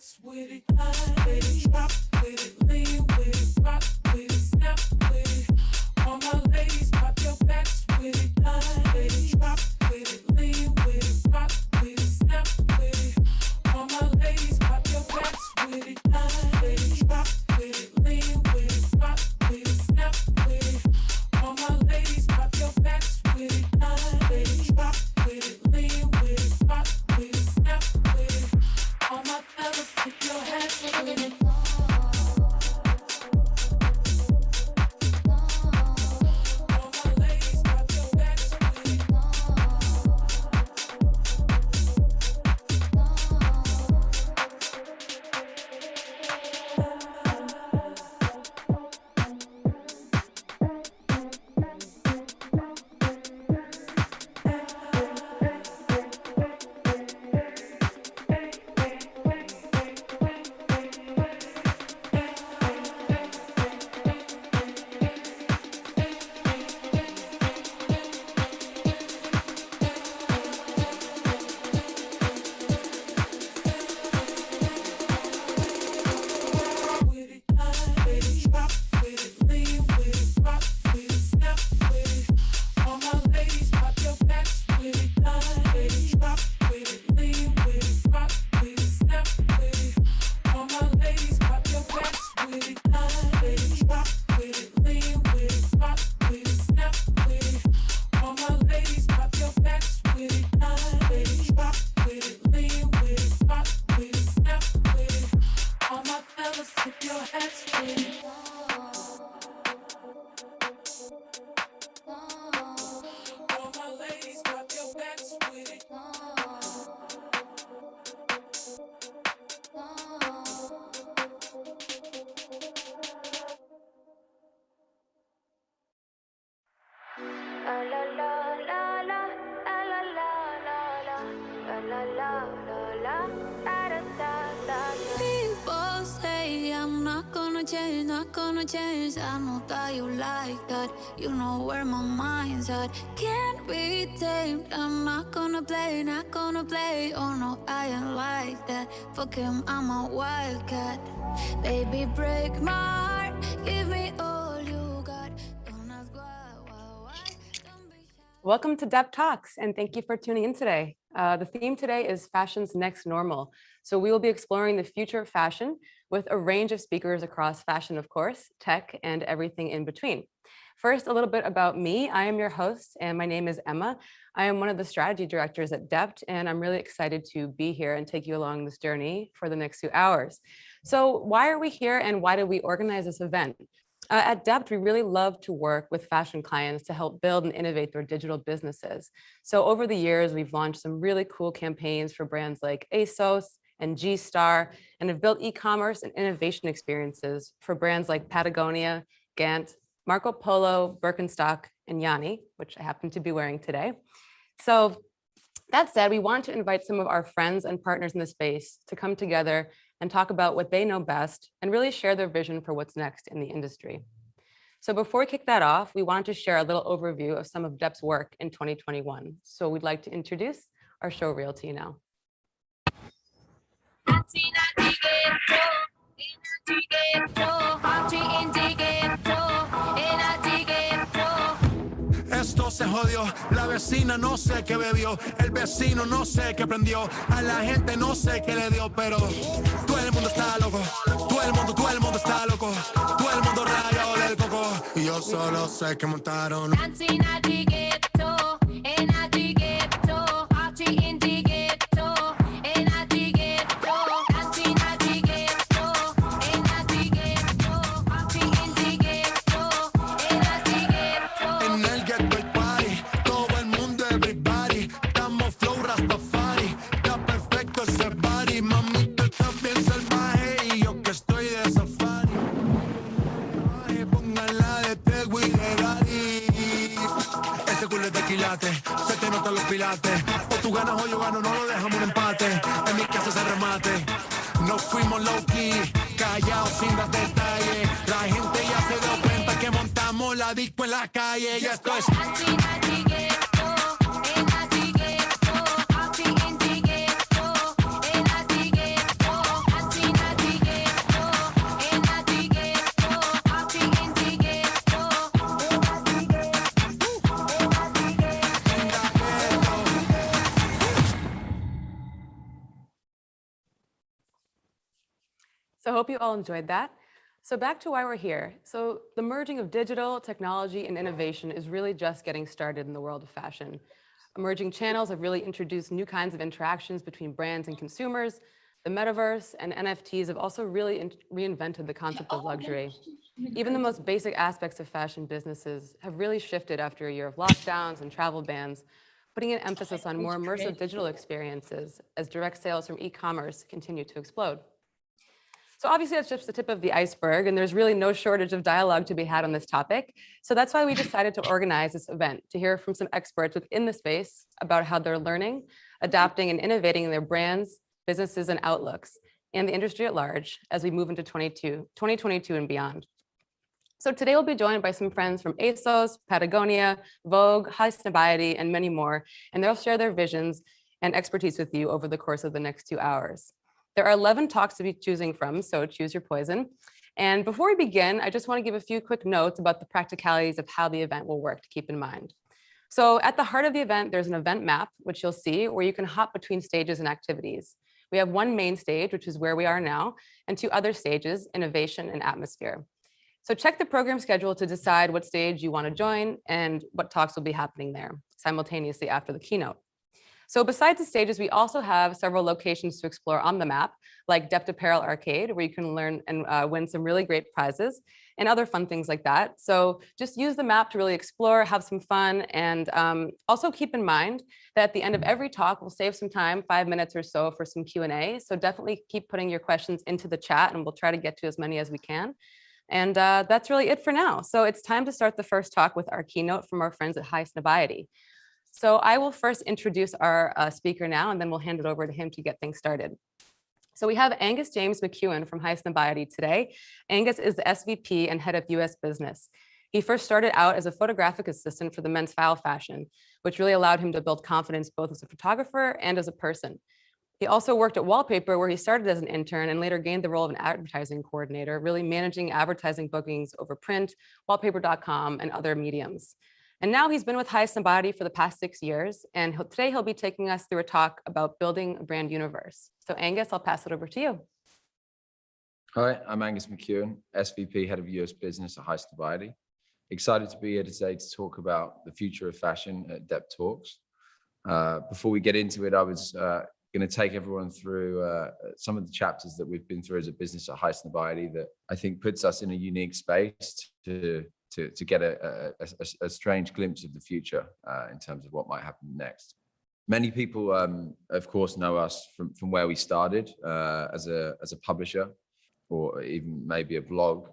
flex with it, line with it, drop with it, lean with it, rock with it, snap with it. All my ladies, pop your backs with it, line with it, drop with it, lean with it, rock with it, snap with it. All my ladies, pop your backs with it, line with it, drop with it, lean with it, rock with it, snap with it. All my ladies, pop your backs with it, line with it, drop with it, lean with it, rock with it, snap with it. All my fellas, tip your hats with it. People say I'm not gonna change. I know that you like that. You know where my mind's at. Can't be tamed. I'm not gonna play. Oh no, I ain't like that. Fuck him, I'm a wildcat. Baby, break my heart. Give me all you got. Don't ask why. Don't be shy. Welcome to Dept Talks, and thank you for tuning in today. The theme today is fashion's next normal. So we will be exploring the future of fashion with a range of speakers across fashion, of course, tech, and everything in between. First, a little bit about me. I am your host, and my name is Emma. I am one of the strategy directors at Dept, and I'm really excited to be here and take you along this journey for the next few hours. So why are we here, and why did we organize this event? At Dept, we really love to work with fashion clients to help build and innovate their digital businesses. So over the years, we've launched some really cool campaigns for brands like ASOS and G-Star, and have built e-commerce and innovation experiences for brands like Patagonia, Gant, Marco Polo, Birkenstock, and Yanni, which I happen to be wearing today. So that said, we want to invite some of our friends and partners in the space to come together and talk about what they know best and really share their vision for what's next in the industry. So before we kick that off, we want to share a little overview of some of Dept's work in 2021. So we'd like to introduce our show reel to you now. Esto se jodió, la vecina no sé qué bebió, el vecino no sé qué prendió, a la gente no sé qué le dio, pero todo el mundo está loco, todo el mundo está loco, todo el mundo rayado del coco, y yo solo sé que montaron. Se te notan los pilates, o tú ganas o yo gano, no lo dejamos un empate, en mi casa se remate, no fuimos low key, callados sin dar detalles, la gente ya se dio cuenta que montamos la disco en la calle, y esto es... hope you all enjoyed that. So back to why we're here. So the merging of digital, technology, and innovation is really just getting started in the world of fashion. Emerging channels have really introduced new kinds of interactions between brands and consumers. The metaverse and NFTs have also really reinvented the concept of luxury. Even the most basic aspects of fashion businesses have really shifted after a year of lockdowns and travel bans, putting an emphasis on more immersive digital experiences as direct sales from e-commerce continue to explode. So obviously that's just the tip of the iceberg, and there's really no shortage of dialogue to be had on this topic. So that's why we decided to organize this event, to hear from some experts within the space about how they're learning, adapting, and innovating in their brands, businesses, and outlooks, and the industry at large as we move into 2022 and beyond. So today we'll be joined by some friends from ASOS, Patagonia, Vogue, Highsnobiety, and many more, and they'll share their visions and expertise with you over the course of the next 2 hours. There are 11 talks to be choosing from, so choose your poison. And before we begin, I just want to give a few quick notes about the practicalities of how the event will work to keep in mind. So at the heart of the event, there's an event map, which you'll see, where you can hop between stages and activities. We have one main stage, which is where we are now, and 2 other stages, innovation and atmosphere. So check the program schedule to decide what stage you want to join and what talks will be happening there simultaneously after the keynote. So besides the stages, we also have several locations to explore on the map, like Dept Apparel Arcade, where you can learn and win some really great prizes and other fun things like that. So just use the map to really explore, have some fun, and also keep in mind that at the end of every talk, we'll save some time, 5 minutes or so, for some Q&A. So definitely keep putting your questions into the chat, and we'll try to get to as many as we can. And that's really it for now. So it's time to start the first talk with our keynote from our friends at Highsnobiety. So I will first introduce our speaker now, and then we'll hand it over to him to get things started. So we have Angus James McEwen from Highsnobiety today. Angus is the SVP and head of US business. He first started out as a photographic assistant for the men's file fashion, which really allowed him to build confidence both as a photographer and as a person. He also worked at Wallpaper, where he started as an intern and later gained the role of an advertising coordinator, really managing advertising bookings over print, wallpaper.com, and other mediums. And now he's been with Highsnobiety for the past 6 years, and today he'll be taking us through a talk about building a brand universe. So Angus, I'll pass it over to you. Hi, I'm Angus McEwen, SVP, Head of US Business at Highsnobiety. Excited to be here today to talk about the future of fashion at Dept Talks. Before we get into it, I was going to take everyone through some of the chapters that we've been through as a business at Highsnobiety that I think puts us in a unique space to get a strange glimpse of the future in terms of what might happen next. Many people, of course, know us from where we started as a publisher, or even maybe a blog.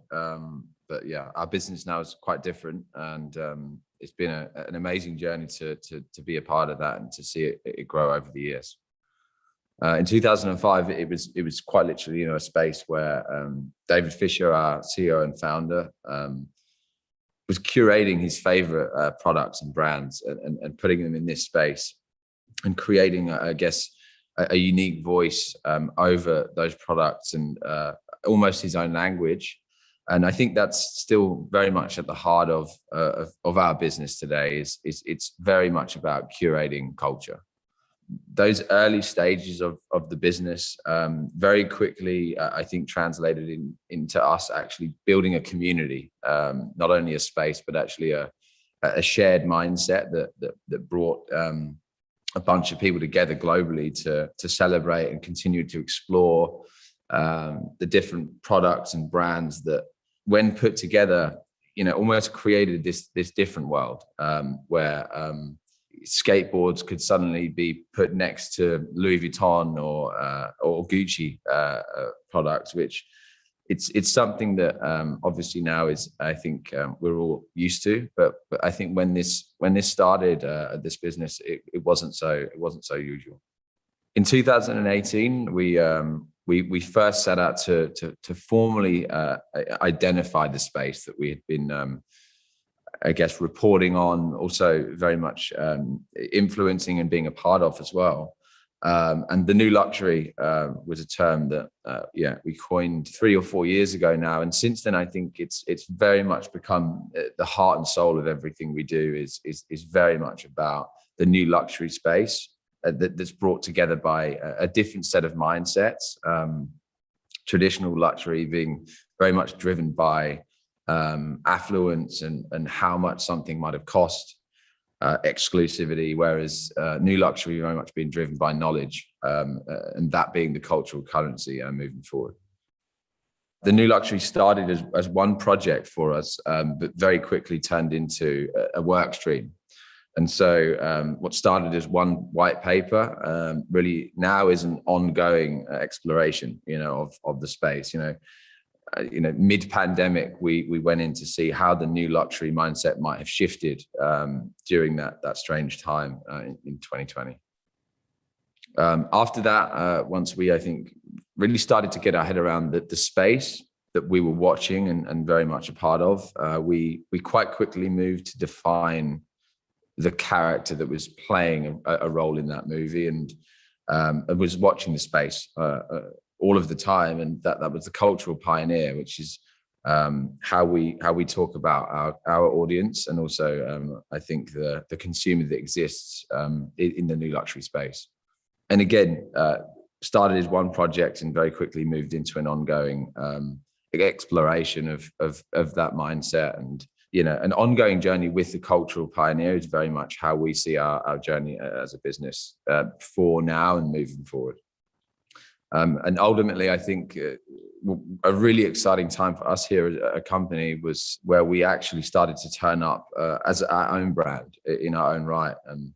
But yeah, our business now is quite different, and it's been an amazing journey to be a part of that and to see it grow over the years. In 2005, it was quite literally, a space where David Fisher, our CEO and founder, was curating his favorite products and brands and putting them in this space and creating, I guess, a unique voice over those products and almost his own language. And I think that's still very much at the heart of our business today. It's very much about curating culture. Those early stages of the business very quickly, I think, translated into us actually building a community, not only a space, but actually a shared mindset that brought a bunch of people together globally to celebrate and continue to explore the different products and brands that, when put together, almost created this different world where skateboards could suddenly be put next to Louis Vuitton or Gucci products, which it's something that obviously now is, I think, we're all used to. But I think when this started, this business, it wasn't so usual. In 2018, we first set out to formally identify the space that we had been I guess reporting on, also very much influencing and being a part of as well. And the new luxury was a term that we coined 3 or 4 years ago now. And since then, I think it's very much become the heart and soul of everything we do is very much about the new luxury space that's brought together by a different set of mindsets. traditional luxury being very much driven by affluence and how much something might have cost, exclusivity, whereas new luxury very much being driven by knowledge, and that being the cultural currency moving forward. The new luxury started as one project for us, but very quickly turned into a work stream. And so what started as one white paper really now is an ongoing exploration, of the space. Mid-pandemic, we went in to see how the new luxury mindset might have shifted during that strange time in 2020. After that, once we, I think, really started to get our head around the space that we were watching and very much a part of, we quite quickly moved to define the character that was playing a role in that movie, and was watching the space all of the time, and that was the cultural pioneer, which is how we talk about our audience, and also I think the consumer that exists in the new luxury space. And again, started as one project and very quickly moved into an ongoing exploration of that mindset, and an ongoing journey with the cultural pioneer is very much how we see our journey as a business for now and moving forward. And ultimately, I think a really exciting time for us here as a company was where we actually started to turn up as our own brand in our own right. And,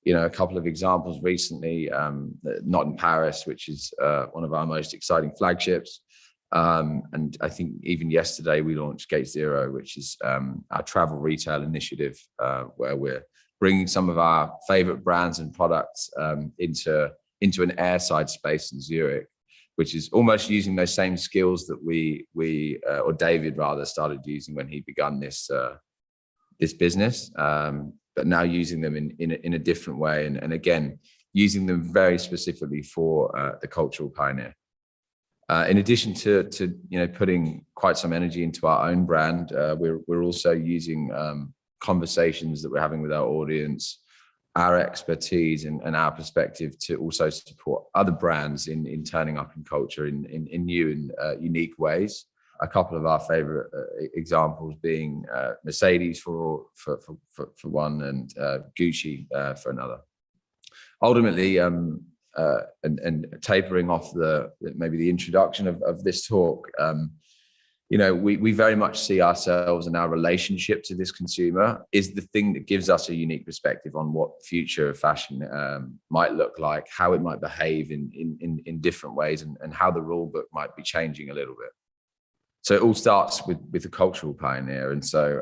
a couple of examples recently, Not in Paris, which is one of our most exciting flagships. And I think even yesterday we launched Gate Zero, which is our travel retail initiative, where we're bringing some of our favorite brands and products into an airside space in Zurich, which is almost using those same skills that we or David rather started using when he began this business, but now using them in a different way, and again using them very specifically for the cultural pioneer. In addition to putting quite some energy into our own brand, we're also using conversations that we're having with our audience, our expertise and our perspective to also support other brands in turning up in culture in new and unique ways. A couple of our favorite examples being Mercedes for one, and Gucci for another. Ultimately, and tapering off maybe the introduction of this talk, we very much see ourselves and our relationship to this consumer is the thing that gives us a unique perspective on what the future of fashion might look like, how it might behave in different ways, and how the rule book might be changing a little bit. So it all starts with the cultural pioneer. And so,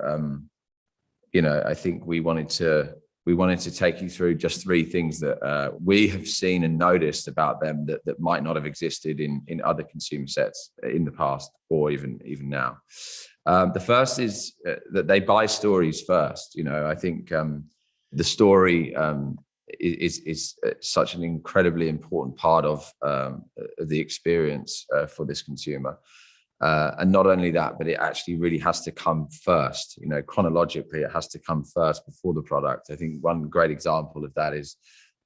I think we wanted to take you through just three things that we have seen and noticed about them that might not have existed in other consumer sets in the past or even now. The first is that they buy stories first. I think the story is such an incredibly important part of the experience for this consumer. And not only that, but it actually really has to come first. Chronologically, it has to come first before the product. I think one great example of that is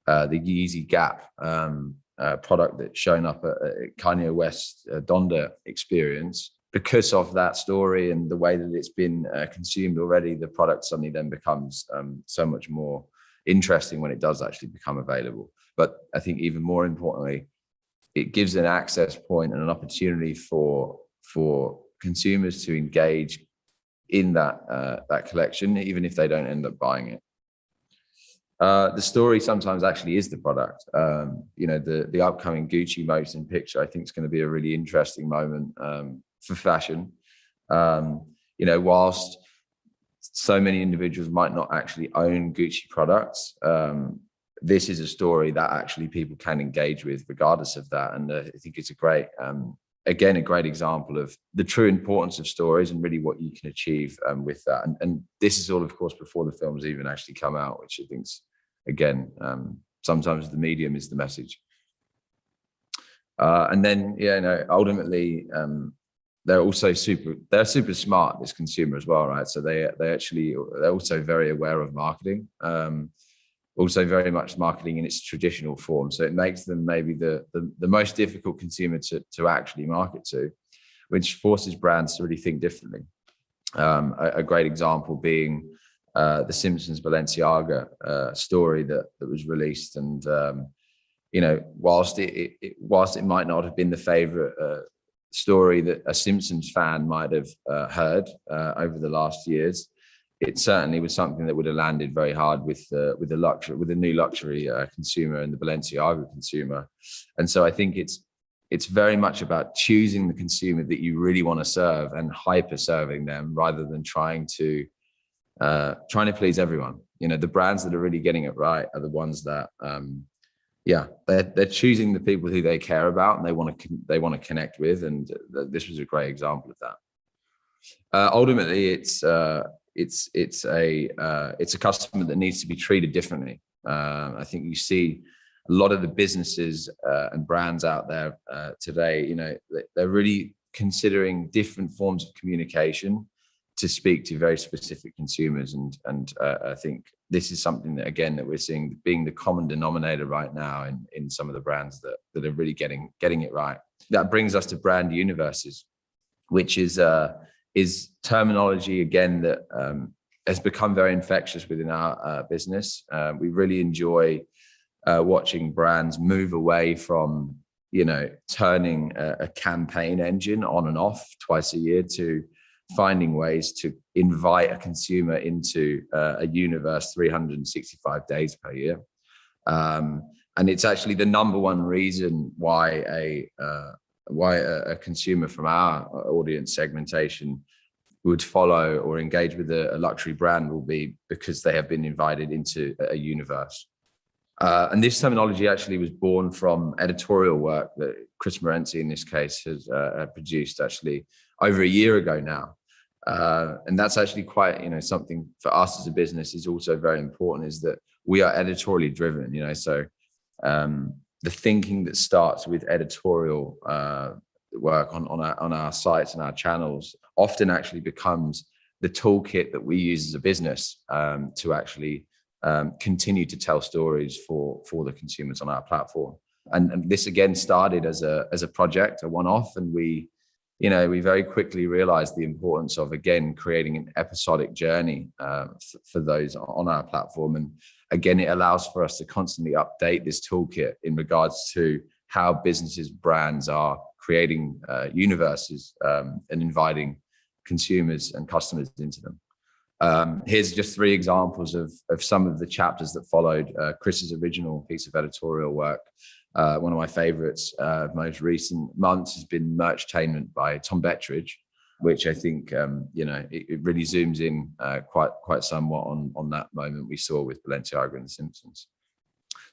the Yeezy Gap product that's shown up at Kanye West's Donda experience. Because of that story and the way that it's been consumed already, the product suddenly then becomes so much more interesting when it does actually become available. But I think even more importantly, it gives an access point and an opportunity for consumers to engage in that collection, even if they don't end up buying it. The story sometimes actually is the product. The upcoming Gucci motion picture, I think, is going to be a really interesting moment for fashion. Whilst so many individuals might not actually own Gucci products, this is a story that actually people can engage with regardless of that. And I think it's a great example of the true importance of stories and really what you can achieve with that. And this is all, of course, before the films even actually come out, which I think is, again, sometimes the medium is the message. And then, ultimately, they're super smart, this consumer as well, right? So they're also very aware of marketing. also very much marketing in its traditional form. So it makes them maybe the most difficult consumer to actually market to, which forces brands to really think differently. A great example being the Simpsons Balenciaga story that was released, and whilst it might not have been the favorite story that a Simpsons fan might have heard over the last years, it certainly was something that would have landed very hard with the new luxury consumer and the Balenciaga consumer. And so I think it's very much about choosing the consumer that you really want to serve and hyper serving them, rather than trying to please everyone. The brands that are really getting it right are the ones that they're choosing the people who they care about and they want to connect with, and this was a great example of that. Ultimately, it's a customer that needs to be treated differently. I think you see a lot of the businesses and brands out there today, they're really considering different forms of communication to speak to very specific consumers. And I think this is something that, again, that we're seeing being the common denominator right now in some of the brands that are really getting it right. That brings us to brand universes, which is terminology, again, that has become very infectious within our business. We really enjoy watching brands move away from, turning a campaign engine on and off twice a year to finding ways to invite a consumer into a universe 365 days per year. And it's actually the number one reason why a consumer from our audience segmentation would follow or engage with a luxury brand will be because they have been invited into a universe. And this terminology actually was born from editorial work that Chris Morency, in this case, has produced actually over a year ago now. And that's actually quite, something for us as a business is also very important, is that we are editorially driven, so the thinking that starts with editorial work on our sites and our channels often actually becomes the toolkit that we use as a business to actually continue to tell stories for the consumers on our platform. And this again started as a project, a one-off, and we very quickly realized the importance of, again, creating an episodic journey for those on our platform. And again, it allows for us to constantly update this toolkit in regards to how businesses, brands are creating universes and inviting consumers and customers into them. Here's just 3 examples of some of the chapters that followed Chris's original piece of editorial work. One of my favorites of most recent months has been Merchtainment by Tom Bettridge, which I think, it really zooms in quite somewhat on that moment we saw with Balenciaga and The Simpsons.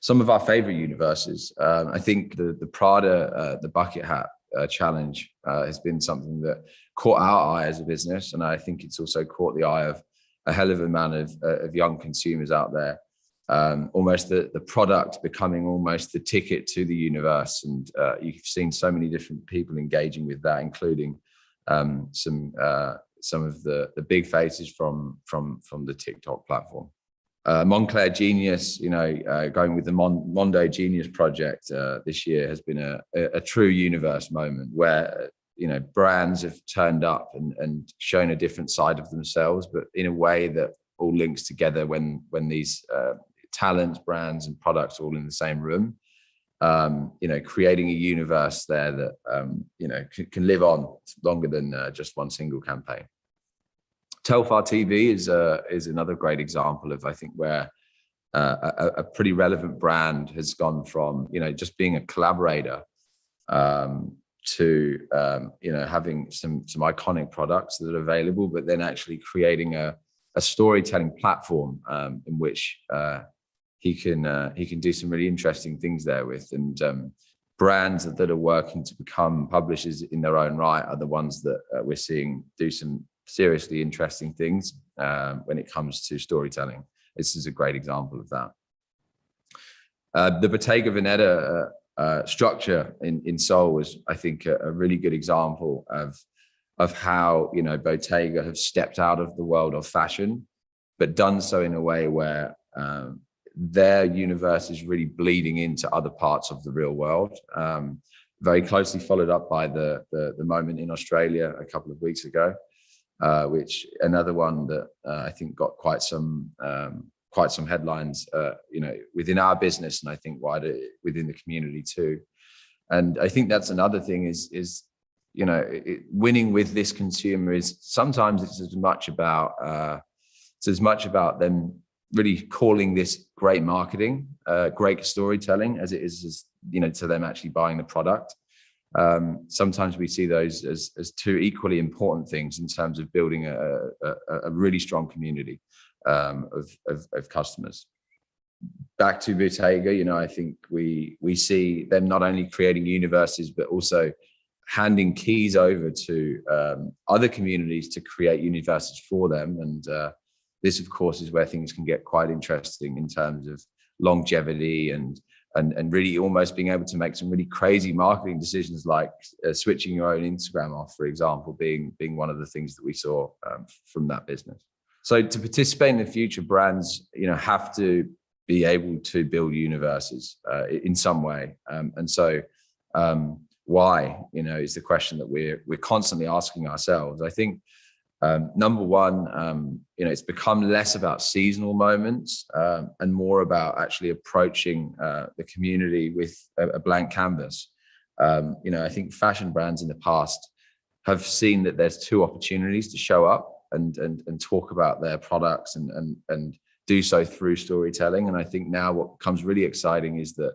Some of our favorite universes, I think the Prada, the bucket hat challenge has been something that caught our eye as a business. And I think it's also caught the eye of a hell of a amount of young consumers out there. Almost the product becoming almost the ticket to the universe. And you've seen so many different people engaging with that, including some of the big faces from the TikTok platform. Moncler Genius, going with the Mondo Genius project this year has been a true universe moment where, brands have turned up and shown a different side of themselves, but in a way that all links together when these talents, brands and products all in the same room, creating a universe there that, can live on longer than just one single campaign. Telfar TV is another great example of, I think, where a pretty relevant brand has gone from, just being a collaborator to, having some iconic products that are available, but then actually creating a storytelling platform in which he can do some really interesting things there with. And brands that are working to become publishers in their own right are the ones that we're seeing do some seriously interesting things when it comes to storytelling. This is a great example of that. The Bottega Veneta structure in Seoul was, I think, a really good example of how, Bottega have stepped out of the world of fashion, but done so in a way where their universe is really bleeding into other parts of the real world. Very closely followed up by the moment in Australia a couple of weeks ago, which another one that I think got quite some headlines, within our business, and I think wider within the community too. And I think that's another thing is winning with this consumer is sometimes it's as much about them really calling this great marketing, great storytelling, as it is to them actually buying the product. Sometimes we see those as two equally important things in terms of building a really strong community of customers. Back to Bottega, I think we see them not only creating universes, but also handing keys over to other communities to create universes for them. And this, of course, is where things can get quite interesting in terms of longevity and really almost being able to make some really crazy marketing decisions, like switching your own Instagram off, for example, being one of the things that we saw from that business. So to participate in the future, brands, have to be able to build universes in some way. And so why, is the question that we're constantly asking ourselves. I think number one, it's become less about seasonal moments and more about actually approaching the community with a blank canvas. I think fashion brands in the past have seen that there's two opportunities to show up and talk about their products and do so through storytelling. And I think now what becomes really exciting is that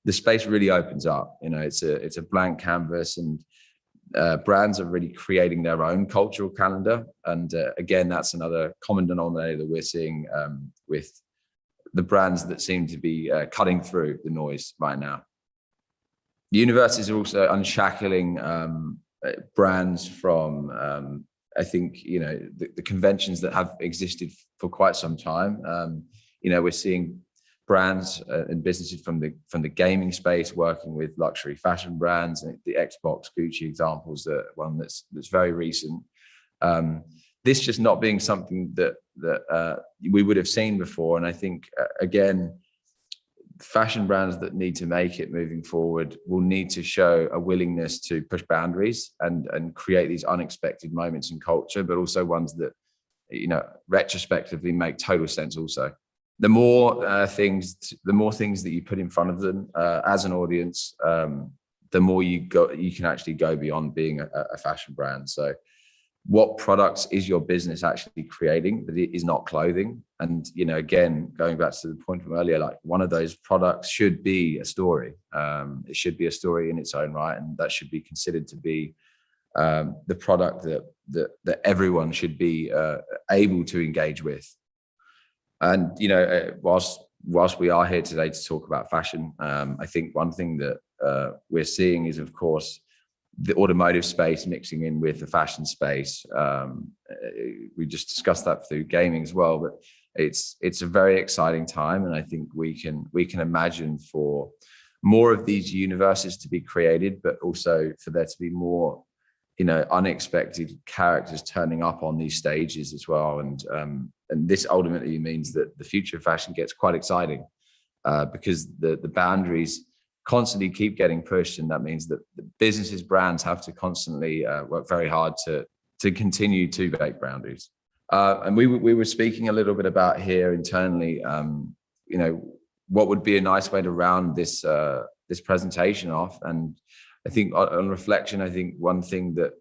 the space really opens up. It's a blank canvas, and brands are really creating their own cultural calendar. And again, that's another common denominator that we're seeing with the brands that seem to be cutting through the noise right now. The universe is also unshackling brands from, I think, the conventions that have existed for quite some time. We're seeing brands and businesses from the gaming space working with luxury fashion brands, and the Xbox, Gucci examples, one that's very recent. This just not being something that we would have seen before. And I think again, fashion brands that need to make it moving forward will need to show a willingness to push boundaries and create these unexpected moments in culture, but also ones that retrospectively make total sense also. The more things that you put in front of them as an audience, the more you can actually go beyond being a fashion brand. So what products is your business actually creating that it is not clothing? And, again, going back to the point from earlier, like one of those products should be a story. It should be a story in its own right. And that should be considered to be the product that everyone should be able to engage with. And, whilst we are here today to talk about fashion, I think one thing that we're seeing is, of course, the automotive space mixing in with the fashion space. We just discussed that through gaming as well, but it's a very exciting time. And I think we can imagine for more of these universes to be created, but also for there to be more, unexpected characters turning up on these stages as well. And this ultimately means that the future of fashion gets quite exciting because the boundaries constantly keep getting pushed, and that means that the businesses, brands have to constantly work very hard to continue to break boundaries. And we were speaking a little bit about here internally, what would be a nice way to round this presentation off. And I think on reflection, I think one thing that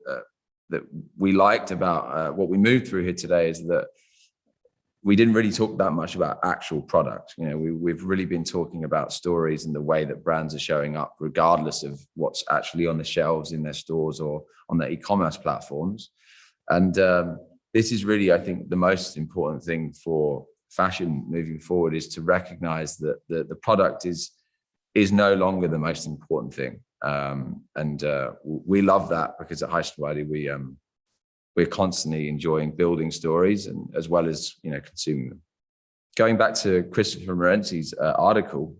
we liked about what we moved through here today is that we didn't really talk that much about actual product. We've really been talking about stories and the way that brands are showing up, regardless of what's actually on the shelves in their stores or on their e-commerce platforms. And this is really, I think, the most important thing for fashion moving forward, is to recognize that the product is no longer the most important thing. And we love that, because at Heist we're constantly enjoying building stories and as well as consuming them. Going back to Christopher Morenzi's article,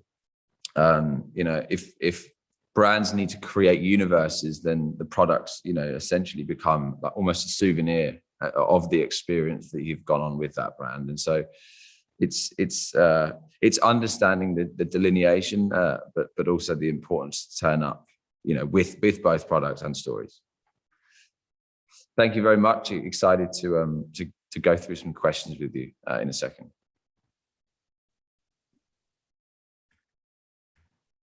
if brands need to create universes, then the products essentially become like almost a souvenir of the experience that you've gone on with that brand. And so it's understanding the delineation, but also the importance to turn up, with both products and stories. Thank you very much. Excited to go through some questions with you in a second.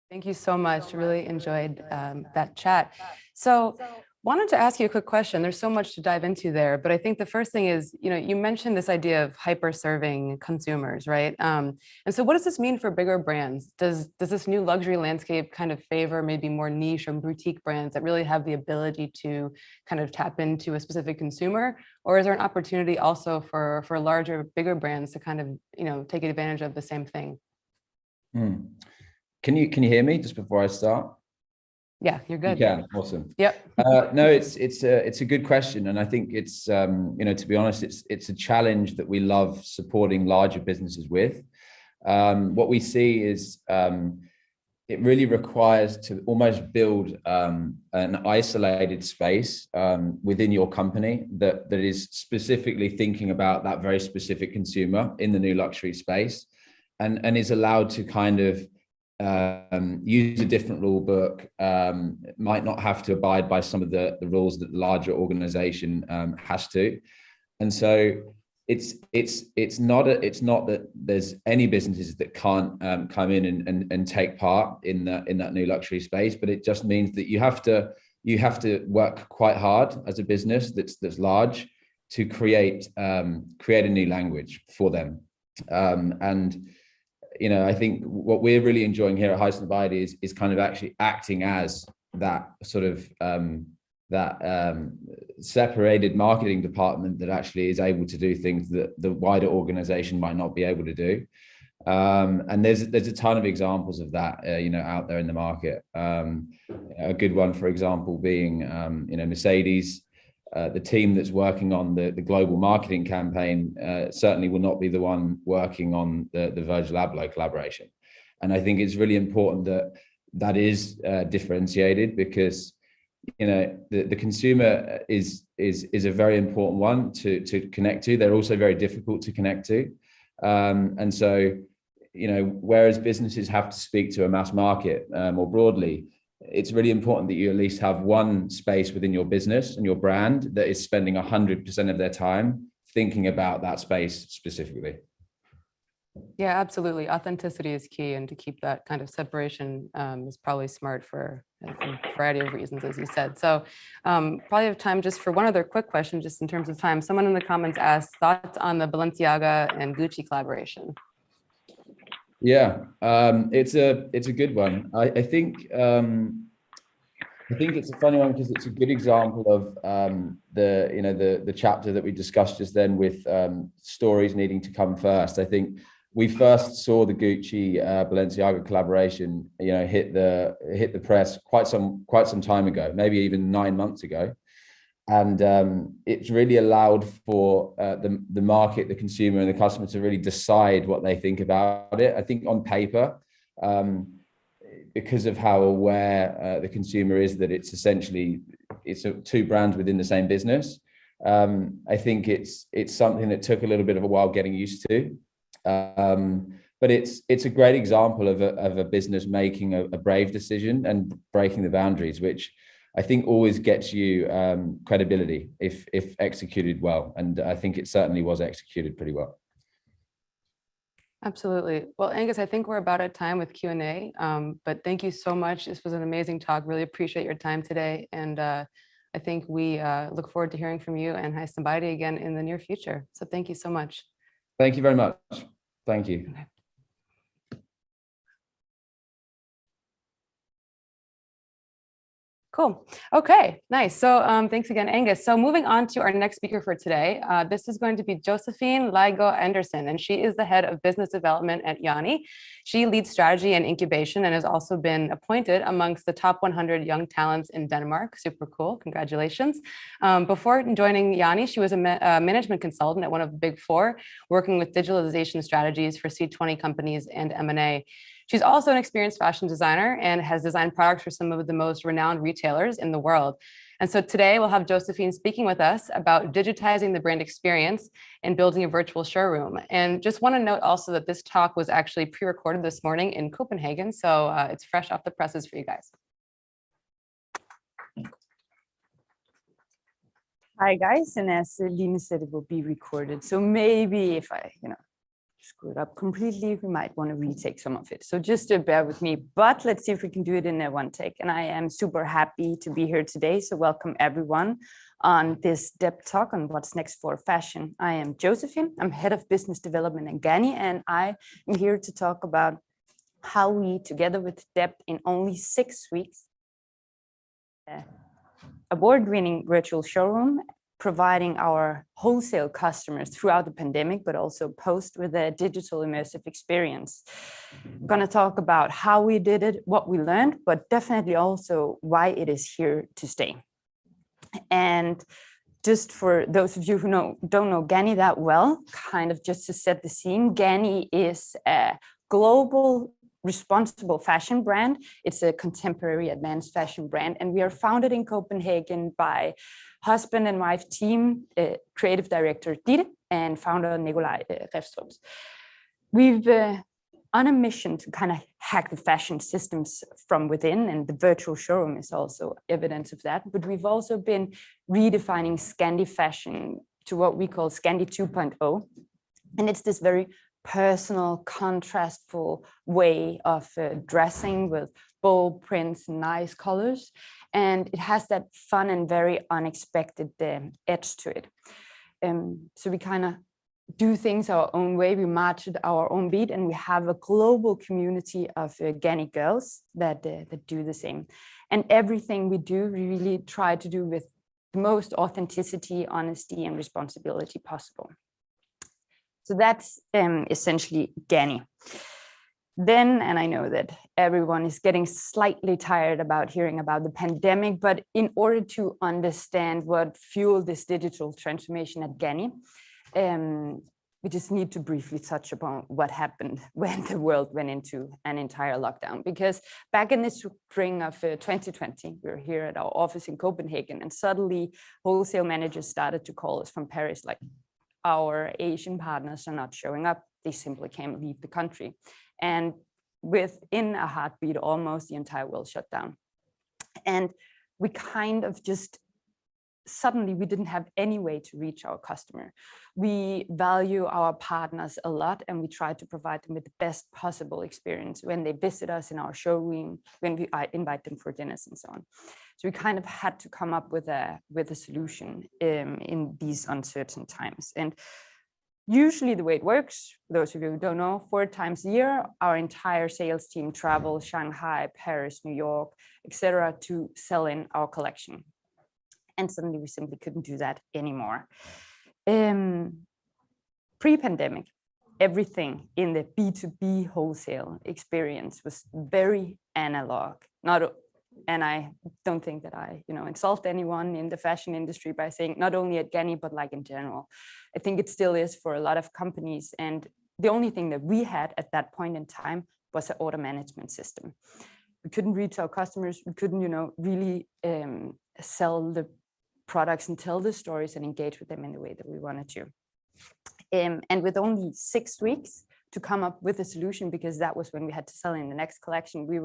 Thank you so much. Really enjoyed that chat. So wanted to ask you a quick question. There's so much to dive into there, but I think the first thing is, you mentioned this idea of hyper serving consumers, right? And so what does this mean for bigger brands? Does this new luxury landscape kind of favor maybe more niche or boutique brands that really have the ability to kind of tap into a specific consumer? Or is there an opportunity also for larger, bigger brands to kind of, take advantage of the same thing? Can you hear me just before I start? Yeah, you're good. You can. Awesome. Yep. No, it's a good question, and I think it's to be honest, it's a challenge that we love supporting larger businesses with. What we see is it really requires to almost build an isolated space within your company that is specifically thinking about that very specific consumer in the new luxury space, and is allowed to kind of use a different rule book, might not have to abide by some of the rules that the larger organization has to. And so it's not that there's any businesses that can't come in and take part in that new luxury space, but it just means that you have to work quite hard as a business that's large to create a new language for them. And I think what we're really enjoying here at Highsnobiety is kind of actually acting as that sort of separated marketing department that actually is able to do things that the wider organization might not be able to do. And there's a ton of examples of that, out there in the market. A good one, for example, being, Mercedes. The team that's working on the global marketing campaign certainly will not be the one working on the Virgil Abloh collaboration. And I think it's really important that is differentiated, because the consumer is a very important one to connect to. They're also very difficult to connect to. And so, whereas businesses have to speak to a mass market more broadly, it's really important that you at least have one space within your business and your brand that is spending 100% of their time thinking about that space specifically. Yeah, absolutely. Authenticity is key, and to keep that kind of separation is probably smart for a variety of reasons, as you said. So probably have time just for one other quick question, just in terms of time. Someone in the comments asked thoughts on the Balenciaga and Gucci collaboration. Yeah, it's a good one. I think it's a funny one because it's a good example of the chapter that we discussed just then with stories needing to come first. I think we first saw the Gucci Balenciaga collaboration, hit the press quite some time ago, maybe even 9 months ago. And it's really allowed for the market, the consumer and the customer to really decide what they think about it. I think on paper, because of how aware the consumer is that it's two brands within the same business, I think it's something that took a little bit of a while getting used to. But it's a great example of a business making a brave decision and breaking the boundaries, which I think always gets you credibility if executed well. And I think it certainly was executed pretty well. Absolutely. Well, Angus, I think we're about at time with Q&A, but thank you so much. This was an amazing talk. Really appreciate your time today. And I think we look forward to hearing from you and Highsnobiety again in the near future. So thank you so much. Thank you very much. Thank you. Okay. Cool. Okay, nice. So thanks again, Angus. So moving on to our next speaker for today, this is going to be Josephine Ligo Anderson, and she is the head of business development at Yanni. She leads strategy and incubation and has also been appointed amongst the top 100 young talents in Denmark. Super cool. Congratulations. Before joining Yanni, she was a management consultant at one of the Big Four, working with digitalization strategies for C20 companies and M&A. She's also an experienced fashion designer and has designed products for some of the most renowned retailers in the world. And so today we'll have Josephine speaking with us about digitizing the brand experience and building a virtual showroom. And just want to note also that this talk was actually pre-recorded this morning in Copenhagen. So it's fresh off the presses for you guys. Hi guys, and as Line said, it will be recorded. So maybe if I, screw it up completely, we might want to retake some of it. So just bear with me, but let's see if we can do it in one take. And I am super happy to be here today. So welcome everyone on this Dept Talk on what's next for fashion. I am Josephine. I'm head of business development in Ghani, and I am here to talk about how we, together with Dept, in only 6 weeks, award-winning virtual showroom, providing our wholesale customers throughout the pandemic, but also post with a digital immersive experience. I'm going to talk about how we did it, what we learned, but definitely also why it is here to stay. And just for those of you who don't know Ghani that well, kind of just to set the scene, Ghani is a global responsible fashion brand. It's a contemporary advanced fashion brand, and we are founded in Copenhagen by husband and wife team, creative director Dept and founder Nikolaj Refstrup. We've on a mission to kind of hack the fashion systems from within, and the virtual showroom is also evidence of that. But we've also been redefining Scandi fashion to what we call Scandi 2.0, and it's this very personal, contrastful way of dressing with bold prints, nice colors, and it has that fun and very unexpected edge to it. So we kind of do things our own way, we march at our own beat, and we have a global community of Ghani girls that do the same. And everything we do, we really try to do with the most authenticity, honesty, and responsibility possible. So that's essentially Ghani. Then, and I know that everyone is getting slightly tired about hearing about the pandemic, but in order to understand what fueled this digital transformation at Ghani, we just need to briefly touch upon what happened when the world went into an entire lockdown. Because back in the spring of 2020, we were here at our office in Copenhagen, and suddenly wholesale managers started to call us from Paris, like, our Asian partners are not showing up. They simply can't leave the country. And within a heartbeat, almost the entire world shut down. And we kind of just, suddenly we didn't have any way to reach our customer. We value our partners a lot, and we try to provide them with the best possible experience when they visit us in our showroom, when we invite them for dinners and so on. So we kind of had to come up with a solution in these uncertain times. And usually the way it works, for those of you who don't know, 4 times a year, our entire sales team travels Shanghai, Paris, New York, etc., to sell in our collection. And suddenly we simply couldn't do that anymore. Pre-pandemic, everything in the B2B wholesale experience was very analog. And I don't think that I, insult anyone in the fashion industry by saying not only at Ghani, but like in general. I think it still is for a lot of companies. And the only thing that we had at that point in time was an order management system. We couldn't reach our customers. We couldn't, really sell the products and tell the stories and engage with them in the way that we wanted to. And with only 6 weeks to come up with a solution, because that was when we had to sell in the next collection, we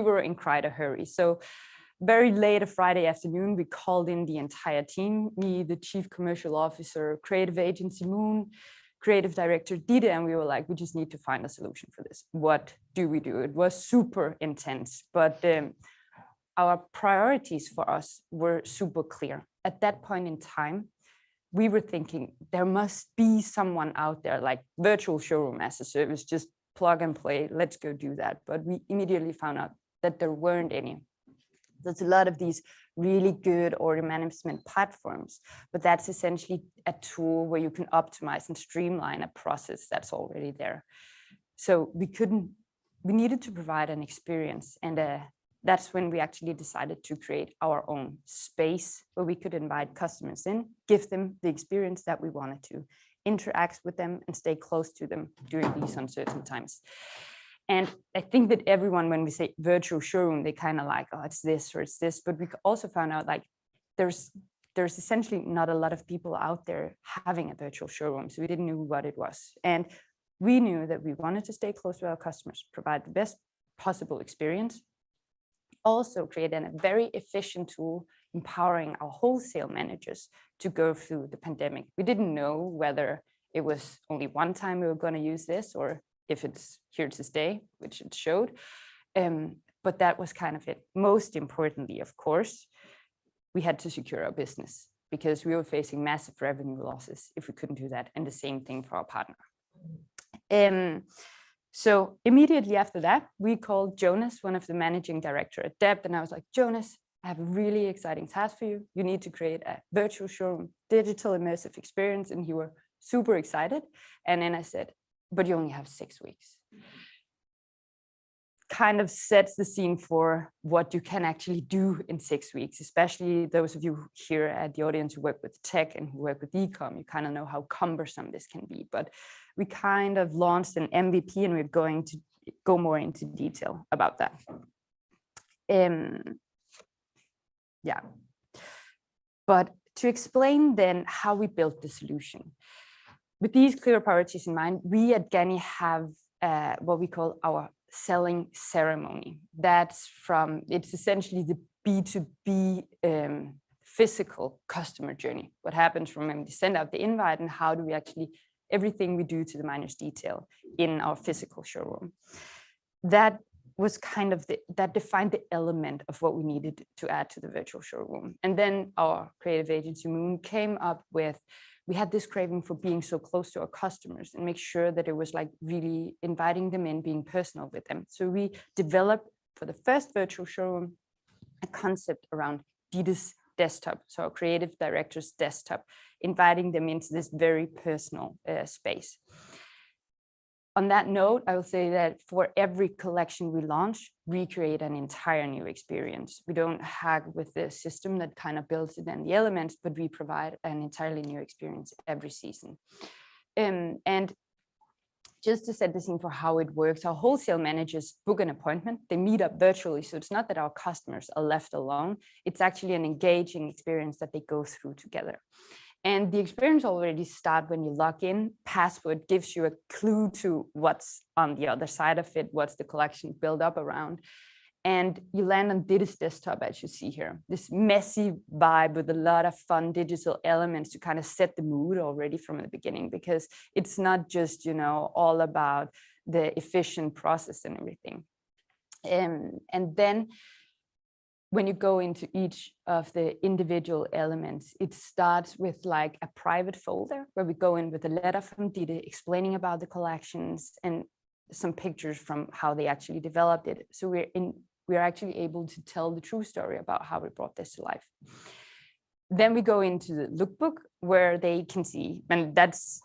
were in quite a hurry. So very late a Friday afternoon, we called in the entire team, me, the chief commercial officer, creative agency Moon, creative director Dept, and we were like, we just need to find a solution for this. What do we do? It was super intense, but our priorities for us were super clear. At that point in time, we were thinking there must be someone out there, like virtual showroom as a service, just plug and play, let's go do that. But we immediately found out that there weren't any. There's a lot of these really good order management platforms, but that's essentially a tool where you can optimize and streamline a process that's already there. So we needed to provide an experience, and that's when we actually decided to create our own space where we could invite customers in, give them the experience that we wanted to, interact with them and stay close to them during these uncertain times. And I think that everyone, when we say virtual showroom, they kind of like, oh, it's this or it's this. But we also found out, like, there's essentially not a lot of people out there having a virtual showroom, so we didn't know what it was. And we knew that we wanted to stay close to our customers, provide the best possible experience, also create a very efficient tool empowering our wholesale managers to go through the pandemic. We didn't know whether it was only one time we were going to use this or if it's here to stay, which it showed. But that was kind of it. Most importantly, of course, we had to secure our business because we were facing massive revenue losses if we couldn't do that. And the same thing for our partner. So immediately after that, we called Jonas, one of the managing director at Dept, and I was like, Jonas, I have a really exciting task for you. You need to create a virtual showroom, digital immersive experience. And he was super excited. And then I said, but you only have 6 weeks. Kind of sets the scene for what you can actually do in 6 weeks, especially those of you here at the audience who work with tech and who work with e-com. You kind of know how cumbersome this can be, but we kind of launched an MVP and we're going to go more into detail about that. Yeah, but to explain then how we built the solution. With these clear priorities in mind, we at Ganni have what we call our selling ceremony. It's essentially the B2B physical customer journey. What happens from when we send out the invite and how do we actually, everything we do to the minus detail in our physical showroom. That was kind of that defined the element of what we needed to add to the virtual showroom. And then our creative agency Moon came up with, we had this craving for being so close to our customers and make sure that it was like really inviting them in, being personal with them. So we developed for the first virtual showroom a concept around Diete's desktop, so our creative director's desktop, inviting them into this very personal space. On that note, I will say that for every collection we launch, we create an entire new experience. We don't hag with the system that kind of builds it and the elements, but we provide an entirely new experience every season. And just to set the scene for how it works, our wholesale managers book an appointment, they meet up virtually. So it's not that our customers are left alone. It's actually an engaging experience that they go through together. And the experience already starts when you log in. Password gives you a clue to what's on the other side of it, what's the collection built up around. And you land on Diete's desktop, as you see here, this messy vibe with a lot of fun digital elements to kind of set the mood already from the beginning, because it's not just, all about the efficient process and everything. And then when you go into each of the individual elements, it starts with like a private folder where we go in with a letter from Dieter explaining about the collections and some pictures from how they actually developed it. So we're actually able to tell the true story about how we brought this to life. Then we go into the lookbook where they can see, and that's,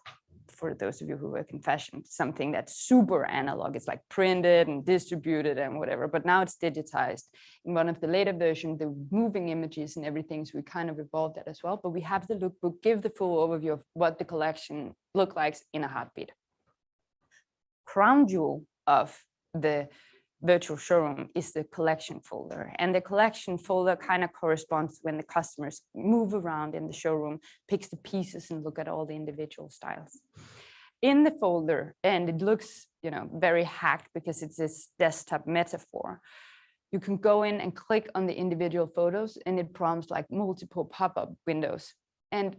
for those of you who work in fashion, something that's super analog. It's like printed and distributed and whatever, but now it's digitized. In one of the later versions, the moving images and everything, so we kind of evolved that as well. But we have the lookbook, give the full overview of what the collection looks like in a heartbeat. Crown jewel of the virtual showroom is the collection folder. And the collection folder kind of corresponds when the customers move around in the showroom, picks the pieces and look at all the individual styles. In the folder, and it looks, very hacked because it's this desktop metaphor, you can go in and click on the individual photos and it prompts like multiple pop-up windows. And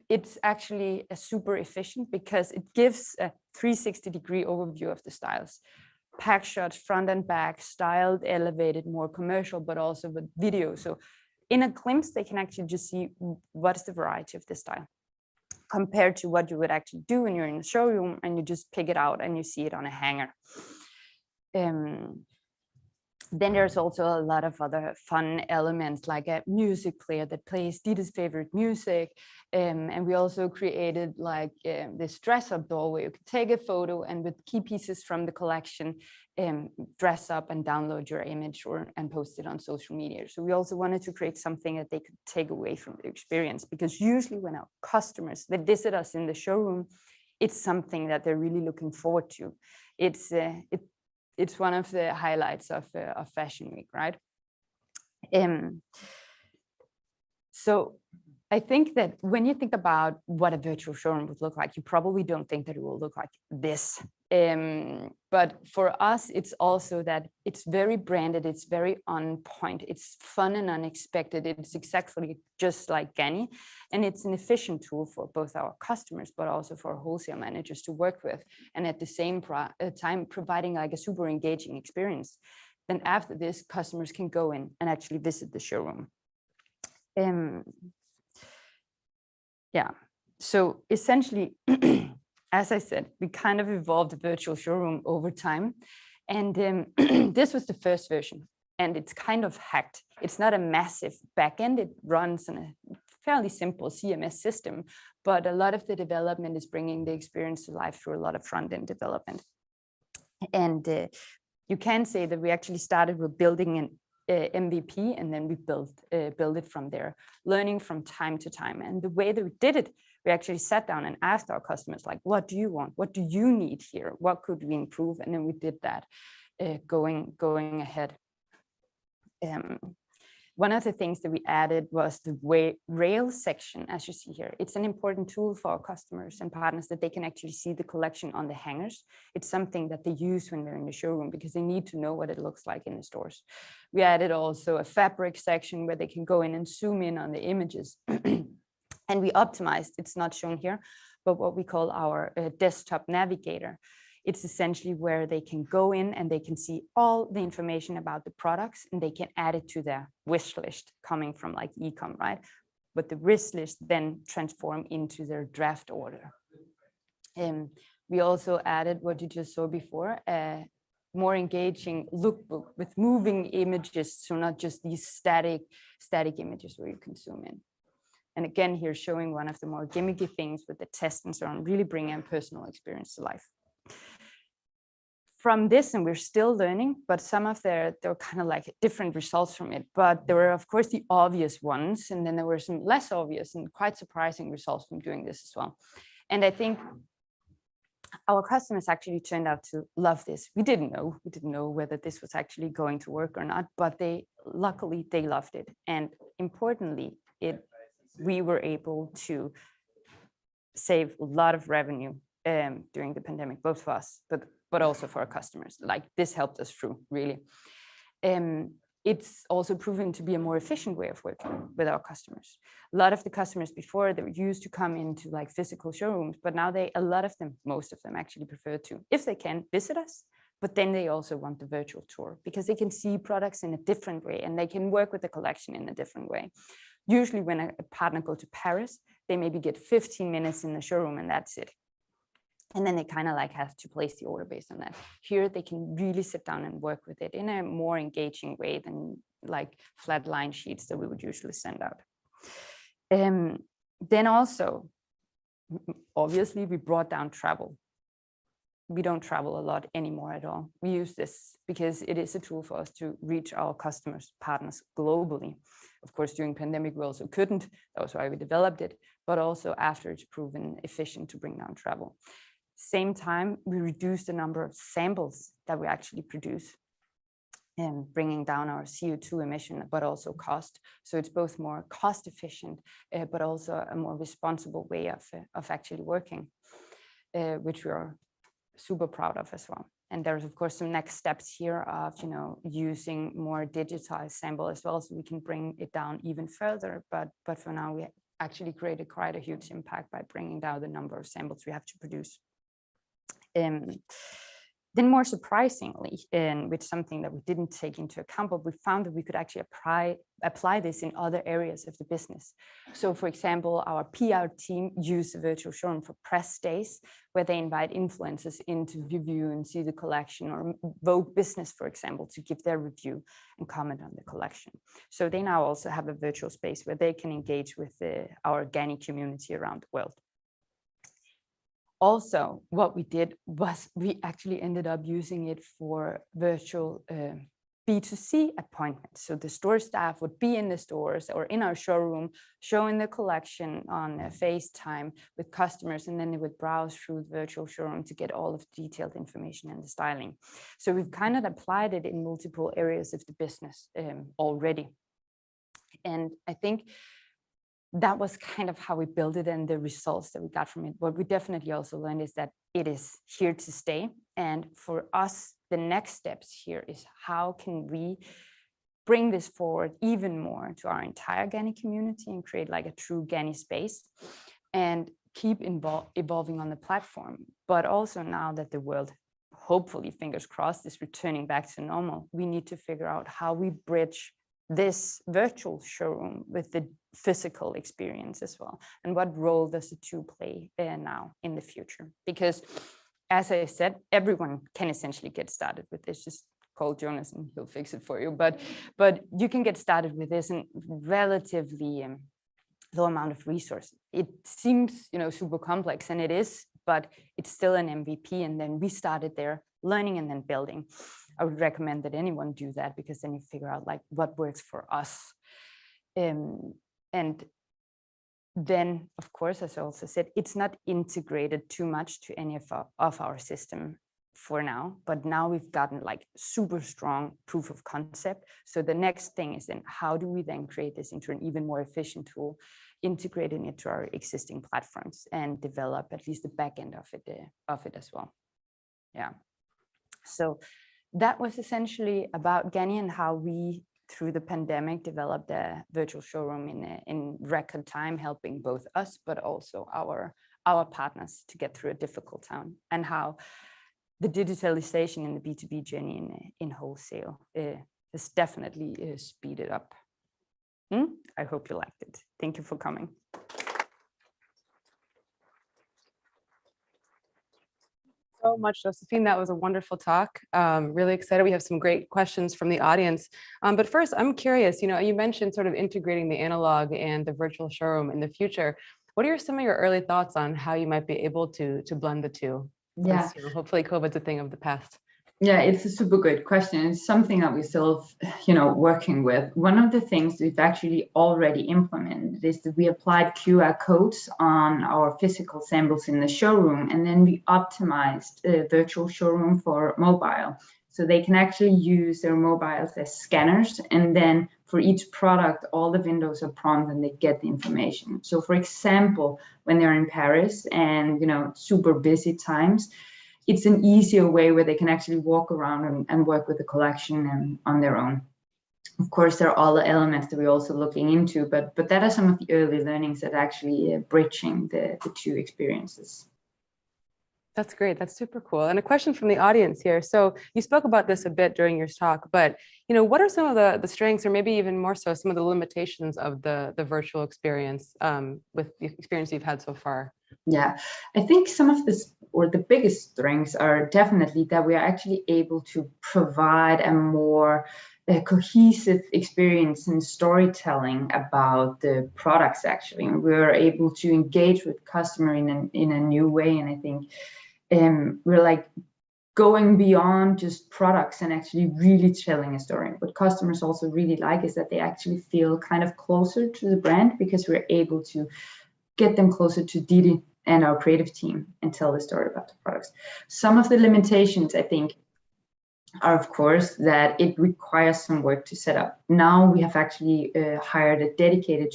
it's actually a super efficient because it gives a 360-degree overview of the styles. Pack shots, front and back, styled, elevated, more commercial, but also with video. So in a glimpse, they can actually just see what's the variety of the style compared to what you would actually do when you're in the showroom and you just pick it out and you see it on a hanger. Then there's also a lot of other fun elements like a music player that plays Diete's favorite music. And we also created like this dress up doll where you could take a photo and with key pieces from the collection, dress up and download your image and post it on social media. So we also wanted to create something that they could take away from the experience, because usually when our customers, they visit us in the showroom, it's something that they're really looking forward to. It's one of the highlights of Fashion Week, right? So I think that when you think about what a virtual showroom would look like, you probably don't think that it will look like this. But for us, it's also that it's very branded, it's very on point, it's fun and unexpected. It's exactly just like Gani, and it's an efficient tool for both our customers, but also for wholesale managers to work with, and at the same time providing like a super engaging experience. Then after this, customers can go in and actually visit the showroom. Yeah, so essentially, as I said, we kind of evolved the virtual showroom over time. And this was the first version, and it's kind of hacked. It's not a massive backend. It runs on a fairly simple CMS system, but a lot of the development is bringing the experience to life through a lot of front-end development. And you can say that we actually started with building an MVP, and then we build it from there, learning from time to time. And the way that we did it, we actually sat down and asked our customers, like, what do you want? What do you need here? What could we improve? And then we did that going ahead. One of the things that we added was the Rails section, as you see here. It's an important tool for our customers and partners that they can actually see the collection on the hangers. It's something that they use when they're in the showroom because they need to know what it looks like in the stores. We added also a fabric section where they can go in and zoom in on the images. And we optimized, it's not shown here, but what we call our desktop navigator. It's essentially where they can go in and they can see all the information about the products, and they can add it to their wish list coming from like e-com, right? But the wish list then transform into their draft order. We also added what you just saw before, a more engaging lookbook with moving images, so not just these static images where you can zoom in. And again, here showing one of the more gimmicky things with the test and so on, really bringing a personal experience to life. From this, and we're still learning, but some of there were kind of like different results from it. But there were, of course, the obvious ones, and then there were some less obvious and quite surprising results from doing this as well. And I think our customers actually turned out to love this. We didn't know whether this was actually going to work or not, but luckily they loved it. And importantly, we were able to save a lot of revenue during the pandemic, both for us, but also for our customers. Like, this helped us through, really. It's also proven to be a more efficient way of working with our customers. A lot of the customers before, they were used to come into like physical showrooms, but now most of them actually prefer to, if they can, visit us, but then they also want the virtual tour because they can see products in a different way and they can work with the collection in a different way. Usually when a partner goes to Paris, they maybe get 15 minutes in the showroom and that's it. And then they kind of like have to place the order based on that. Here, they can really sit down and work with it in a more engaging way than like flat line sheets that we would usually send out. Then also, obviously, we brought down travel. We don't travel a lot anymore at all. We use this because it is a tool for us to reach our customers, partners globally. Of course, during pandemic, we also couldn't. That was why we developed it. But also after it's proven efficient to bring down travel. Same time, we reduced the number of samples that we actually produce and bringing down our CO2 emission, but also cost. So it's both more cost efficient, but also a more responsible way of actually working, which we are super proud of as well. And there's of course some next steps here of using more digitized sample as well, so we can bring it down even further. But for now, we actually created quite a huge impact by bringing down the number of samples we have to produce. Then more surprisingly, and with something that we didn't take into account, but we found that we could actually apply this in other areas of the business. So for example, our PR team use the virtual showroom for press days, where they invite influencers in to review and see the collection, or Vogue Business, for example, to give their review and comment on the collection. So they now also have a virtual space where they can engage with our Gani community around the world. Also, what we did was we actually ended up using it for virtual B2C appointments. So the store staff would be in the stores or in our showroom, showing the collection on FaceTime with customers, and then they would browse through the virtual showroom to get all of the detailed information and the styling. So we've kind of applied it in multiple areas of the business already. And I think that was kind of how we built it and the results that we got from it. What we definitely also learned is that it is here to stay. And for us, the next steps here is how can we bring this forward even more to our entire Gani community and create like a true Gani space and keep evolving on the platform. But also now that the world, hopefully, fingers crossed, is returning back to normal, we need to figure out how we bridge this virtual showroom with the physical experience as well. And what role does the two play now in the future? Because as I said, everyone can essentially get started with this. Just call Jonas and he'll fix it for you. But you can get started with this in relatively low amount of resources. It seems, super complex, and it is, but it's still an MVP. And then we started there, learning and then building. I would recommend that anyone do that, because then you figure out like what works for us. And then, of course, as I also said, it's not integrated too much to any of our system for now, but now we've gotten like super strong proof of concept. So the next thing is then how do we then create this into an even more efficient tool, integrating it to our existing platforms and develop at least the back end of it as well. Yeah. So that was essentially about Gani and how we, through the pandemic, developed a virtual showroom in record time, helping both us, but also our partners to get through a difficult time, and how the digitalization in the B2B journey in wholesale has definitely speeded up. I hope you liked it. Thank you for coming. So much, Josephine. That was a wonderful talk. Really excited. We have some great questions from the audience. But first, I'm curious, you mentioned sort of integrating the analog and the virtual showroom in the future. What are some of your early thoughts on how you might be able to blend the two? Yeah. Since, hopefully COVID's a thing of the past. Yeah, it's a super good question. It's something that we're still, working with. One of the things we've actually already implemented is that we applied QR codes on our physical samples in the showroom, and then we optimized a virtual showroom for mobile. So they can actually use their mobiles as scanners, and then for each product, all the windows are prompt and they get the information. So for example, when they're in Paris and, super busy times, it's an easier way where they can actually walk around and work with the collection on their own. Of course, there are all the elements that we're also looking into, but that are some of the early learnings that actually bridging the two experiences. That's great. That's super cool. And a question from the audience here. So you spoke about this a bit during your talk, but what are some of the strengths, or maybe even more so, some of the limitations of the virtual experience with the experience you've had so far? Yeah, I think some of this, or the biggest strengths, are definitely that we are actually able to provide a more cohesive experience and storytelling about the products. Actually, we're able to engage with customer in a new way, and I think we're like going beyond just products and actually really telling a story. What customers also really like is that they actually feel kind of closer to the brand, because we're able to get them closer to Didi and our creative team and tell the story about the products. Some of the limitations, I think, are, of course, that it requires some work to set up. Now we have actually hired a dedicated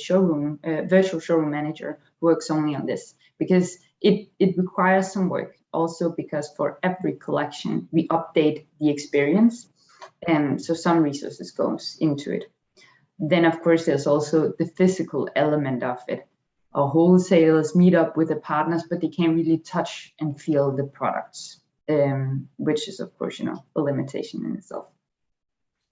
virtual showroom manager who works only on this, because it requires some work. Also, because for every collection, we update the experience. So some resources goes into it. Then, of course, there's also the physical element of it. Our wholesalers meet up with the partners, but they can't really touch and feel the products, which is, of course, a limitation in itself.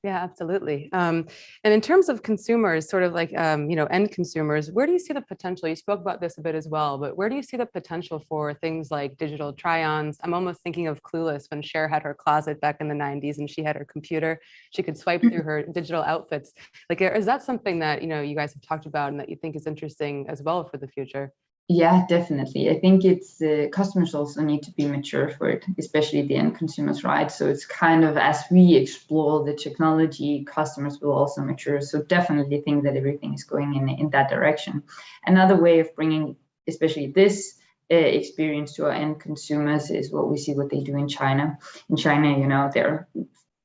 Yeah, absolutely. And in terms of consumers, sort of like, end consumers, where do you see the potential? You spoke about this a bit as well, but where do you see the potential for things like digital try-ons? I'm almost thinking of Clueless, when Cher had her closet back in the 90s and she had her computer, she could swipe through her digital outfits. Like, is that something that, you guys have talked about and that you think is interesting as well for the future? Yeah, definitely. I think it's customers also need to be mature for it, especially the end consumers, right? So it's kind of, as we explore the technology, customers will also mature. So definitely think that everything is going in that direction. Another way of bringing, especially this experience to our end consumers, is what we see what they do in China. In China, they're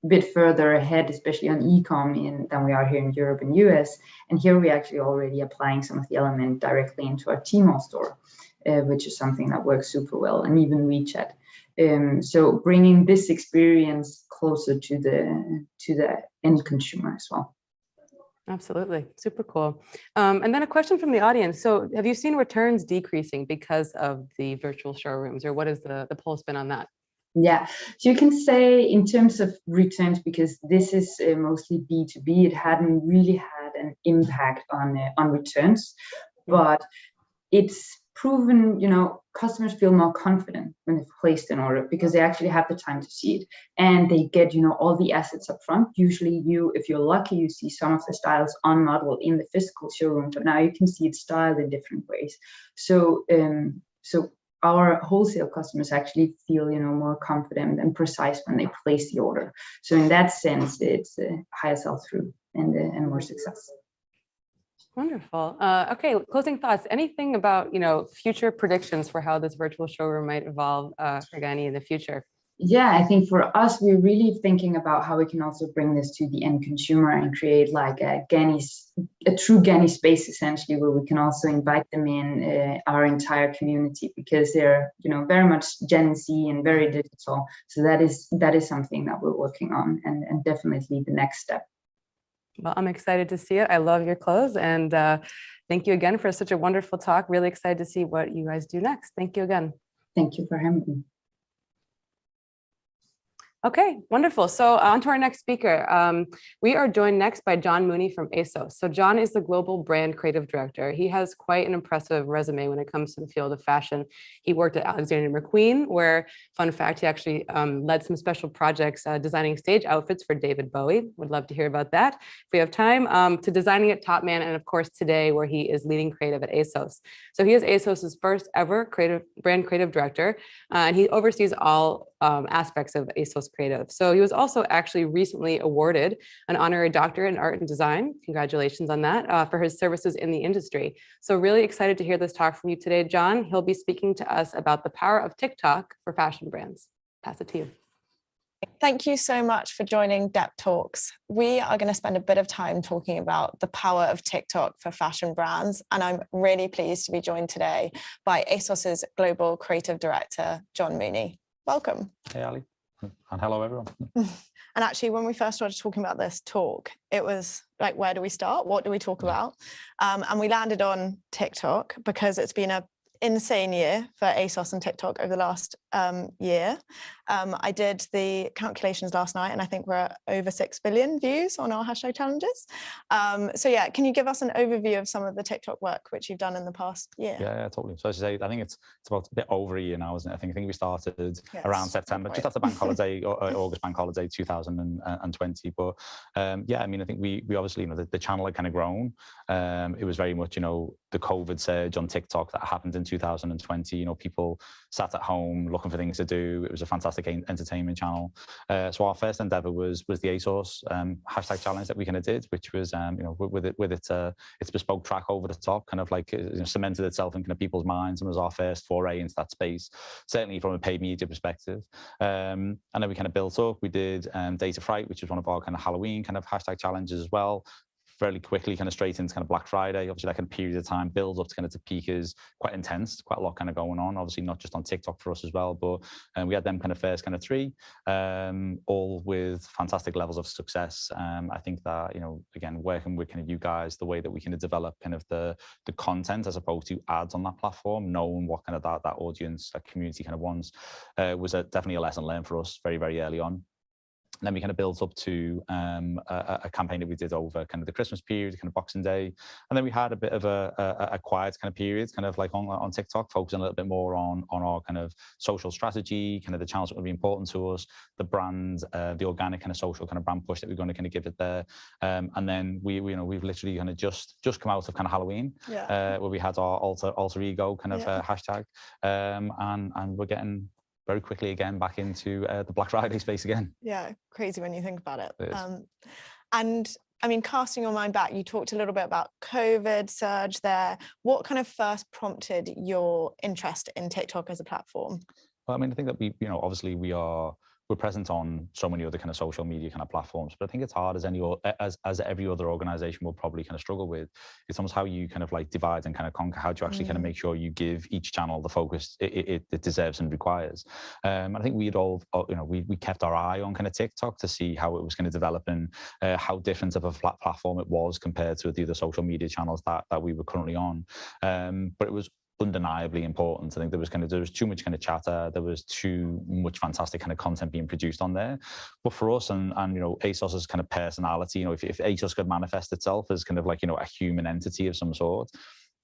bit further ahead, especially on e-com than we are here in Europe and US. And here we're actually already applying some of the element directly into our Tmall store, which is something that works super well, and even WeChat. So bringing this experience closer to the end consumer as well. Absolutely. Super cool. And then a question from the audience. So have you seen returns decreasing because of the virtual showrooms, or what is the pulse been on that? Yeah, so you can say in terms of returns, because this is mostly B2B, it hadn't really had an impact on returns, but it's proven, customers feel more confident when they've placed an order because they actually have the time to see it, and they get, all the assets up front. Usually if you're lucky, you see some of the styles on model in the physical showroom, but now you can see it styled in different ways. So our wholesale customers actually feel, more confident and precise when they place the order. So in that sense, it's a higher sell-through and more success. Wonderful. Okay, closing thoughts. Anything about, future predictions for how this virtual showroom might evolve for Gani in the future? Yeah, I think for us, we're really thinking about how we can also bring this to the end consumer and create like a true Gani space, essentially, where we can also invite them in our entire community, because they're, very much Gen Z and very digital. So that is something that we're working on, and definitely the next step. Well, I'm excited to see it. I love your clothes, and thank you again for such a wonderful talk. Really excited to see what you guys do next. Thank you again. Thank you for having me. Okay, wonderful. So on to our next speaker. We are joined next by John Mooney from ASOS. So John is the Global Brand Creative Director. He has quite an impressive resume when it comes to the field of fashion. He worked at Alexander McQueen, where, fun fact, he actually led some special projects designing stage outfits for David Bowie. Would love to hear about that if we have time. To designing at Topman, and of course today, where he is leading creative at ASOS. So he is ASOS's first ever brand creative director, and he oversees all aspects of ASOS creative. So he was also actually recently awarded an honorary doctorate in art and design. Congratulations on that, for his services in the industry. So really excited to hear this talk from you today, John. He'll be speaking to us about the power of TikTok for fashion brands. Pass it to you. Thank you so much for joining Dept Talks. We are going to spend a bit of time talking about the power of TikTok for fashion brands, and I'm really pleased to be joined today by ASOS's Global Creative Director, John Mooney. Welcome. Hey, Ali. And hello, everyone. And actually, when we first started talking about this talk, it was like, where do we start? What do we talk about? And we landed on TikTok because it's been an insane year for ASOS and TikTok over the last year. I did the calculations last night, and I think we're at over 6 billion views on our hashtag challenges. So yeah, can you give us an overview of some of the TikTok work which you've done in the past year? Yeah, totally. So as you say, I think it's about a bit over a year now, isn't it? I think we started around September, just after bank holiday, August bank holiday 2020. But yeah, I mean, I think we obviously, the channel had kind of grown. It was very much, the COVID surge on TikTok that happened in 2020. People sat at home looking for things to do. It was a fantastic entertainment channel. So our first endeavor was the ASOS hashtag challenge that we kind of did, which was with its bespoke track over the top, kind of like cemented itself in kind of people's minds, and was our first foray into that space, certainly from a paid media perspective. And then we kind of built up. We did Data Fright, which was one of our kind of Halloween kind of hashtag challenges as well. Fairly quickly, kind of straight into kind of Black Friday. Obviously, that kind of period of time builds up to kind of to peak is quite intense, quite a lot kind of going on. Obviously, not just on TikTok for us as well, but we had them kind of first kind of 3, all with fantastic levels of success. I think that, again, working with kind of you guys, the way that we kind of develop kind of the content as opposed to ads on that platform, knowing what kind of that audience, that community kind of wants, was definitely a lesson learned for us very, very early on. And then we kind of built up to a campaign that we did over kind of the Christmas period, kind of Boxing Day. And then we had a bit of a quiet kind of period, kind of like on TikTok, focusing a little bit more on our kind of social strategy, kind of the channels that would be important to us, the brand, the organic kind of social kind of brand push that we're going to kind of give it there. And then we've literally kind of just come out of kind of Halloween, where we had our alter ego kind of hashtag. And we're getting very quickly again back into the Black Friday space again. Yeah, crazy when you think about it. And I mean, casting your mind back, you talked a little bit about COVID surge there. What kind of first prompted your interest in TikTok as a platform? Well, I mean, I think that obviously we're we're present on so many other kind of social media kind of platforms, but I think it's hard as every other organization will probably kind of struggle with. It's almost how you kind of like divide and kind of conquer. How do you actually kind of make sure you give each channel the focus it deserves and requires? I think we'd all, we kept our eye on kind of TikTok to see how it was going to develop and how different of a platform it was compared to the other social media channels that we were currently on. But it was undeniably important. I think there was too much kind of chatter. There was too much fantastic kind of content being produced on there. But for us and ASOS's kind of personality, if ASOS could manifest itself as kind of like, a human entity of some sort,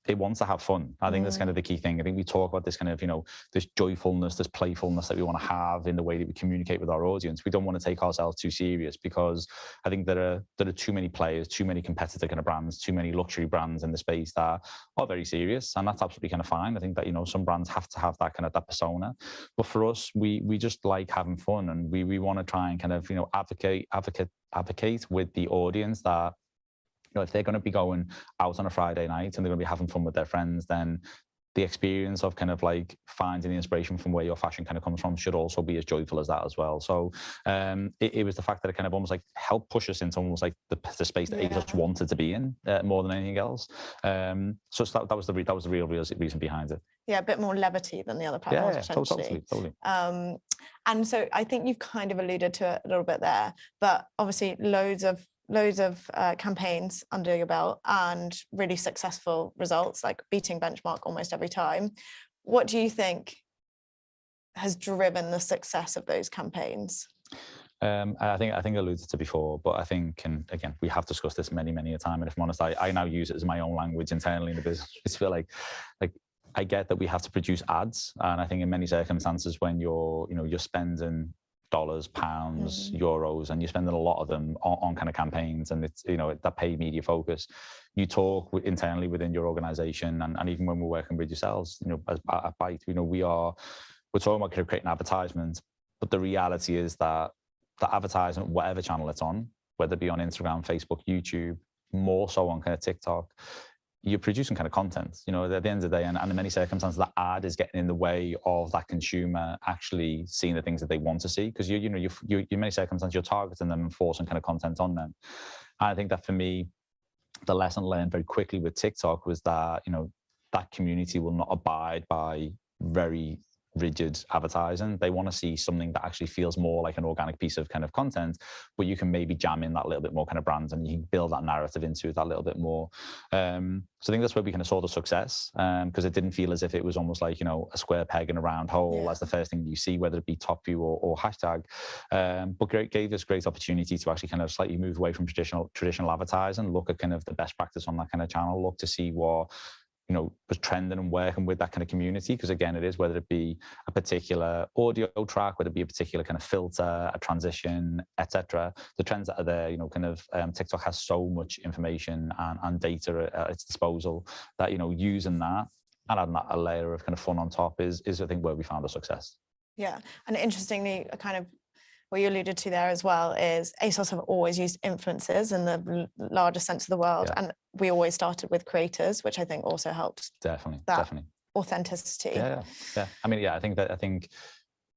it wants to have fun. I think that's kind of the key thing. I think we talk about this kind of, this joyfulness, this playfulness that we want to have in the way that we communicate with our audience. We don't want to take ourselves too serious, because I think there are too many players, too many competitor kind of brands, too many luxury brands in the space that are very serious, and that's absolutely kind of fine. I think that, some brands have to have that kind of that persona. But for us, we just like having fun, and we want to try and kind of, advocate with the audience that, if they're going to be going out on a Friday night and they're going to be having fun with their friends, then the experience of kind of like finding the inspiration from where your fashion kind of comes from should also be as joyful as that as well. So it was the fact that it kind of almost like helped push us into almost like the space that ASOS wanted to be in more than anything else. So that was the real reason behind it. Yeah, a bit more levity than the other platforms, potentially. Totally. And so I think you've kind of alluded to it a little bit there, but obviously loads of campaigns under your belt and really successful results, like beating benchmark almost every time. What do you think has driven the success of those campaigns? I think I alluded to before, but I think, and again, we have discussed this many a time, and if I'm honest, I now use it as my own language internally in the business. I feel like I get that we have to produce ads, and I think in many circumstances when you're spending dollars, pounds, euros, and you're spending a lot of them on kind of campaigns, and it's that paid media focus. You talk internally within your organization, and even when we're working with yourselves, at Byte, we're talking about creating advertisements, but the reality is that the advertisement, whatever channel it's on, whether it be on Instagram, Facebook, YouTube, more so on kind of TikTok, you're producing kind of content, at the end of the day, and in many circumstances, that ad is getting in the way of that consumer actually seeing the things that they want to see, because you in many circumstances, you're targeting them and forcing kind of content on them. And I think that for me, the lesson learned very quickly with TikTok was that, that community will not abide by very rigid advertising. They want to see something that actually feels more like an organic piece of kind of content, but you can maybe jam in that little bit more kind of brands, and you can build that narrative into it that little bit more. So I think that's where we kind of saw the success, because it didn't feel as if it was almost like, a square peg in a round hole as the first thing you see, whether it be top view or hashtag. But gave us great opportunity to actually kind of slightly move away from traditional advertising, look at kind of the best practice on that kind of channel, look to see what was trending and working with that kind of community. Because again, it is, whether it be a particular audio track, whether it be a particular kind of filter, a transition, etc. The trends that are there, TikTok has so much information and data at its disposal that, using that and adding that a layer of kind of fun on top is I think where we found the success. Yeah, and interestingly, kind of what you alluded to there as well is ASOS have always used influencers in the largest sense of the world, and we always started with creators, which I think also helps. Definitely. Authenticity. Yeah. I mean, I think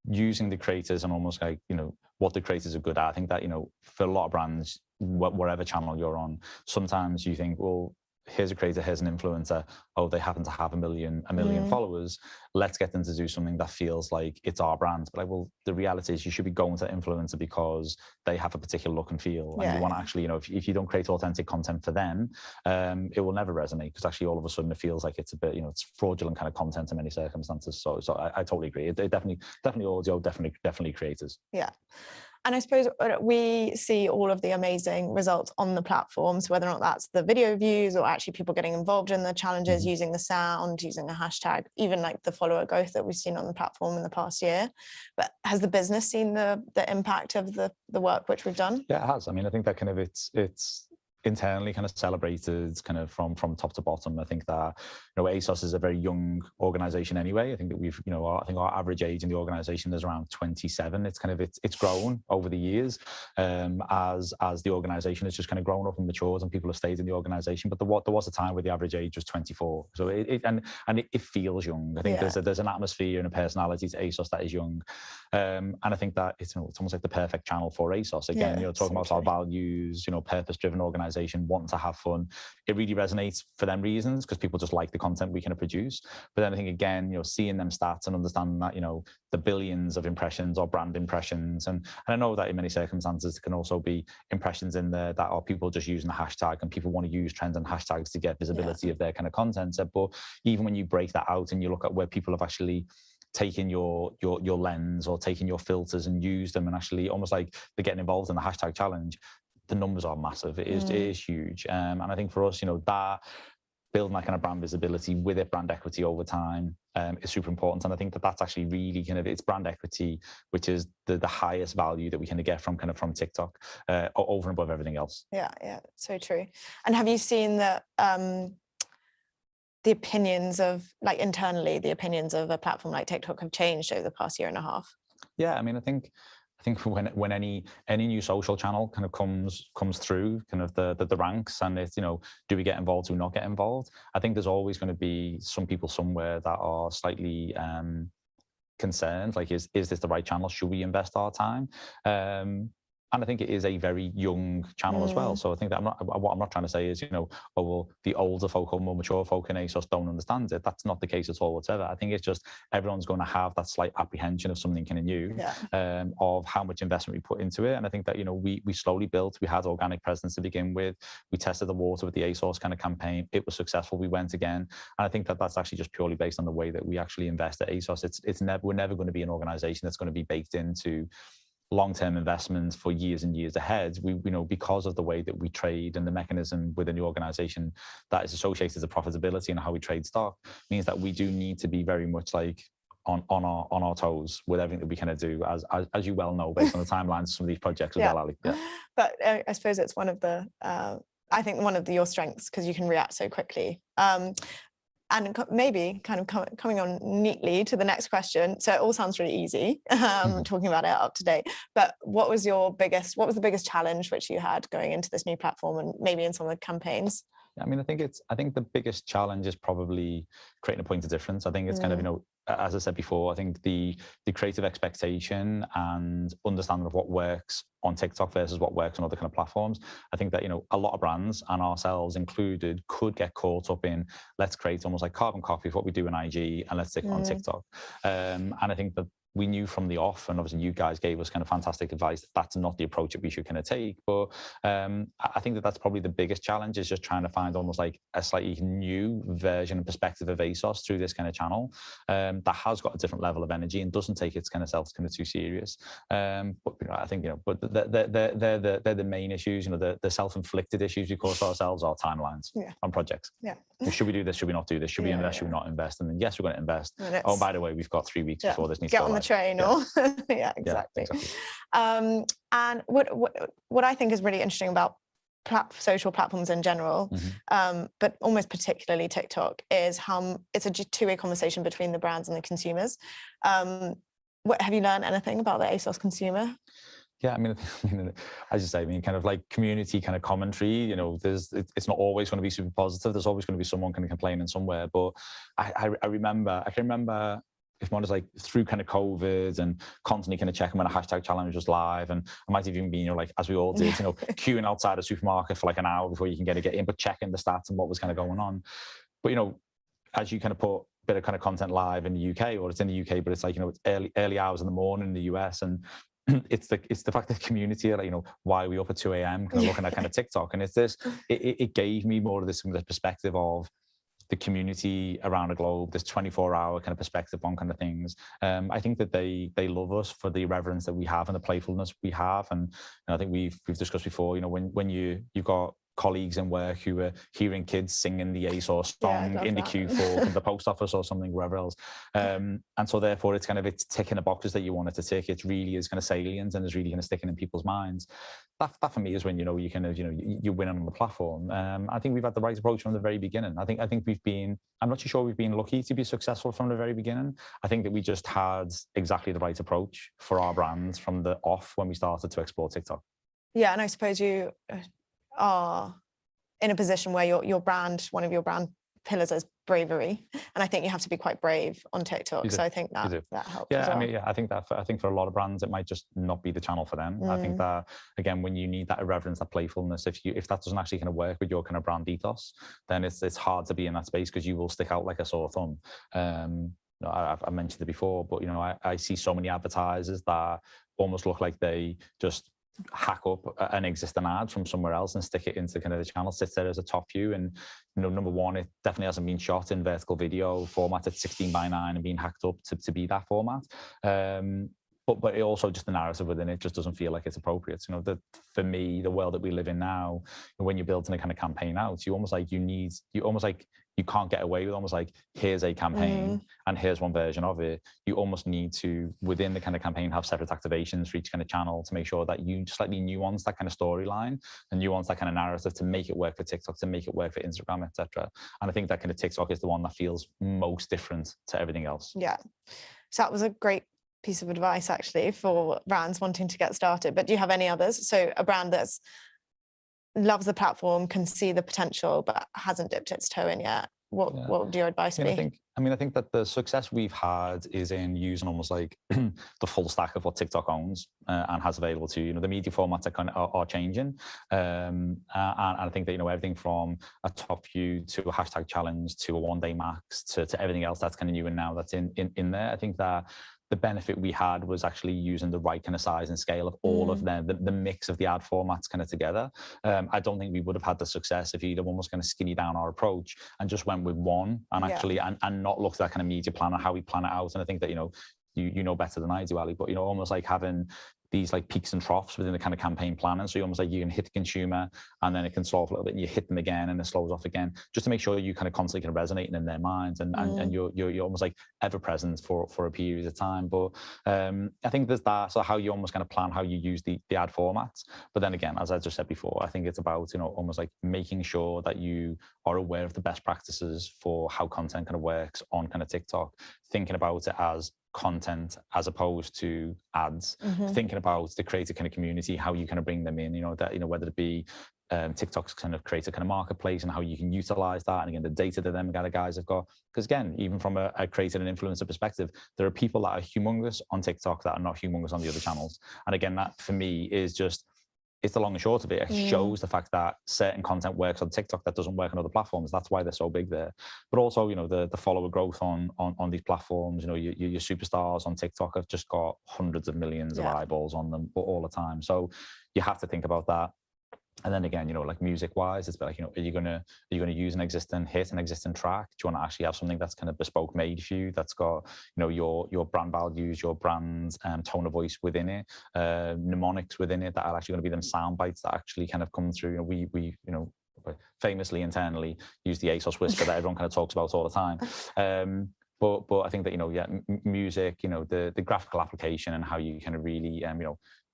using the creators and almost like what the creators are good at. I think that for a lot of brands, whatever channel you're on, sometimes you think, well, here's a creator, here's an influencer. Oh, they happen to have a million followers. Let's get them to do something that feels like it's our brand. But the reality is you should be going to influencer because they have a particular look and feel. And you want to actually, if you don't create authentic content for them, it will never resonate, because actually all of a sudden it feels like it's a bit, it's fraudulent kind of content in many circumstances. So I totally agree. It definitely audio, definitely creators. Yeah. And I suppose we see all of the amazing results on the platforms, whether or not that's the video views or actually people getting involved in the challenges, using the sound, using a hashtag, even like the follower growth that we've seen on the platform in the past year. But has the business seen the impact of the work which we've done? Yeah, it has. I mean, I think that kind of it's internally kind of celebrated kind of from top to bottom. I think that, you know, ASOS is a very young organization anyway. I think that we've, you know, I think our average age in the organization is around 27. It's kind of, it's grown over the years as the organization has just kind of grown up and matured and people have stayed in the organization. But there was a time where the average age was 24. So it feels young. I think there's an atmosphere and a personality to ASOS that is young. And I think that it's almost like the perfect channel for ASOS. Again, you know, talking about our values, you know, purpose-driven organization, wanting to have fun. It really resonates for them reasons because people just like the content we can produce. But then I think, again, you know, seeing them stats and understanding that, you know, the billions of impressions or brand impressions. And I know that in many circumstances, there can also be impressions in there that are people just using the hashtag and people want to use trends and hashtags to get visibility of their kind of content. But even when you break that out and you look at where people have actually taking your lens or taking your filters and use them and actually almost like they're getting involved in the hashtag challenge, the numbers are massive. It is huge. And I think for us, you know, that building that kind of brand visibility with it, brand equity over time is super important. And I think that that's actually really kind of, it's brand equity, which is the highest value that we kind of get from TikTok over and above everything else. Yeah, so true. And have you seen that the opinions of, like, internally, the opinions of a platform like TikTok have changed over the past year and a half? Yeah, I mean, I think when any new social channel kind of comes through kind of the ranks, and it's, you know, do we get involved, do we not get involved? I think there's always going to be some people somewhere that are slightly concerned, like, is this the right channel? Should we invest our time? And I think it is a very young channel as well. So I think that what I'm not trying to say is, you know, oh, well, the older folk or more mature folk in ASOS don't understand it. That's not the case at all whatsoever. I think it's just everyone's going to have that slight apprehension of something kind of new, of how much investment we put into it. And I think that, you know, we slowly built, we had organic presence to begin with. We tested the water with the ASOS kind of campaign. It was successful. We went again. And I think that that's actually just purely based on the way that we actually invest at ASOS. We're never going to be an organization that's going to be baked into long-term investments for years and years ahead. We, you know, because of the way that we trade and the mechanism within the organization that is associated to profitability and how we trade stock, means that we do need to be very much like on our toes with everything that we kind of do, as you well know, based on the timelines of some of these projects as well, Ali. Yeah. But I suppose it's one of the I think one of your strengths, because you can react so quickly. And maybe kind of coming on neatly to the next question. So it all sounds really easy, talking about it up to date. But what was the biggest challenge which you had going into this new platform, and maybe in some of the campaigns? I mean, I think the biggest challenge is probably creating a point of difference. I think it's kind of, you know, as I said before, I think the creative expectation and understanding of what works on TikTok versus what works on other kind of platforms. I think that, you know, a lot of brands, and ourselves included, could get caught up in, let's create almost like carbon copy of what we do in IG and let's stick it on TikTok. And I think that we knew from the off, and obviously you guys gave us kind of fantastic advice, that that's not the approach that we should kind of take. But I think that that's probably the biggest challenge, is just trying to find almost like a slightly new version and perspective of ASOS through this kind of channel that has got a different level of energy and doesn't take its kind of self kind of too serious. But, you know, I think, you know, but they're the main issues. You know, the self-inflicted issues we cause ourselves are timelines on projects. Yeah. Should we do this? Should we not do this? Should we invest? Should we not invest? And then, yes, we're going to invest. Oh, by the way, we've got 3 weeks before this needs to go live. Train or exactly. And what I think is really interesting about social platforms in general, but almost particularly TikTok, is how it's a two-way conversation between the brands and the consumers. Have you learned anything about the ASOS consumer? Yeah, I mean, as you say, I mean, kind of like community kind of commentary, you know, it's not always going to be super positive. There's always going to be someone kind of complaining somewhere. But I can remember, if one is like through kind of COVID and constantly kind of checking when a hashtag challenge was live, and I might have even been, you know, like, as we all did, you know, queuing outside a supermarket for like an hour before you can get in, but checking the stats and what was kind of going on. But, you know, as you kind of put a bit of kind of content live in the UK, or it's in the UK, but it's like, you know, it's early hours in the morning in the US, and it's the fact that community are like, you know, why are we up at 2 a.m. kind of looking at kind of TikTok, and it's this, it gave me more of this perspective of the community around the globe, this 24-hour kind of perspective on kind of things. I think that they love us for the irreverence that we have and the playfulness we have. And I think we've discussed before, you know, when you've got colleagues in work who were hearing kids singing the ASOS song in the queue for the post office or something, wherever else. And so therefore it's ticking the boxes that you want it to tick. It really is kind of salient and is really kind of sticking in people's minds. That for me is when, you you're winning on the platform. I think we've had the right approach from the very beginning. I think I'm not too sure we've been lucky to be successful from the very beginning. I think that we just had exactly the right approach for our brands from the off when we started to explore TikTok. Yeah, and I suppose you are in a position where your brand, one of your brand pillars is bravery, and I think you have to be quite brave on TikTok. So I think that helps. Yeah, as well. I mean, I think for a lot of brands, it might just not be the channel for them. I think that again, when you need that irreverence, that playfulness, if that doesn't actually kind of work with your kind of brand ethos, then it's hard to be in that space because you will stick out like a sore thumb. I mentioned it before, but I see so many advertisers that almost look like they just hack up an existing ad from somewhere else and stick it into kind of the channel, sits there as a top view. And number one, it definitely hasn't been shot in vertical video format at 16:9 and being hacked up to be that format. But it also just the narrative within it just doesn't feel like it's appropriate. For me, the world that we live in now, when you're building a kind of campaign out, you can't get away with almost like, here's a campaign and here's one version of it. You almost need to, within the kind of campaign, have separate activations for each kind of channel to make sure that you slightly nuance that kind of storyline and nuance that kind of narrative to make it work for TikTok, to make it work for Instagram, etc. And I think that kind of TikTok is the one that feels most different to everything else. Yeah. So that was a great piece of advice actually for brands wanting to get started. But do you have any others? So a brand that's loves the platform, can see the potential, but hasn't dipped its toe in yet. What would your advice be? I think that the success we've had is in using almost like the full stack of what TikTok owns and has available to the media formats are changing, and I think that everything from a top view to a hashtag challenge to a one-day max to everything else that's kind of new and now that's in there. I think that the benefit we had was actually using the right kind of size and scale of all of them, the mix of the ad formats kind of together. I don't think we would have had the success if either one was kind of skinny down our approach and just went with one and actually and not looked at that kind of media plan and how we plan it out. And I think that you know better than I do, Ali, but almost like having these like peaks and troughs within the kind of campaign planning. So you almost like you can hit the consumer and then it can slow off a little bit and you hit them again and it slows off again, just to make sure you kind of constantly kind of resonating in their minds and you're almost like ever present for a period of time. But I think there's that, so how you almost kind of plan how you use the ad formats. But then again, as I just said before, I think it's about, almost like making sure that you are aware of the best practices for how content kind of works on kind of TikTok, thinking about it as content as opposed to ads, thinking about the creator kind of community, how you kind of bring them in, whether it be TikTok's kind of creator kind of marketplace and how you can utilize that, and again the data that them guys have got, because again, even from a creator and influencer perspective, there are people that are humongous on TikTok that are not humongous on the other channels. And again, that for me is just, it's the long and short of it. It shows the fact that certain content works on TikTok that doesn't work on other platforms. That's why they're so big there. But also, the follower growth on these platforms, your superstars on TikTok have just got hundreds of millions of eyeballs on them all the time. So you have to think about that. And then again, like music wise, it's like, are you gonna use an existing hit, an existing track? Do you want to actually have something that's kind of bespoke made for you, that's got, your brand values, your brand tone of voice within it, mnemonics within it that are actually going to be them sound bites that actually kind of come through. We famously internally use the ASOS whisper that everyone kind of talks about all the time. But I think that, music, the graphical application and how you kind of really,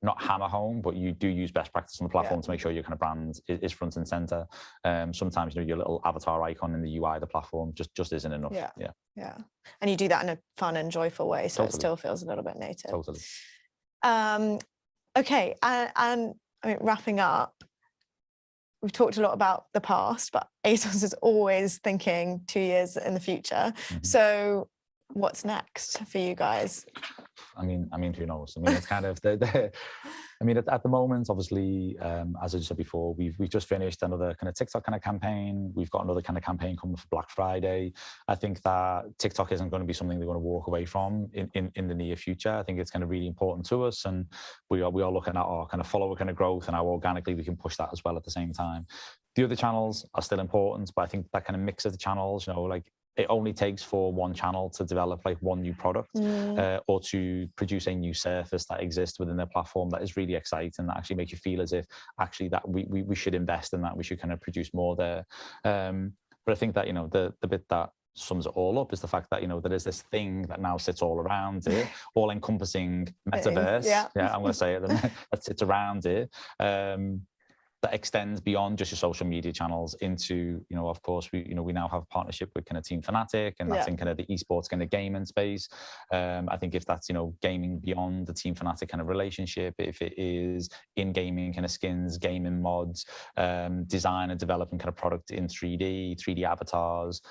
not hammer home, but you do use best practice on the platform to make sure your kind of brand is front and center. Sometimes, your little avatar icon in the UI of the platform just isn't enough. Yeah. And you do that in a fun and joyful way, so it still feels a little bit native. Totally. Okay, and I mean, wrapping up, we've talked a lot about the past, but ASOS is always thinking 2 years in the future. So what's next for you guys? I mean, who knows? I mean, it's kind of at the moment, obviously, as I said before, we've just finished another kind of TikTok kind of campaign. We've got another kind of campaign coming for Black Friday. I think that TikTok isn't going to be something they're going to walk away from in the near future. I think it's kind of really important to us, and we are looking at our kind of follower kind of growth and how organically we can push that as well at the same time. The other channels are still important, but I think that kind of mix of the channels, like it only takes for one channel to develop like one new product or to produce a new surface that exists within their platform that is really exciting, that actually makes you feel as if actually that we should invest in that, we should kind of produce more there. But I think that, you know, the bit that sums it all up is the fact that, you know, there is this thing that now sits all around it, all encompassing metaverse. Yeah, I'm going to say it, that sits around it. That extends beyond just your social media channels into, you know, of course, we now have partnership with kind of Team Fanatic, and that's in kind of the esports kind of gaming space. I think if that's, you know, gaming beyond the Team Fanatic kind of relationship, if it is in gaming kind of skins, gaming mods, design and developing kind of product in 3D avatars,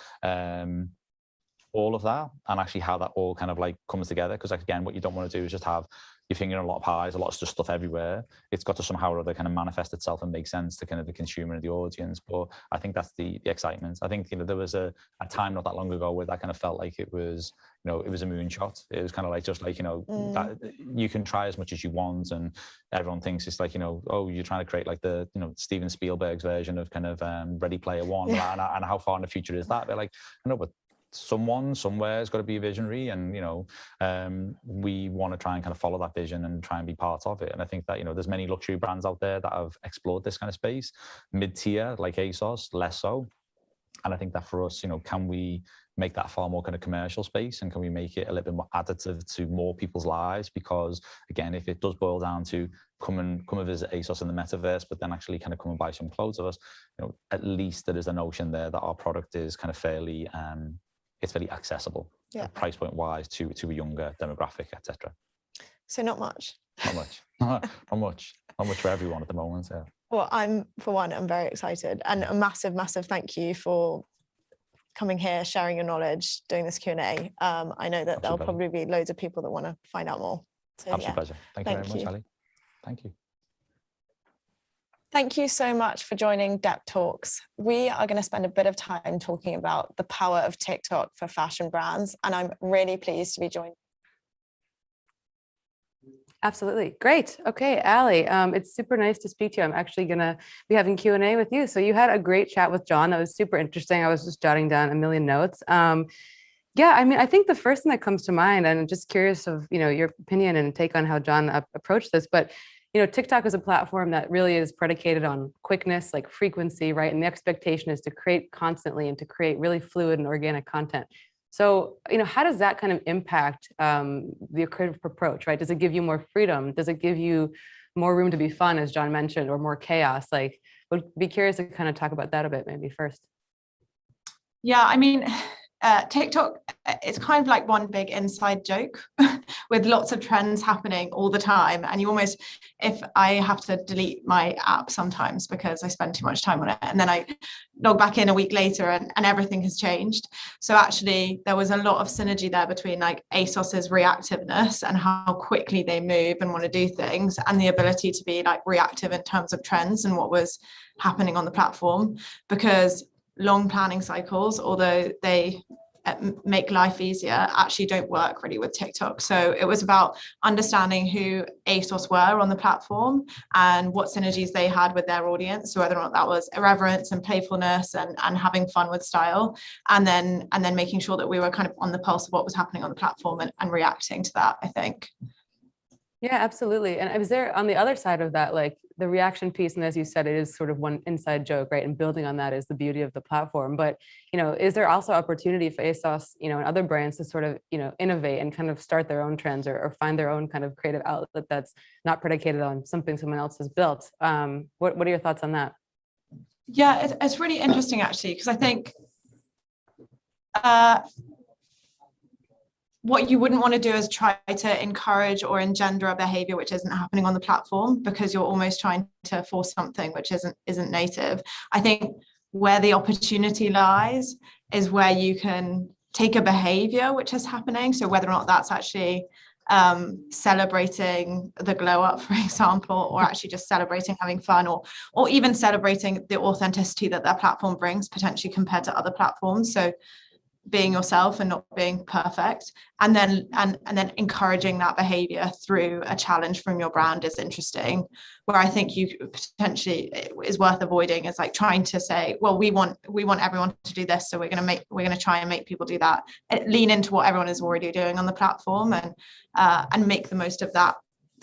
all of that, and actually how that all kind of like comes together. Because like, again, what you don't want to do is just have your finger in a lot of pies, a lot of stuff everywhere. It's got to somehow or other kind of manifest itself and make sense to kind of the consumer and the audience. But I think that's the excitement. I think, you know, there was a time not that long ago where that kind of felt like it was, you know, it was a moonshot. It was kind of like, just like, you know, that you can try as much as you want, and everyone thinks it's like, you know, oh, you're trying to create like the, you know, Steven Spielberg's version of kind of Ready Player One, and how far in the future is that? They're like, I know, but someone somewhere has got to be a visionary, and, you know, we want to try and kind of follow that vision and try and be part of it. And I think that, you know, there's many luxury brands out there that have explored this kind of space, mid-tier like ASOS, less so. And I think that for us, you know, can we make that far more kind of commercial space, and can we make it a little bit more additive to more people's lives? Because again, if it does boil down to come and visit ASOS in the metaverse, but then actually kind of come and buy some clothes of us, you know, at least there is a notion there that our product is kind of fairly it's very accessible, price point wise, to a younger demographic, etc. So not much. Not much for everyone at the moment. Yeah. Well, I'm very excited, and a massive thank you for coming here, sharing your knowledge, doing this Q&A. I know that there'll probably be loads of people that want to find out more. So, absolute pleasure. Thank you very much, Ali. Thank you. Thank you so much for joining Dept Talks. We are going to spend a bit of time talking about the power of TikTok for fashion brands, and I'm really pleased to be joined. Absolutely. Great. Okay, Ali, it's super nice to speak to you. I'm actually going to be having Q&A with you. So you had a great chat with John. That was super interesting. I was just jotting down a million notes. Yeah, I mean, I think the first thing that comes to mind, and I'm just curious of, you know, your opinion and take on how John approached this, but you know, TikTok is a platform that really is predicated on quickness, like frequency, right? And the expectation is to create constantly and to create really fluid and organic content. So, you know, how does that kind of impact the creative approach, right? Does it give you more freedom? Does it give you more room to be fun, as John mentioned, or more chaos? Like, would be curious to kind of talk about that a bit, maybe first. Yeah, I mean, TikTok, it's kind of like one big inside joke with lots of trends happening all the time. And you almost, if I have to delete my app sometimes because I spend too much time on it, and then I log back in a week later and everything has changed. So actually there was a lot of synergy there between like ASOS's reactiveness and how quickly they move and want to do things, and the ability to be like reactive in terms of trends and what was happening on the platform. Because long planning cycles, although they make life easier, actually don't work really with TikTok. So it was about understanding who ASOS were on the platform and what synergies they had with their audience, so whether or not that was irreverence and playfulness and having fun with style, and then making sure that we were kind of on the pulse of what was happening on the platform and reacting to that, I think. Yeah, absolutely. And is there, on the other side of that, like the reaction piece, and as you said, it is sort of one inside joke, right? And building on that is the beauty of the platform. But, you know, is there also opportunity for ASOS, you know, and other brands to sort of, you know, innovate and kind of start their own trends or find their own kind of creative outlet that's not predicated on something someone else has built? What are your thoughts on that? Yeah, it's really interesting, actually, because I think what you wouldn't want to do is try to encourage or engender a behavior which isn't happening on the platform, because you're almost trying to force something which isn't native. I think where the opportunity lies is where you can take a behavior which is happening. So whether or not that's actually celebrating the glow up, for example, or actually just celebrating having fun, or even celebrating the authenticity that their platform brings potentially compared to other platforms. So being yourself and not being perfect, and then encouraging that behavior through a challenge from your brand is interesting. Where I think you potentially is worth avoiding is like trying to say, well, we want everyone to do this, so we're going to try and make people do that. Lean into what everyone is already doing on the platform, and make the most of that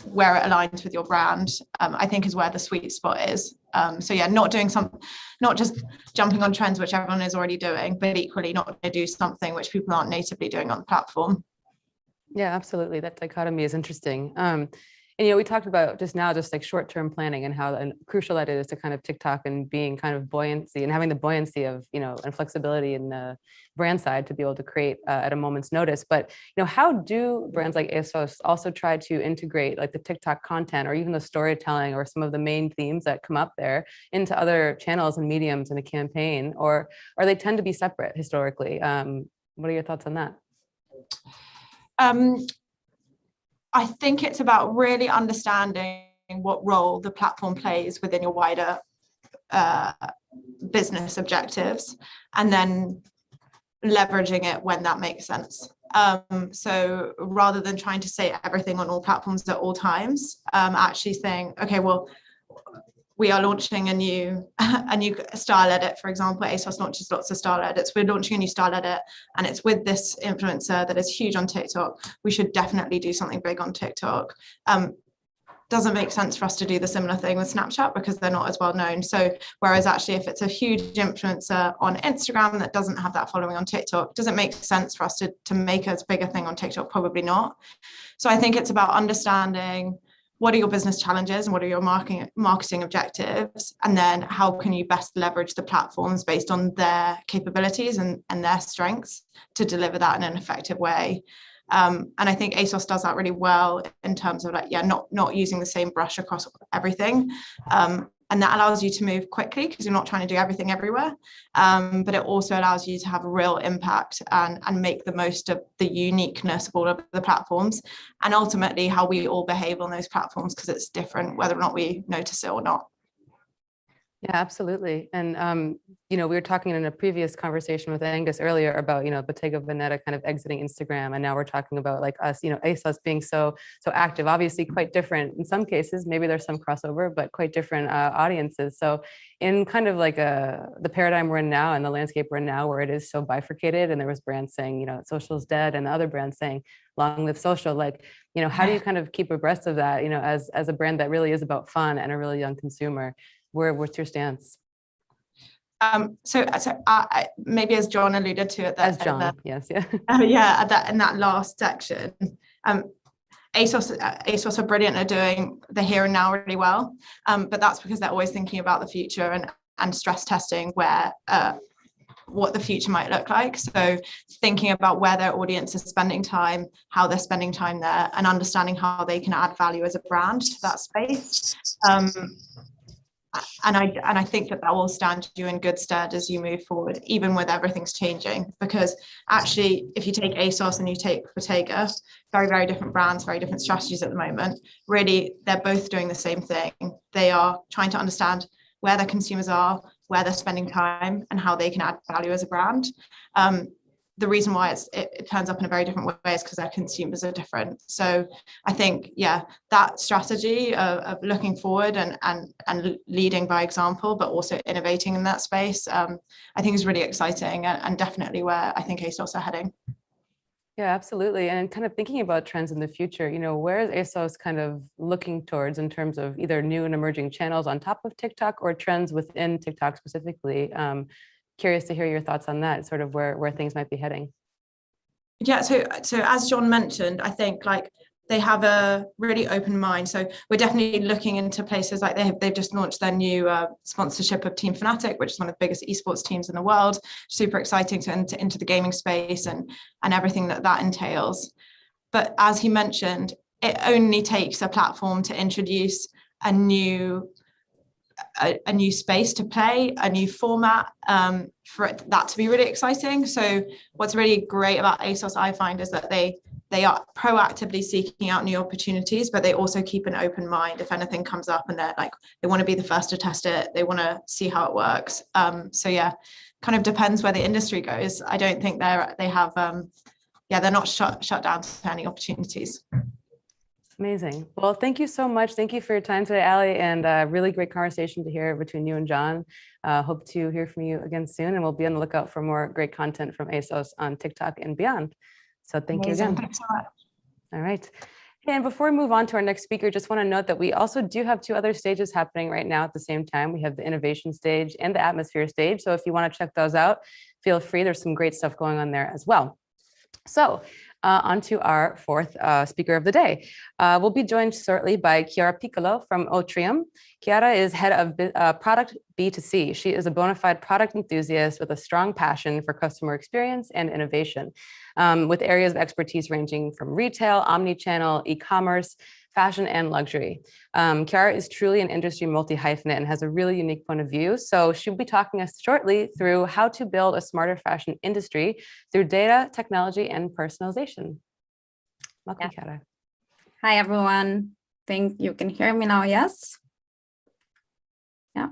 where it aligns with your brand. I think is where the sweet spot is. So yeah, not just jumping on trends which everyone is already doing, but equally not to do something which people aren't natively doing on the platform. Yeah, absolutely. That dichotomy is interesting. And, we talked about just now, just like short-term planning and how crucial that is to kind of TikTok and being kind of buoyancy and having the buoyancy of, and flexibility in the brand side to be able to create at a moment's notice. But, how do brands like ASOS also try to integrate like the TikTok content or even the storytelling or some of the main themes that come up there into other channels and mediums in a campaign, or they tend to be separate historically? What are your thoughts on that? I think it's about really understanding what role the platform plays within your wider business objectives, and then leveraging it when that makes sense. So rather than trying to say everything on all platforms at all times, actually saying, okay, well, we are launching a new style edit, for example. ASOS launches lots of style edits. We're launching a new style edit, and it's with this influencer that is huge on TikTok. We should definitely do something big on TikTok. Doesn't make sense for us to do the similar thing with Snapchat because they're not as well known. So whereas actually if it's a huge influencer on Instagram that doesn't have that following on TikTok, does it make sense for us to make a bigger thing on TikTok? Probably not. So I think it's about understanding what are your business challenges and what are your marketing objectives, and then how can you best leverage the platforms based on their capabilities and their strengths to deliver that in an effective way. And I think ASOS does that really well in terms of not using the same brush across everything. And that allows you to move quickly because you're not trying to do everything everywhere. But it also allows you to have a real impact and make the most of the uniqueness of all of the platforms, and ultimately how we all behave on those platforms, because it's different whether or not we notice it or not. Yeah, absolutely. And, we were talking in a previous conversation with Angus earlier about, Bottega Veneta kind of exiting Instagram. And now we're talking about like us, ASOS being so active, obviously quite different in some cases. Maybe there's some crossover, but quite different audiences. So in kind of like the paradigm we're in now and the landscape we're in now, where it is so bifurcated, and there was brands saying, social's dead, and the other brands saying, long live social, like, how do you kind of keep abreast of that, as a brand that really is about fun and a really young consumer? What's your stance? So maybe as John alluded to at that, as John, yes, yeah, in that last section, ASOS are brilliant at doing the here and now really well, but that's because they're always thinking about the future and stress testing what the future might look like. So thinking about where their audience is spending time, how they're spending time there, and understanding how they can add value as a brand to that space. And I think that will stand you in good stead as you move forward, even with everything's changing. Because actually, if you take ASOS and you take Bottega, very, very different brands, very different strategies at the moment. Really, they're both doing the same thing. They are trying to understand where their consumers are, where they're spending time, and how they can add value as a brand. The reason why it turns up in a very different way is because their consumers are different. So I think, that strategy of looking forward and leading by example, but also innovating in that space, I think is really exciting and definitely where I think ASOS are heading. Yeah, absolutely. And kind of thinking about trends in the future, where is ASOS kind of looking towards in terms of either new and emerging channels on top of TikTok or trends within TikTok specifically? Curious to hear your thoughts on that, sort of where things might be heading. Yeah, so as John mentioned, I think like they have a really open mind. So we're definitely looking into places like they've just launched their new sponsorship of Team Fnatic, which is one of the biggest esports teams in the world. Super exciting to enter into the gaming space and everything that entails. But as he mentioned, it only takes a platform to introduce a new space to play, a new format, for that to be really exciting. So what's really great about ASOS, I find, is that they they are proactively seeking out new opportunities, but they also keep an open mind if anything comes up and they're like, they want to be the first to test it. They want to see how it works. So yeah, kind of depends where the industry goes. I don't think they're not shut down to any opportunities. Amazing. Well, thank you so much. Thank you for your time today, Ali, and a really great conversation to hear between you and John. Hope to hear from you again soon, and we'll be on the lookout for more great content from ASOS on TikTok and beyond. So thank you again. Thanks so much. All right. And before we move on to our next speaker, just want to note that we also do have 2 other stages happening right now at the same time. We have the innovation stage and the atmosphere stage. So if you want to check those out, feel free. There's some great stuff going on there as well. So on to our 4th speaker of the day. We'll be joined shortly by Chiara Piccolo from Otrium. Chiara is head of product B2C. She is a bona fide product enthusiast with a strong passion for customer experience and innovation, with areas of expertise ranging from retail, omni-channel, e-commerce, fashion, and luxury. Chiara is truly an industry multi-hyphenate and has a really unique point of view. So she'll be talking us shortly through how to build a smarter fashion industry through data, technology, and personalization. Welcome, Chiara. Hi, everyone. Think you can hear me now, yes? Yeah.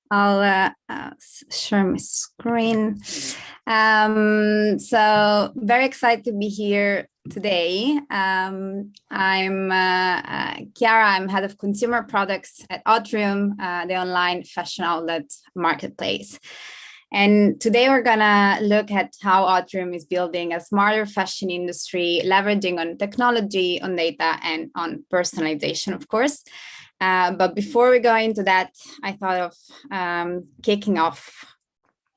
I'll share my screen. So very excited to be here today. I'm Chiara. I'm head of consumer products at Otrium, the online fashion outlet marketplace. And today we're gonna look at how Otrium is building a smarter fashion industry, leveraging on technology, on data, and on personalization, of course. But before we go into that, I thought of kicking off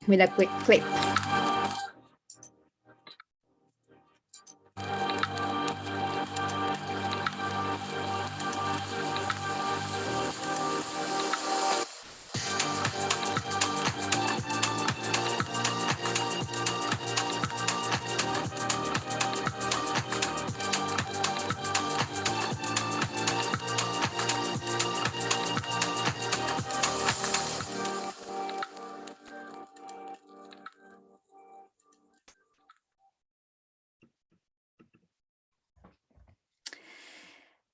with a quick clip.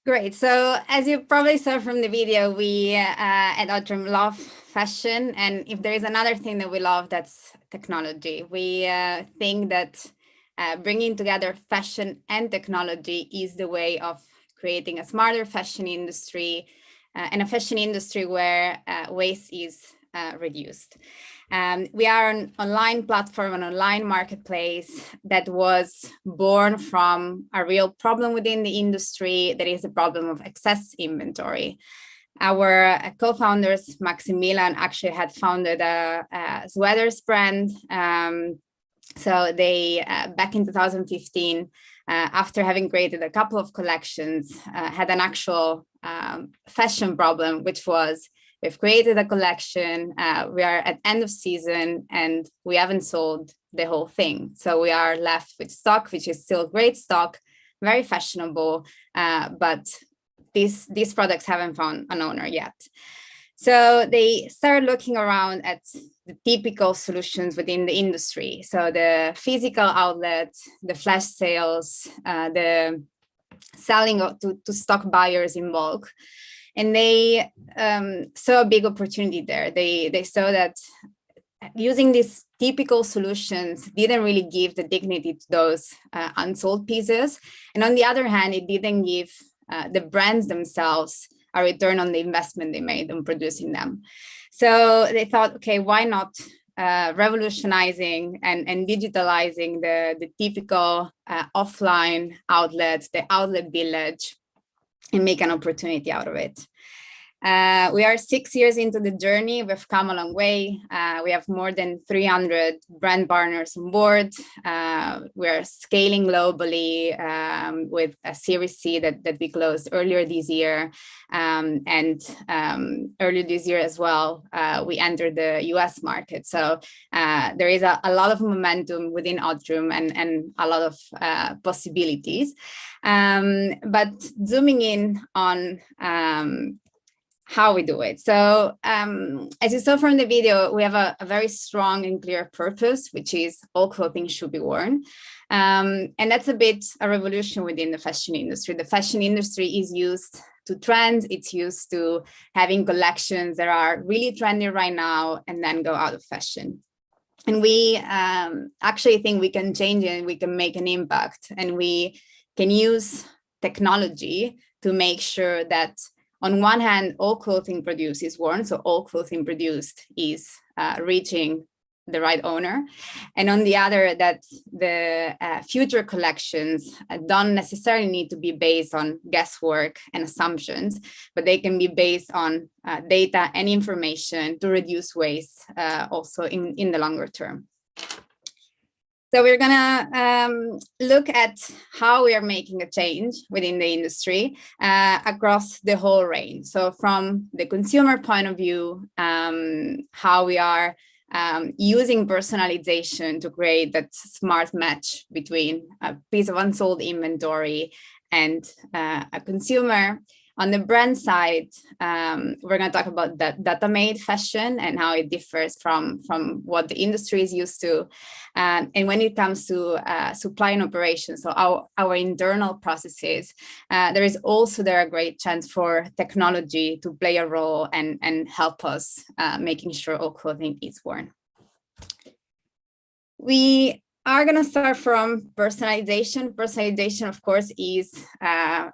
Great. So as you probably saw from the video, we at Otrium love fashion. And if there is another thing that we love, that's technology. We think that bringing together fashion and technology is the way of creating a smarter fashion industry and a fashion industry where waste is reduced. We are an online platform, an online marketplace that was born from a real problem within the industry, that is the problem of excess inventory. Our co-founders, Max and Milan, actually had founded a sweaters brand. So they, back in 2015, after having created a couple of collections, had an actual fashion problem, which was we've created a collection, we are at end of season, and we haven't sold the whole thing. So we are left with stock, which is still great stock, very fashionable, but these products haven't found an owner yet. So they started looking around at the typical solutions within the industry. So the physical outlet, the flash sales, the selling to stock buyers in bulk. And they saw a big opportunity there. They saw that using these typical solutions didn't really give the dignity to those unsold pieces. And on the other hand, it didn't give the brands themselves a return on the investment they made on producing them. So they thought, okay, why not revolutionizing and digitalizing the typical offline outlets, the outlet village, and make an opportunity out of it. We are 6 years into the journey. We've come a long way. We have more than 300 brand partners on board. We're scaling globally with a Series C that we closed earlier this year. And earlier this year as well, we entered the US market. So there is a lot of momentum within Otrium and a lot of possibilities. But zooming in on how we do it. So as you saw from the video, we have a very strong and clear purpose, which is all clothing should be worn. And that's a bit a revolution within the fashion industry. The fashion industry is used to trends. It's used to having collections that are really trendy right now and then go out of fashion. And we actually think we can change it and we can make an impact, and we can use technology to make sure that on one hand, all clothing produced is worn, so all clothing produced is reaching the right owner. And on the other, that the future collections don't necessarily need to be based on guesswork and assumptions, but they can be based on data and information to reduce waste also in the longer term. So we're gonna look at how we are making a change within the industry across the whole range. So from the consumer point of view, how we are using personalization to create that smart match between a piece of unsold inventory and a consumer. On the brand side, we're going to talk about data-made fashion and how it differs from what the industry is used to. And when it comes to supply and operations, so our internal processes, there is also a great chance for technology to play a role and help us making sure all clothing is worn. We are going to start from personalization. Personalization, of course, is a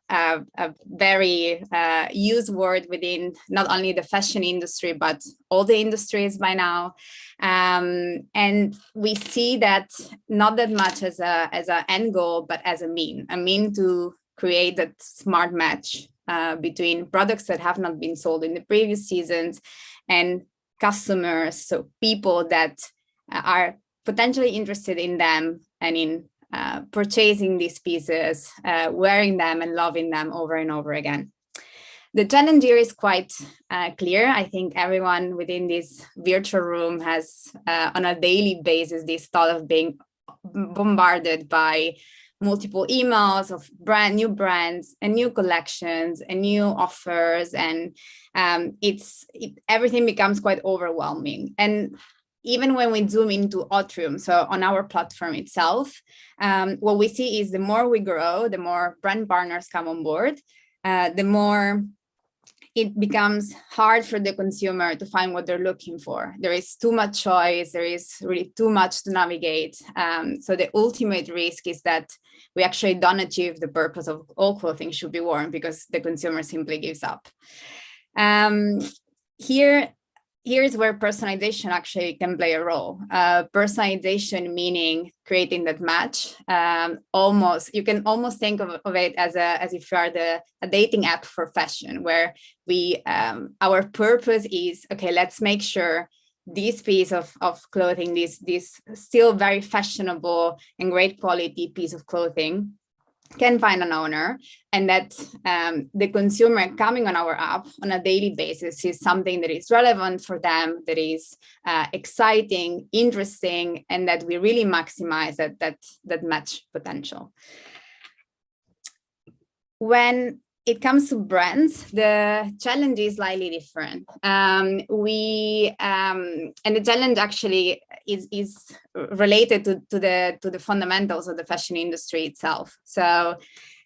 very used word within not only the fashion industry, but all the industries by now. And we see that not that much as an end goal, but as a mean to create that smart match between products that have not been sold in the previous seasons and customers, so people that are potentially interested in them and in purchasing these pieces, wearing them and loving them over and over again. The challenge here is quite clear. I think everyone within this virtual room has on a daily basis this thought of being bombarded by multiple emails of new brands and new collections and new offers, and everything becomes quite overwhelming. And even when we zoom into Atrium, so on our platform itself, what we see is the more we grow, the more brand partners come on board, the more it becomes hard for the consumer to find what they're looking for. There is too much choice, there is really too much to navigate. So the ultimate risk is that we actually don't achieve the purpose of all clothing should be worn because the consumer simply gives up. Here's where personalization actually can play a role. Personalization meaning creating that match. You can almost think of it as if you are a dating app for fashion, where our purpose is, okay, let's make sure this piece of clothing, this still very fashionable and great quality piece of clothing can find an owner, and that the consumer coming on our app on a daily basis is something that is relevant for them, that is exciting, interesting, and that we really maximize that match potential. When it comes to brands, the challenge is slightly different. And the challenge actually is related to the fundamentals of the fashion industry itself. So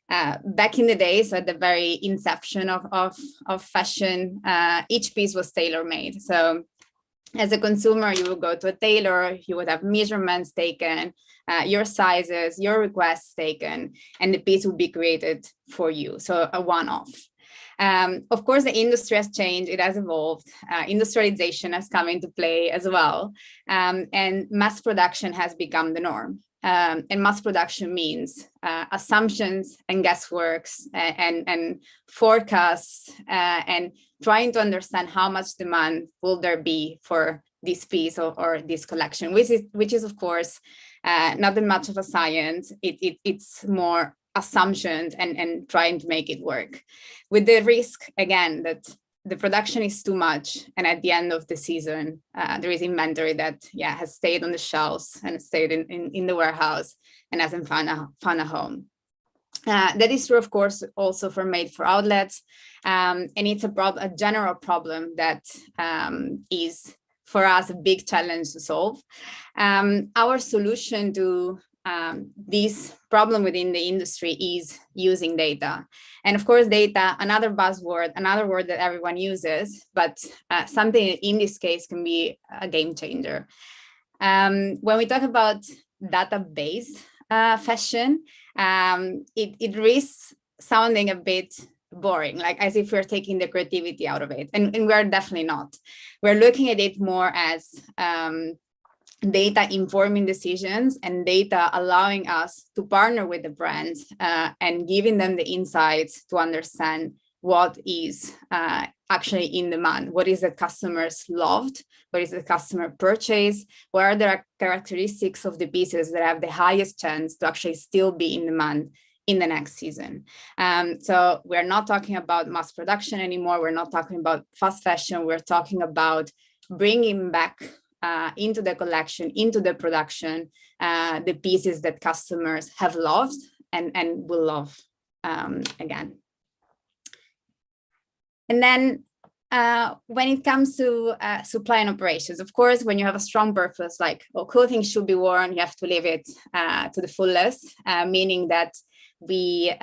back in the days, at the very inception of fashion, each piece was tailor-made. So as a consumer, you would go to a tailor, you would have measurements taken, your sizes, your requests taken, and the piece will be created for you. So a one-off. Of course, the industry has changed, it has evolved. Industrialization has come into play as well. And mass production has become the norm. And mass production means assumptions and guessworks and forecasts and trying to understand how much demand will there be for this piece or this collection, which is of course not that much of a science. It's more assumptions and trying to make it work, with the risk again that the production is too much, and at the end of the season there is inventory that has stayed on the shelves and stayed in the warehouse and hasn't found a home. That is true, of course, also for made for outlets. And it's a general problem that is for us a big challenge to solve. Our solution to this problem within the industry is using data. And of course, data, another buzzword, another word that everyone uses, but something in this case can be a game changer. When we talk about data-based fashion, it risks sounding a bit boring, like as if we're taking the creativity out of it. And we're definitely not. We're looking at it more as data informing decisions and data allowing us to partner with the brands and giving them the insights to understand what is actually in demand, what is the customers loved, what is the customer purchase, what are the characteristics of the pieces that have the highest chance to actually still be in demand in the next season. So we're not talking about mass production anymore. We're not talking about fast fashion. We're talking about bringing back into the collection, into the production, the pieces that customers have loved and will love again. And then when it comes to supply and operations, of course, when you have a strong purpose, like, well, clothing should be worn, you have to live it to the fullest, meaning that we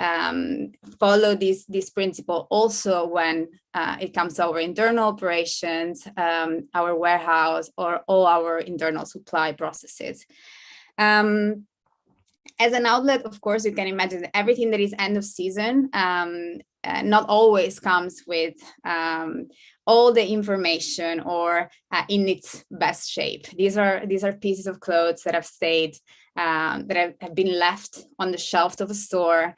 follow this principle also when it comes to our internal operations, our warehouse, or all our internal supply processes. As an outlet, of course, you can imagine that everything that is end of season not always comes with all the information or in its best shape. These are pieces of clothes that have stayed, that have been left on the shelf of a store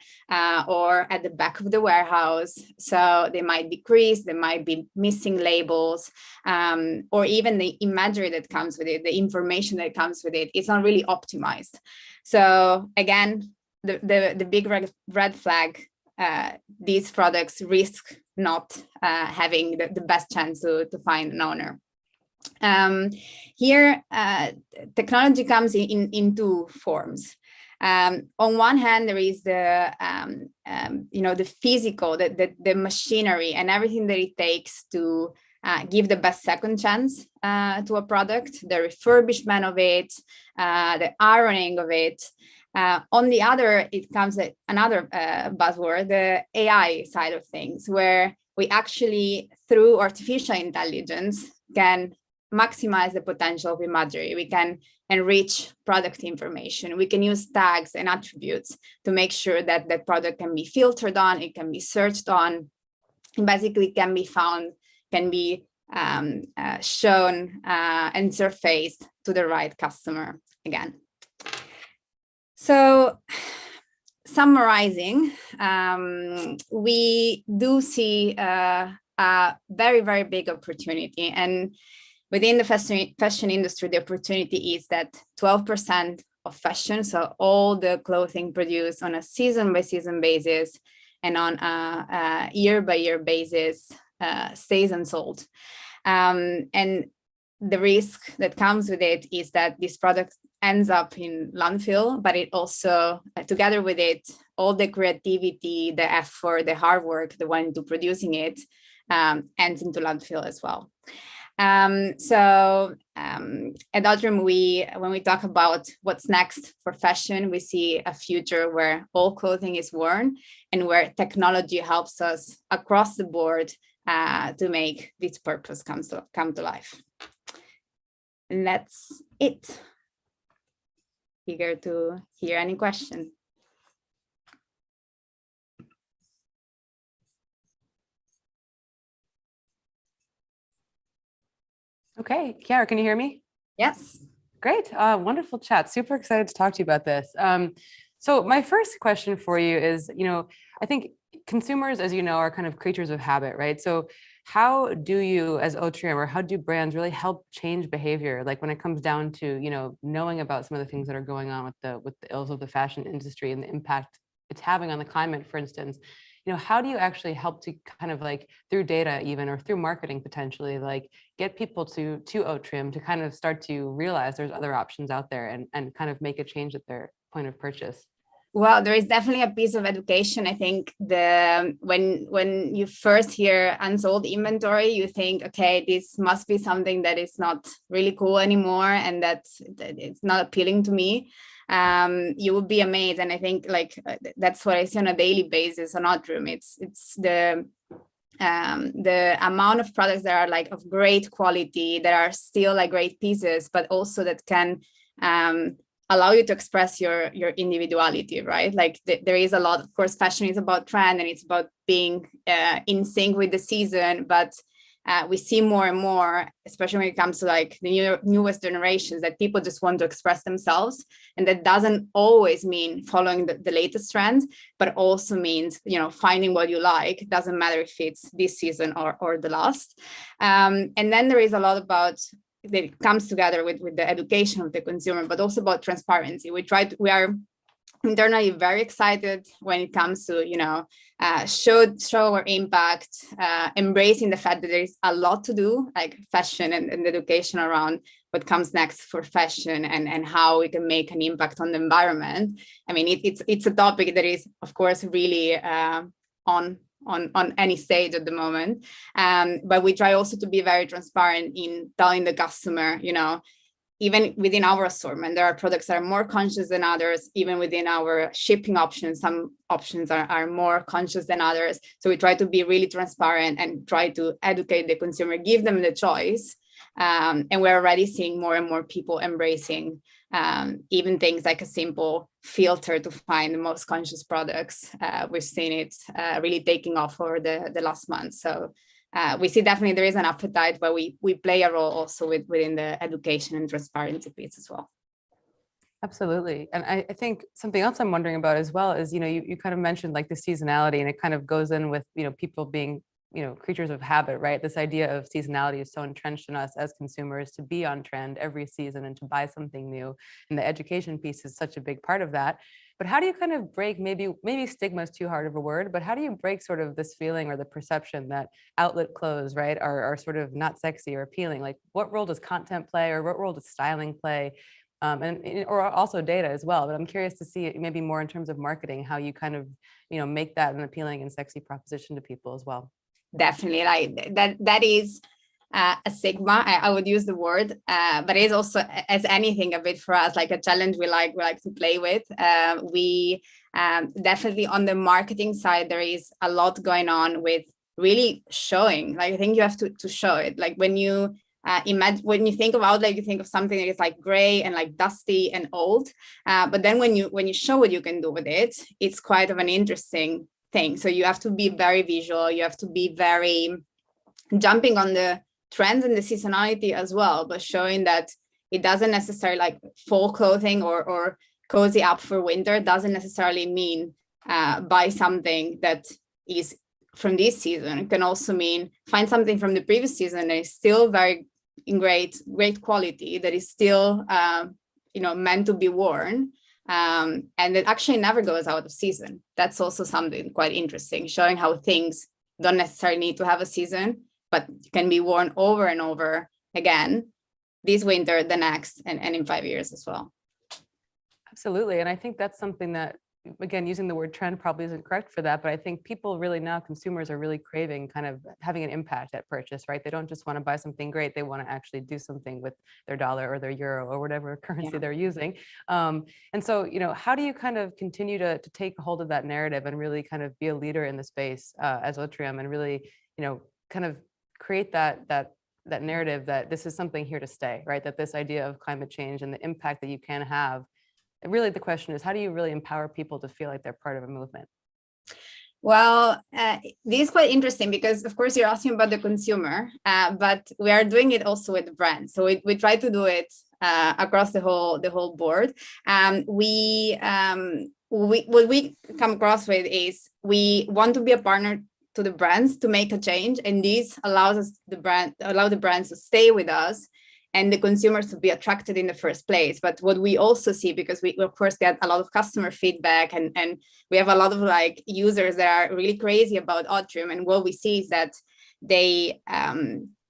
or at the back of the warehouse. So they might be creased, they might be missing labels, or even the imagery that comes with it, the information that comes with it, it's not really optimized. So again, the big red flag, these products risk not having the best chance to find an owner. Here, technology comes in two forms. On one hand, there is the the physical, the machinery and everything that it takes to give the best second chance to a product, the refurbishment of it, the ironing of it. On the other, it comes at another buzzword, the AI side of things, where we actually, through artificial intelligence, can maximize the potential of imagery. We can enrich product information. We can use tags and attributes to make sure that the product can be filtered on, it can be searched on, and basically can be found, can be shown and surfaced to the right customer again. So summarizing, we do see a very, very big opportunity. And within the fashion industry, the opportunity is that 12% of fashion, so all the clothing produced on a season-by-season basis and on a year-by-year basis stays unsold. And the risk that comes with it is that this product ends up in landfill, but it also, together with it, all the creativity, the effort, the hard work that went into producing it ends into landfill as well. So at Altrum, when we talk about what's next for fashion, we see a future where all clothing is worn and where technology helps us across the board to make this purpose come to life. And that's it. Eager to hear any question. Okay, Chiara, can you hear me? Yes. Great, wonderful chat. Super excited to talk to you about this. So my first question for you is, I think consumers, as you know, are kind of creatures of habit, right? So how do you, as Otrium, or how do brands really help change behavior? Like when it comes down to, knowing about some of the things that are going on with the ills of the fashion industry and the impact it's having on the climate, for instance, how do you actually help to kind of like through data even, or through marketing potentially, like get people to Otrium to kind of start to realize there's other options out there and kind of make a change at their point of purchase? Well, there is definitely a piece of education. I think when you first hear unsold inventory, you think, okay, this must be something that is not really cool anymore, and that it's not appealing to me. You would be amazed, and I think that's what I see on a daily basis on Oddroom. It's the amount of products that are like of great quality, that are still like great pieces, but also that can allow you to express your individuality, right? Like there is a lot, of course, fashion is about trend and it's about being in sync with the season, but we see more and more, especially when it comes to like the newest generations, that people just want to express themselves. And that doesn't always mean following the latest trends, but also means, finding what you like. It doesn't matter if it's this season or the last. And then there is a lot about that it comes together with the education of the consumer, but also about transparency. We are internally very excited when it comes to, show our impact, embracing the fact that there is a lot to do, like fashion and education around what comes next for fashion and how we can make an impact on the environment. I mean, it's a topic that is, of course, really on any stage at the moment. But we try also to be very transparent in telling the customer, even within our assortment, there are products that are more conscious than others. Even within our shipping options, some options are more conscious than others. So we try to be really transparent and try to educate the consumer, give them the choice. And we're already seeing more and more people embracing even things like a simple filter to find the most conscious products. We've seen it really taking off over the last month. So we see definitely there is an appetite, but we play a role also within the education and transparency piece as well. Absolutely. And I think something else I'm wondering about as well is, you kind of mentioned like the seasonality, and it kind of goes in with, people being, creatures of habit, right? This idea of seasonality is so entrenched in us as consumers to be on trend every season and to buy something new. And the education piece is such a big part of that. But how do you kind of break, maybe stigma is too hard of a word, but how do you break sort of this feeling or the perception that outlet clothes, right, are sort of not sexy or appealing? Like what role does content play, or what role does styling play? Or also data as well. But I'm curious to see maybe more in terms of marketing, how you kind of, make that an appealing and sexy proposition to people as well. Definitely, like that is a stigma. I would use the word, but it is also, as anything, a bit for us like a challenge we like to play with. We definitely on the marketing side, there is a lot going on with really showing. Like I think you have to show it. Like when you imagine, when you think of outlet, you think of something that is like gray and like dusty and old. But then when you show what you can do with it, it's quite of an interesting thing. So you have to be very visual. You have to be very jumping on the trends and the seasonality as well, but showing that it doesn't necessarily like fall clothing or cozy up for winter doesn't necessarily mean buy something that is from this season. It can also mean find something from the previous season that is still very in great quality, that is still meant to be worn. And it actually never goes out of season. That's also something quite interesting, showing how things don't necessarily need to have a season, but can be worn over and over again this winter, the next, and in 5 years as well. Absolutely. And I think that's something that, again, using the word trend probably isn't correct for that, but I think people really now, consumers are really craving kind of having an impact at purchase, right? They don't just want to buy something great. They want to actually do something with their dollar or their euro or whatever currency they're using. And so, how do you kind of continue to take hold of that narrative and really kind of be a leader in the space as Otrium, and really, kind of create that narrative that this is something here to stay, right? That this idea of climate change and the impact that you can have. Really, the question is, how do you really empower people to feel like they're part of a movement? Well, this is quite interesting because, of course, you're asking about the consumer, but we are doing it also with the brand. So we try to do it across the whole board. What we come across with is we want to be a partner to the brands to make a change, and this allows the brands to stay with us and the consumers to be attracted in the first place. But what we also see, because we of course get a lot of customer feedback and we have a lot of like users that are really crazy about Otrium, and what we see is that they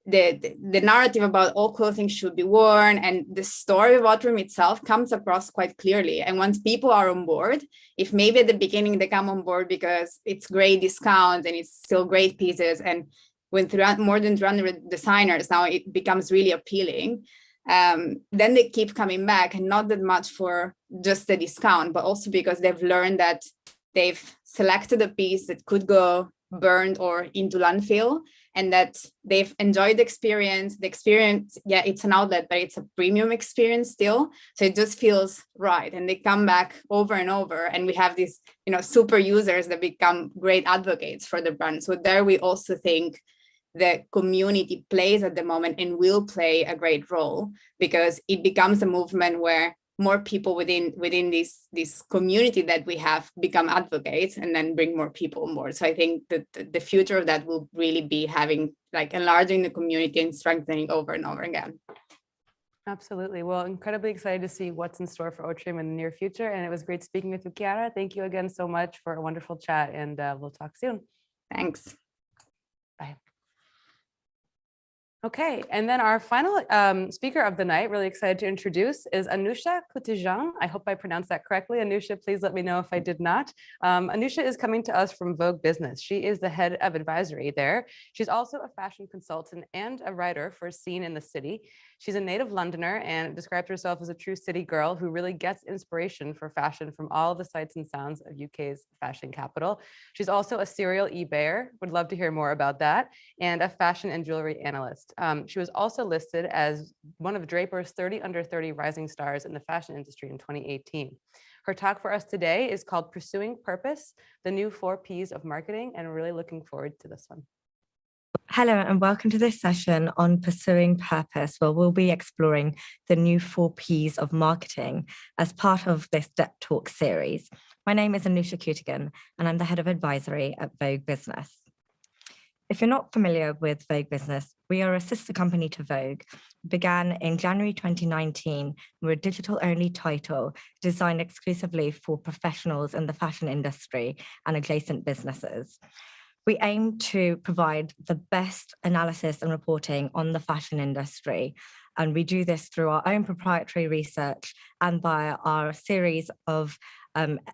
the narrative about all clothing should be worn, and the story of Outram itself comes across quite clearly. And once people are on board, if maybe at the beginning they come on board because it's great discounts and it's still great pieces, and with more than 300 designers now, it becomes really appealing. Then they keep coming back, and not that much for just the discount, but also because they've learned that they've selected a piece that could go burned or into landfill, and that they've enjoyed the experience. The experience, yeah, it's an outlet, but it's a premium experience still. So it just feels right. And they come back over and over. And we have these, super users that become great advocates for the brand. So there we also think the community plays at the moment and will play a great role, because it becomes a movement where more people within this community that we have become advocates and then bring more people on board. So I think that the future of that will really be having, like, enlarging the community and strengthening over and over again. Absolutely. Well, incredibly excited to see what's in store for Outram in the near future. And it was great speaking with you, Chiara. Thank you again so much for a wonderful chat, and we'll talk soon. Thanks. Bye. Okay, and then our final speaker of the night, really excited to introduce, is Anusha Kutijan. I hope I pronounced that correctly. Anusha, please let me know if I did not. Anusha is coming to us from Vogue Business. She is the head of advisory there. She's also a fashion consultant and a writer for Scene in the City. She's a native Londoner and describes herself as a true city girl who really gets inspiration for fashion from all the sights and sounds of UK's fashion capital. She's also a serial eBayer, would love to hear more about that, and a fashion and jewelry analyst. She was also listed as one of Draper's 30 under 30 rising stars in the fashion industry in 2018. Her talk for us today is called Pursuing Purpose, the New 4 Ps of Marketing, and we're really looking forward to this one. Hello and welcome to this session on Pursuing Purpose, where we'll be exploring the new 4 Ps of marketing as part of this Dept Talks series. My name is Anusha Kutigan, and I'm the head of advisory at Vogue Business. If you're not familiar with Vogue Business, we are a sister company to Vogue. We began in January 2019. We're a digital-only title designed exclusively for professionals in the fashion industry and adjacent businesses. We aim to provide the best analysis and reporting on the fashion industry. And we do this through our own proprietary research and by our series of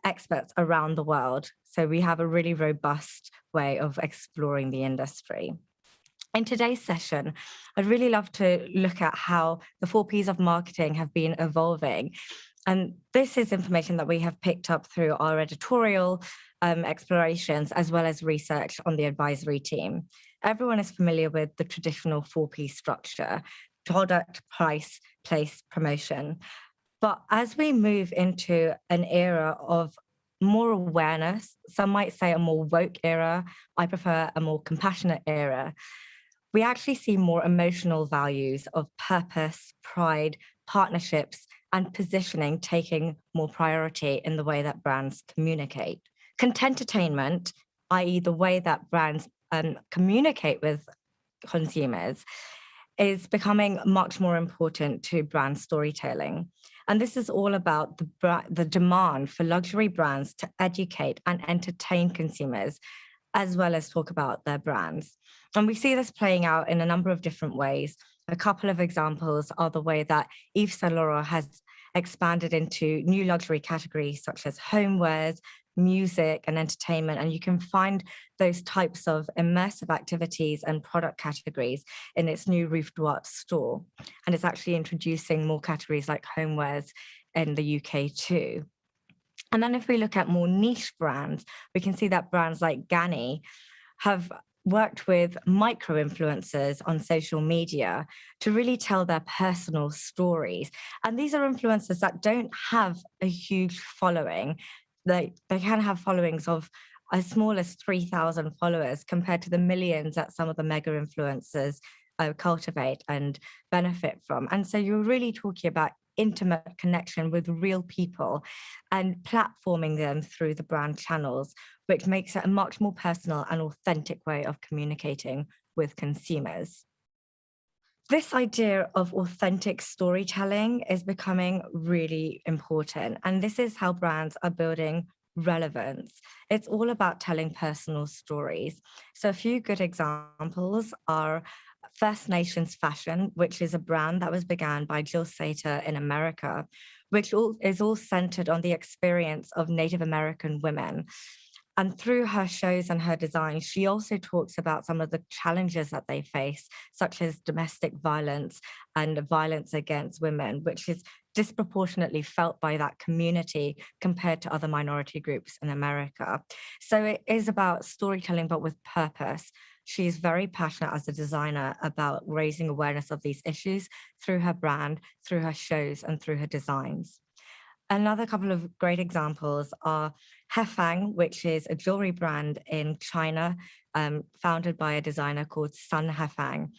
experts around the world. So we have a really robust way of exploring the industry. In today's session, I'd really love to look at how the 4 Ps of marketing have been evolving. And this is information that we have picked up through our editorial explorations, as well as research on the advisory team. Everyone is familiar with the traditional 4P structure: product, price, place, promotion. But as we move into an era of more awareness, some might say a more woke era, I prefer a more compassionate era, we actually see more emotional values of purpose, pride, partnerships, and positioning taking more priority in the way that brands communicate. Content-attainment, i.e. the way that brands communicate with consumers, is becoming much more important to brand storytelling. And this is all about the demand for luxury brands to educate and entertain consumers, as well as talk about their brands. And we see this playing out in a number of different ways. A couple of examples are the way that Yves Saint Laurent has expanded into new luxury categories such as homewares, music, and entertainment. And you can find those types of immersive activities and product categories in its new Rue Droit store. And it's actually introducing more categories like homewares in the UK too. And then if we look at more niche brands, we can see that brands like Ganni have worked with micro-influencers on social media to really tell their personal stories. And these are influencers that don't have a huge following. They can have followings of as small as 3,000 followers compared to the millions that some of the mega influencers cultivate and benefit from. And so you're really talking about intimate connection with real people and platforming them through the brand channels, which makes it a much more personal and authentic way of communicating with consumers. This idea of authentic storytelling is becoming really important, and this is how brands are building relevance. It's all about telling personal stories. So a few good examples are First Nations Fashion, which is a brand that was began by Jill Sater in America, which is all centered on the experience of Native American women. And through her shows and her designs, she also talks about some of the challenges that they face, such as domestic violence and violence against women, which is disproportionately felt by that community compared to other minority groups in America. So it is about storytelling, but with purpose. She is very passionate as a designer about raising awareness of these issues through her brand, through her shows, and through her designs. Another couple of great examples are Hefang, which is a jewelry brand in China, founded by a designer called Sun Hefang,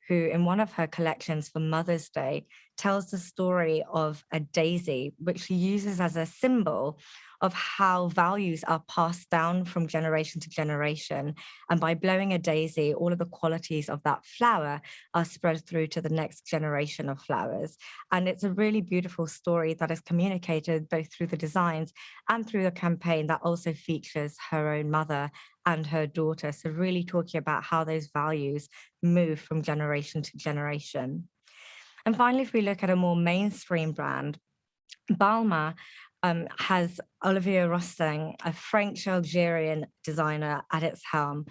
who in one of her collections for Mother's Day tells the story of a daisy, which she uses as a symbol of how values are passed down from generation to generation. And by blowing a daisy, all of the qualities of that flower are spread through to the next generation of flowers. And it's a really beautiful story that is communicated both through the designs and through the campaign that also features her own mother and her daughter. So really talking about how those values move from generation to generation. And finally, if we look at a more mainstream brand, Balmain has Olivier Rousteing, a French-Algerian designer at its helm.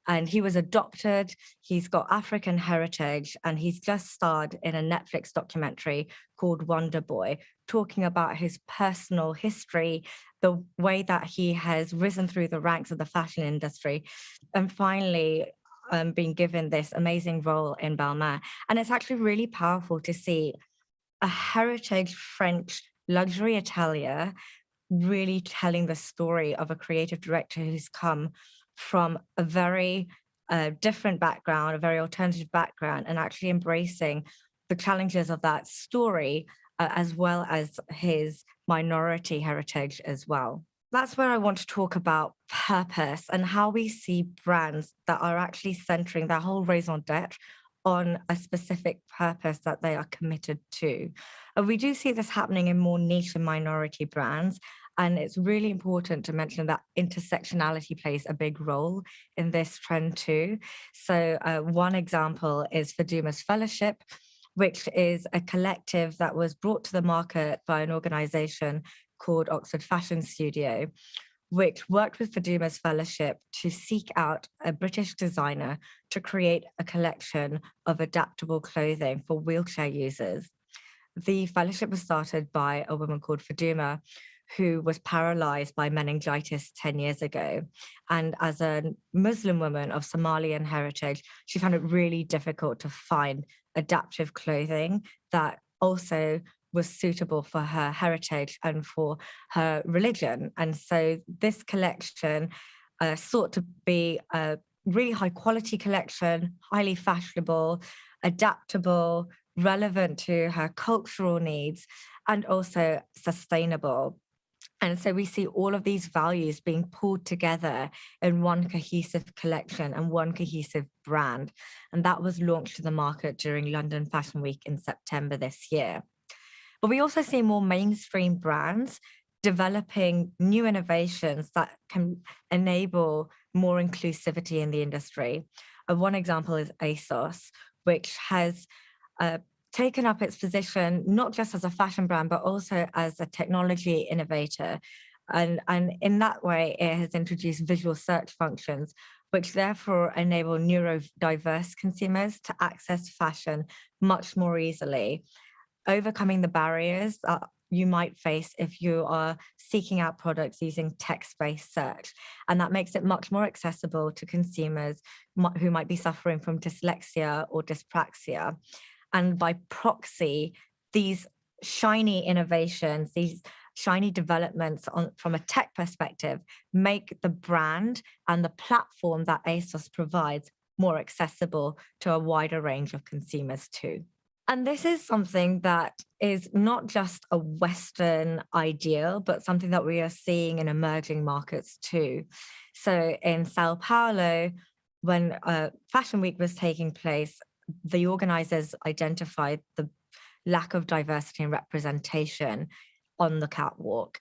And he was adopted, he's got African heritage, and he's just starred in a Netflix documentary called Wonder Boy, talking about his personal history, the way that he has risen through the ranks of the fashion industry, and finally being given this amazing role in Balmain. And it's actually really powerful to see a heritage French luxury atelier really telling the story of a creative director who's come from a very different background, a very alternative background, and actually embracing the challenges of that story as well as his minority heritage as well. That's where I want to talk about purpose and how we see brands that are actually centering their whole raison d'etre on a specific purpose that they are committed to. We do see this happening in more niche and minority brands, and it's really important to mention that intersectionality plays a big role in this trend too. So one example is Faduma's Fellowship, which is a collective that was brought to the market by an organization called Oxford Fashion Studio, which worked with Faduma's Fellowship to seek out a British designer to create a collection of adaptable clothing for wheelchair users. The fellowship was started by a woman called Faduma, who was paralyzed by meningitis 10 years ago. And as a Muslim woman of Somalian heritage, she found it really difficult to find adaptive clothing that also was suitable for her heritage and for her religion. And so this collection sought to be a really high quality collection, highly fashionable, adaptable, relevant to her cultural needs, and also sustainable. And so we see all of these values being pulled together in one cohesive collection and one cohesive brand. And that was launched to the market during London Fashion Week in September this year. But we also see more mainstream brands developing new innovations that can enable more inclusivity in the industry. One example is ASOS, which has taken up its position not just as a fashion brand, but also as a technology innovator. And in that way, it has introduced visual search functions, which therefore enable neurodiverse consumers to access fashion much more easily, overcoming the barriers that you might face if you are seeking out products using text-based search. And that makes it much more accessible to consumers who might be suffering from dyslexia or dyspraxia. And by proxy, these shiny innovations, these shiny developments from a tech perspective, make the brand and the platform that ASOS provides more accessible to a wider range of consumers too. And this is something that is not just a Western ideal, but something that we are seeing in emerging markets too. So in Sao Paulo, when Fashion Week was taking place, the organizers identified the lack of diversity and representation on the catwalk.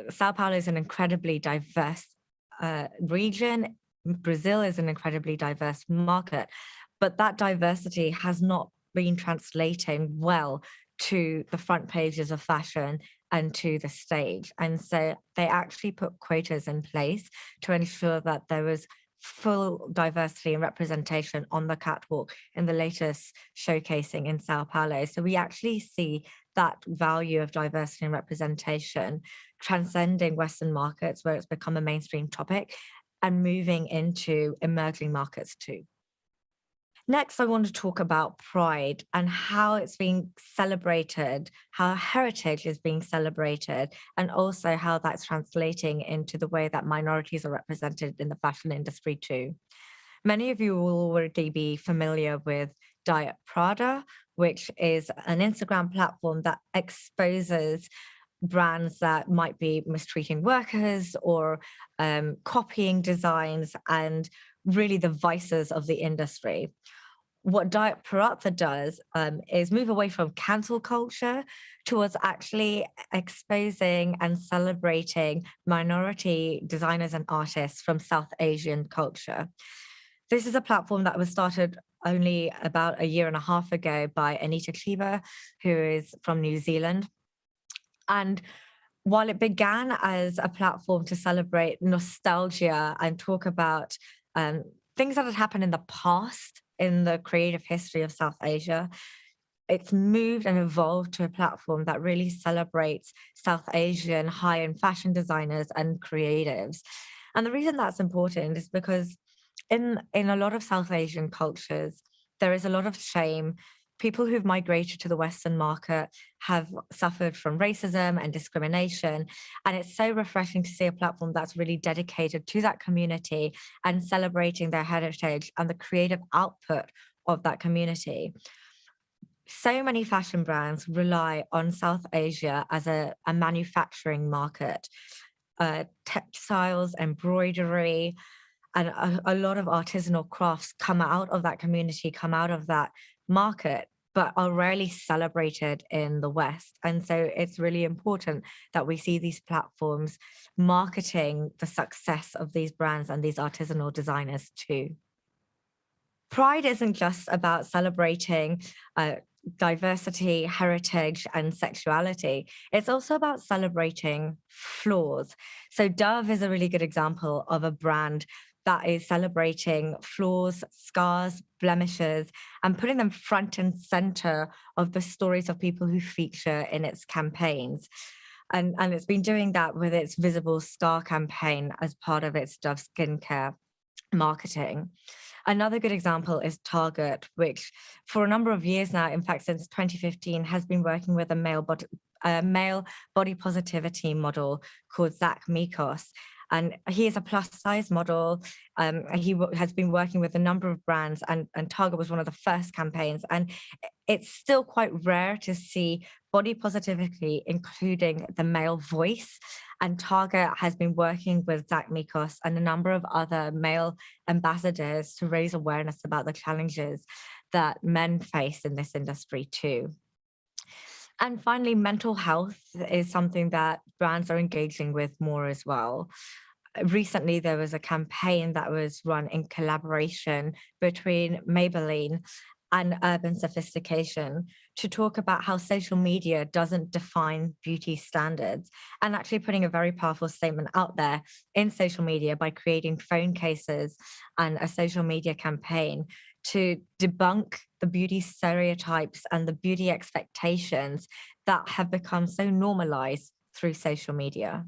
Sao Paulo is an incredibly diverse region. Brazil is an incredibly diverse market. but that diversity has not been translating well to the front pages of fashion and to the stage. And so they actually put quotas in place to ensure that there was full diversity and representation on the catwalk in the latest showcasing in Sao Paulo. So we actually see that value of diversity and representation transcending Western markets, where it's become a mainstream topic, and moving into emerging markets too. Next, I want to talk about pride and how it's being celebrated, how heritage is being celebrated, and also how that's translating into the way that minorities are represented in the fashion industry too. Many of you will already be familiar with Diet Prada, which is an Instagram platform that exposes brands that might be mistreating workers or copying designs and really the vices of the industry. What Diet Prada does is move away from cancel culture towards actually exposing and celebrating minority designers and artists from South Asian culture. This is a platform that was started only about a year and a half ago by Anita Kleber, who is from New Zealand. And while it began as a platform to celebrate nostalgia and talk about things that had happened in the past in the creative history of South Asia, it's moved and evolved to a platform that really celebrates South Asian high-end fashion designers and creatives. And the reason that's important is because in a lot of South Asian cultures, there is a lot of shame. People who've migrated to the Western market have suffered from racism and discrimination. And it's so refreshing to see a platform that's really dedicated to that community and celebrating their heritage and the creative output of that community. So many fashion brands rely on South Asia as a manufacturing market. Textiles, embroidery, and a lot of artisanal crafts come out of that community, come out of that market, but are rarely celebrated in the West. And so it's really important that we see these platforms marketing the success of these brands and these artisanal designers too. Pride isn't just about celebrating diversity, heritage, and sexuality. It's also about celebrating flaws. So Dove is a really good example of a brand that is celebrating flaws, scars, blemishes, and putting them front and center of the stories of people who feature in its campaigns. And it's been doing that with its Visible Scar campaign as part of its Dove skincare marketing. Another good example is Target, which for a number of years now, in fact, since 2015, has been working with a male body positivity model called Zach Mikos. And he is a plus size model. He has been working with a number of brands, and Target was one of the first campaigns. And it's still quite rare to see body positivity, including the male voice. And Target has been working with Zach Mikos and a number of other male ambassadors to raise awareness about the challenges that men face in this industry too. And finally, mental health is something that brands are engaging with more as well. Recently, there was a campaign that was run in collaboration between Maybelline and Urban Sophistication to talk about how social media doesn't define beauty standards, and actually putting a very powerful statement out there in social media by creating phone cases and a social media campaign to debunk the beauty stereotypes and the beauty expectations that have become so normalized through social media.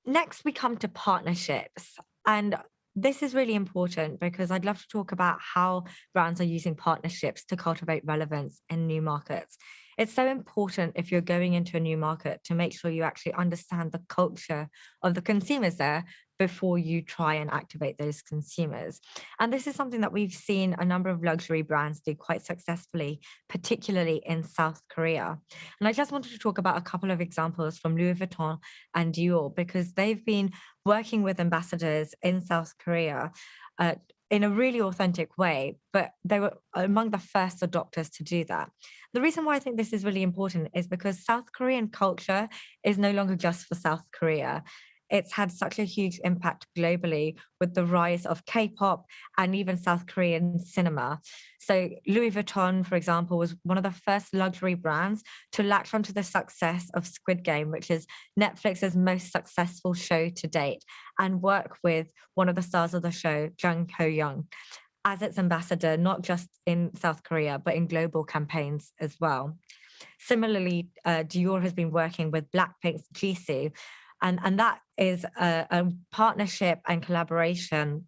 Next, we come to partnerships. And this is really important because I'd love to talk about how brands are using partnerships to cultivate relevance in new markets. It's so important if you're going into a new market to make sure you actually understand the culture of the consumers there before you try and activate those consumers. And this is something that we've seen a number of luxury brands do quite successfully, particularly in South Korea. And I just wanted to talk about a couple of examples from Louis Vuitton and Dior, because they've been working with ambassadors in South Korea in a really authentic way, but they were among the first adopters to do that. The reason why I think this is really important is because South Korean culture is no longer just for South Korea. it's had such a huge impact globally with the rise of K-pop and even South Korean cinema. So Louis Vuitton, for example, was one of the first luxury brands to latch onto the success of Squid Game, which is Netflix's most successful show to date, and work with one of the stars of the show, Jung Ho-young, as its ambassador, not just in South Korea, but in global campaigns as well. Similarly, Dior has been working with Blackpink's Jisoo, and that is a partnership and collaboration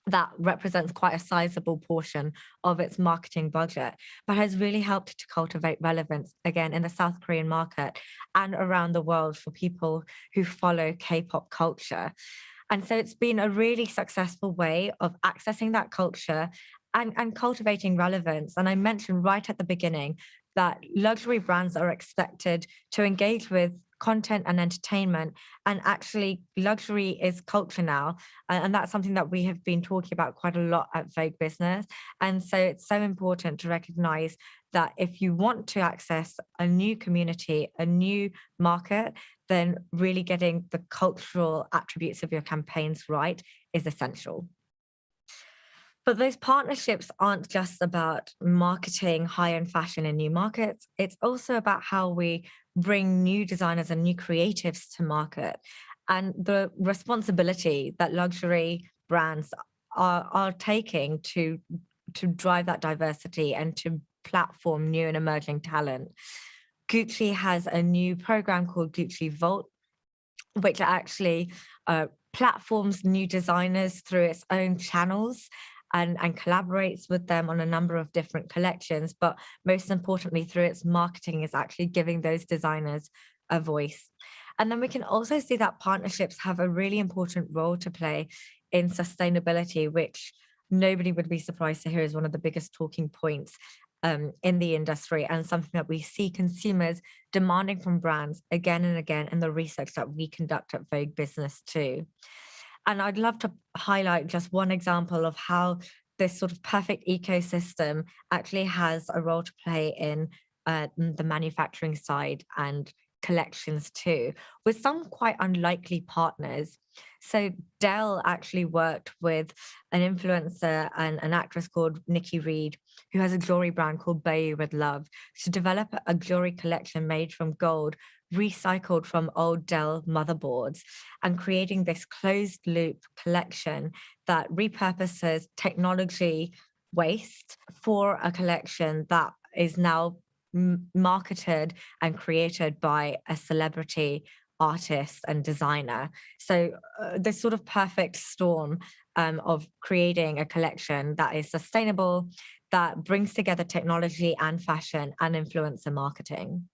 that represents quite a sizable portion of its marketing budget, but has really helped to cultivate relevance, again, in the South Korean market and around the world for people who follow K-pop culture. And so it's been a really successful way of accessing that culture and cultivating relevance. And I mentioned right at the beginning that luxury brands are expected to engage with content and entertainment, and actually luxury is culture now, and that's something that we have been talking about quite a lot at Vogue Business. And so it's so important to recognize that if you want to access a new community, a new market, then really getting the cultural attributes of your campaigns right is essential. But those partnerships aren't just about marketing high-end fashion in new markets. It's also about how we bring new designers and new creatives to market, and the responsibility that luxury brands are taking to drive that diversity and to platform new and emerging talent. Gucci has a new program called Gucci Vault, which actually platforms new designers through its own channels and collaborates with them on a number of different collections, but most importantly, through its marketing, is actually giving those designers a voice. And then we can also see that partnerships have a really important role to play in sustainability, which nobody would be surprised to hear is one of the biggest talking points in the industry, and something that we see consumers demanding from brands again and again in the research that we conduct at Vogue Business too. And I'd love to highlight just one example of how this sort of perfect ecosystem actually has a role to play in the manufacturing side and collections too, with some quite unlikely partners. So Dell actually worked with an influencer and an actress called Nikki Reed, who has a jewelry brand called Bayou with Love, to develop a jewelry collection made from gold recycled from old Dell motherboards, and creating this closed loop collection that repurposes technology waste for a collection that is now marketed and created by a celebrity artist and designer. So this sort of perfect storm of creating a collection that is sustainable, that brings together technology and fashion and influencer marketing.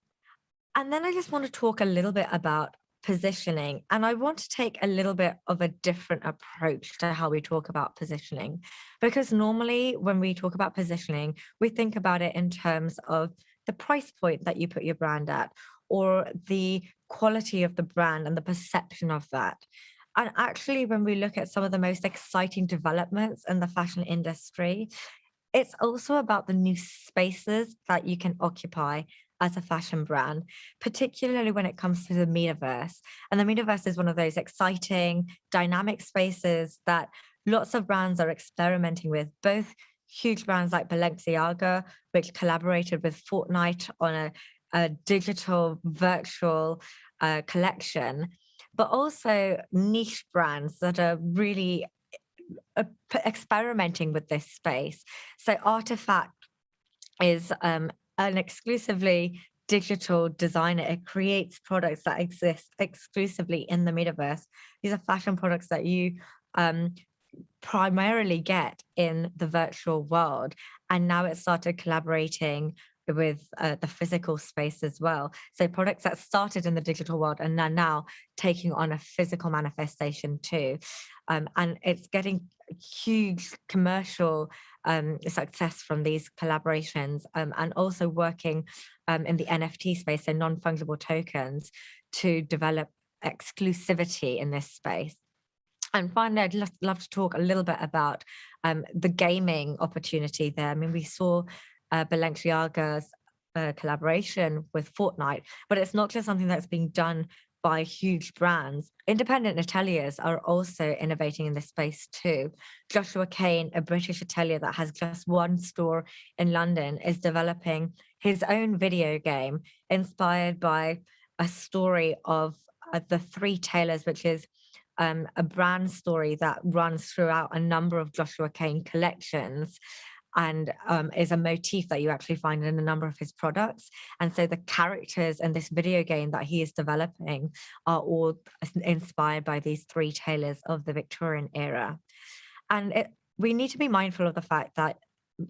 And then I just want to talk a little bit about positioning. And I want to take a little bit of a different approach to how we talk about positioning, because normally when we talk about positioning, we think about it in terms of the price point that you put your brand at, or the quality of the brand and the perception of that. And actually, when we look at some of the most exciting developments in the fashion industry, it's also about the new spaces that you can occupy as a fashion brand, particularly when it comes to the metaverse. And the metaverse is one of those exciting, dynamic spaces that lots of brands are experimenting with, both huge brands like Balenciaga, which collaborated with Fortnite on a digital virtual collection, but also niche brands that are really experimenting with this space. So Artifact is an exclusively digital designer. It creates products that exist exclusively in the metaverse. These are fashion products that you primarily get in the virtual world. And now it started collaborating with the physical space as well. So products that started in the digital world and are now taking on a physical manifestation too. And it's getting huge commercial success from these collaborations, and also working in the NFT space, so non-fungible tokens, to develop exclusivity in this space. And finally, I'd love to talk a little bit about the gaming opportunity there. I mean, we saw Balenciaga's collaboration with Fortnite, but it's not just something that's being done by huge brands. Independent ateliers are also innovating in this space too. Joshua Kane, a British atelier that has just one store in London, is developing his own video game inspired by a story of the Three Tailors, which is a brand story that runs throughout a number of Joshua Kane collections, and is a motif that you actually find in a number of his products. And so the characters in this video game that he is developing are all inspired by these three tailors of the Victorian era. And we need to be mindful of the fact that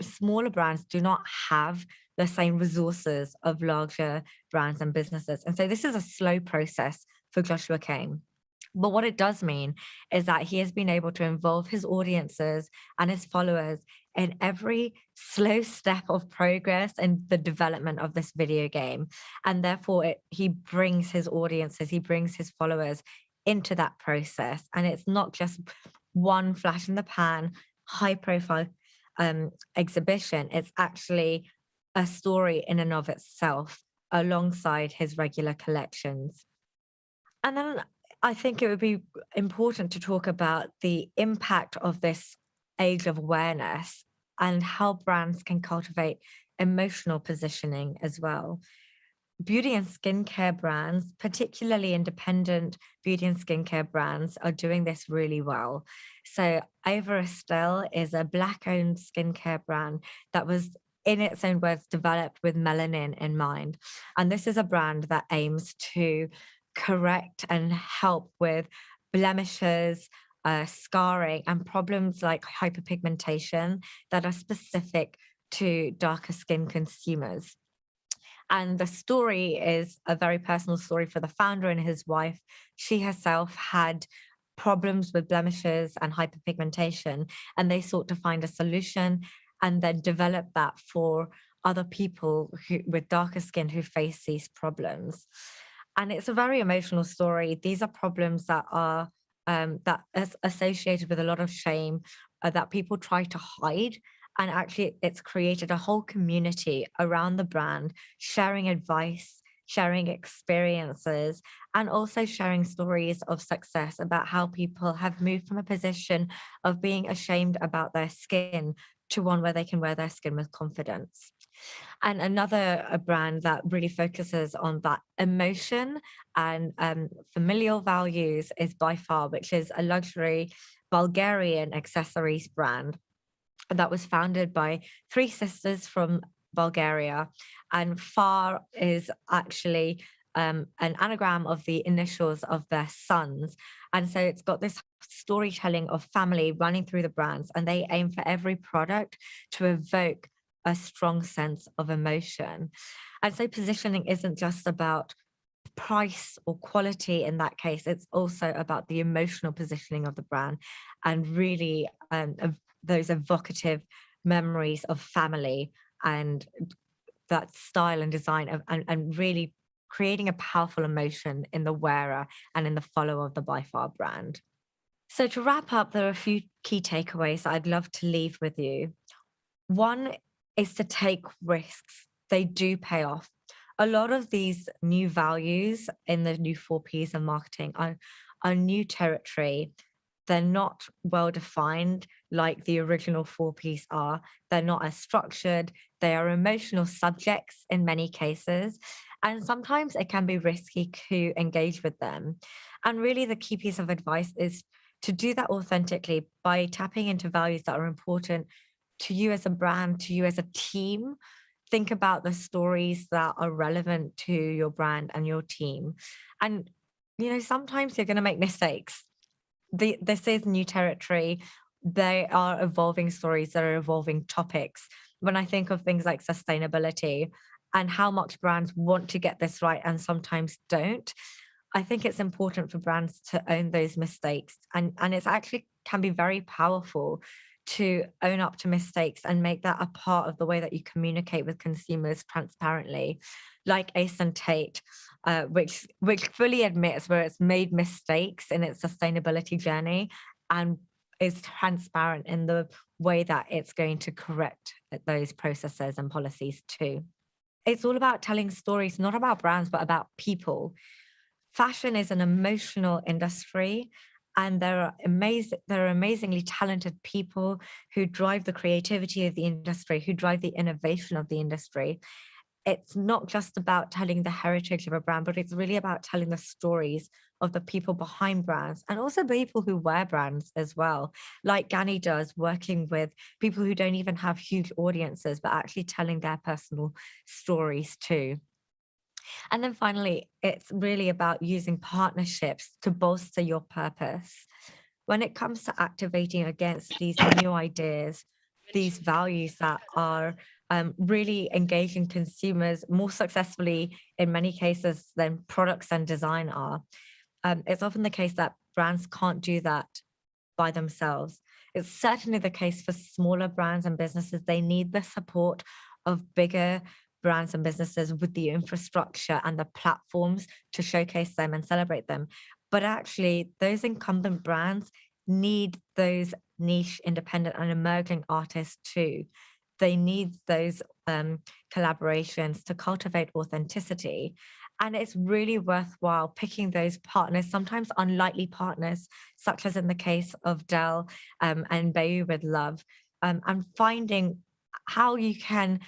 smaller brands do not have the same resources of larger brands and businesses. And so this is a slow process for Joshua Kane. But what it does mean is that he has been able to involve his audiences and his followers in every slow step of progress in the development of this video game. And therefore, he brings his audiences, he brings his followers into that process. And it's not just one flash in the pan, high profile exhibition. It's actually a story in and of itself alongside his regular collections. And then I think it would be important to talk about the impact of this age of awareness and how brands can cultivate emotional positioning as well. Beauty and skincare brands, particularly independent beauty and skincare brands, are doing this really well. So Ava Estelle is a Black-owned skincare brand that was, in its own words, developed with melanin in mind. And this is a brand that aims to correct and help with blemishes, scarring, and problems like hyperpigmentation that are specific to darker skin consumers. And the story is a very personal story for the founder and his wife. She herself had problems with blemishes and hyperpigmentation, and they sought to find a solution and then develop that for other people with darker skin who face these problems. And it's a very emotional story. These are problems that are associated with a lot of shame that people try to hide. And actually, it's created a whole community around the brand, sharing advice, sharing experiences, and also sharing stories of success about how people have moved from a position of being ashamed about their skin to one where they can wear their skin with confidence. And another brand that really focuses on that emotion and familial values is By Far, which is a luxury Bulgarian accessories brand that was founded by three sisters from Bulgaria. And Far is actually an anagram of the initials of their sons. And so it's got this storytelling of family running through the brands, and they aim for every product to evoke a strong sense of emotion. And so positioning isn't just about price or quality in that case, it's also about the emotional positioning of the brand and really those evocative memories of family and that style and design and really creating a powerful emotion in the wearer and in the follower of the By Far brand. So to wrap up, there are a few key takeaways I'd love to leave with you. One is to take risks. They do pay off. A lot of these new values in the new 4 Ps of marketing are new territory. They're not well defined like the original 4 Ps are. They're not as structured. They are emotional subjects in many cases. And sometimes it can be risky to engage with them. And really the key piece of advice is to do that authentically by tapping into values that are important to you as a brand, to you as a team. Think about the stories that are relevant to your brand and your team. And, you know, sometimes you're going to make mistakes. This is new territory. They are evolving stories, that are evolving topics. When I think of things like sustainability and how much brands want to get this right and sometimes don't, I think it's important for brands to own those mistakes. And it's actually can be very powerful to own up to mistakes and make that a part of the way that you communicate with consumers transparently, like Ace and Tate, which fully admits where it's made mistakes in its sustainability journey and is transparent in the way that it's going to correct those processes and policies too. It's all about telling stories, not about brands, but about people. fashion is an emotional industry, and there are amazingly talented people who drive the creativity of the industry, who drive the innovation of the industry. It's not just about telling the heritage of a brand, but it's really about telling the stories of the people behind brands, and also people who wear brands as well, like Gani does, working with people who don't even have huge audiences, but actually telling their personal stories too. And then finally, it's really about using partnerships to bolster your purpose. When it comes to activating against these new ideas, these values that are really engaging consumers more successfully in many cases than products and design are, it's often the case that brands can't do that by themselves. It's certainly the case for smaller brands and businesses. They need the support of bigger brands and businesses with the infrastructure and the platforms to showcase them and celebrate them. But actually, those incumbent brands need those niche, independent and emerging artists too. They need those collaborations to cultivate authenticity. And it's really worthwhile picking those partners, sometimes unlikely partners, such as in the case of Dell and Bayu with Love, and finding how you can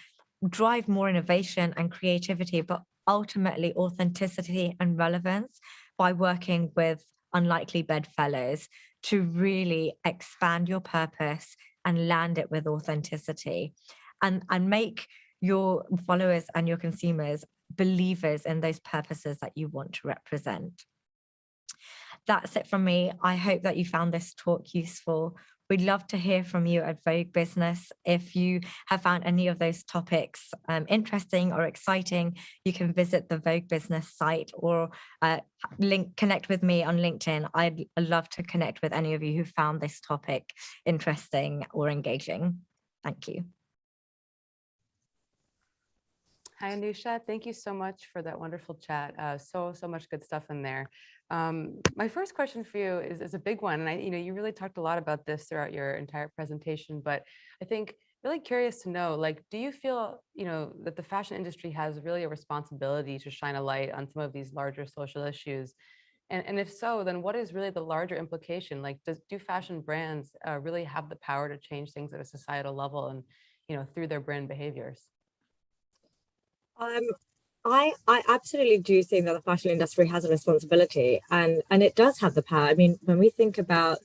drive more innovation and creativity, but ultimately authenticity and relevance by working with unlikely bedfellows to really expand your purpose and land it with authenticity, and make your followers and your consumers believers in those purposes that you want to represent. That's it from me. I hope that you found this talk useful. We'd love to hear from you at Vogue Business. If you have found any of those topics interesting or exciting, you can visit the Vogue Business site or connect with me on LinkedIn. I'd love to connect with any of you who found this topic interesting or engaging. Thank you. Hi, Anusha. Thank you so much for that wonderful chat. So much good stuff in there. My first question for you is a big one. And you really talked a lot about this throughout your entire presentation, but I think really curious to know, like, do you feel, that the fashion industry has really a responsibility to shine a light on some of these larger social issues? And if so, then what is really the larger implication? Like, do fashion brands really have the power to change things at a societal level and, through their brand behaviors? I absolutely do think that the fashion industry has a responsibility, and it does have the power. I mean, when we think about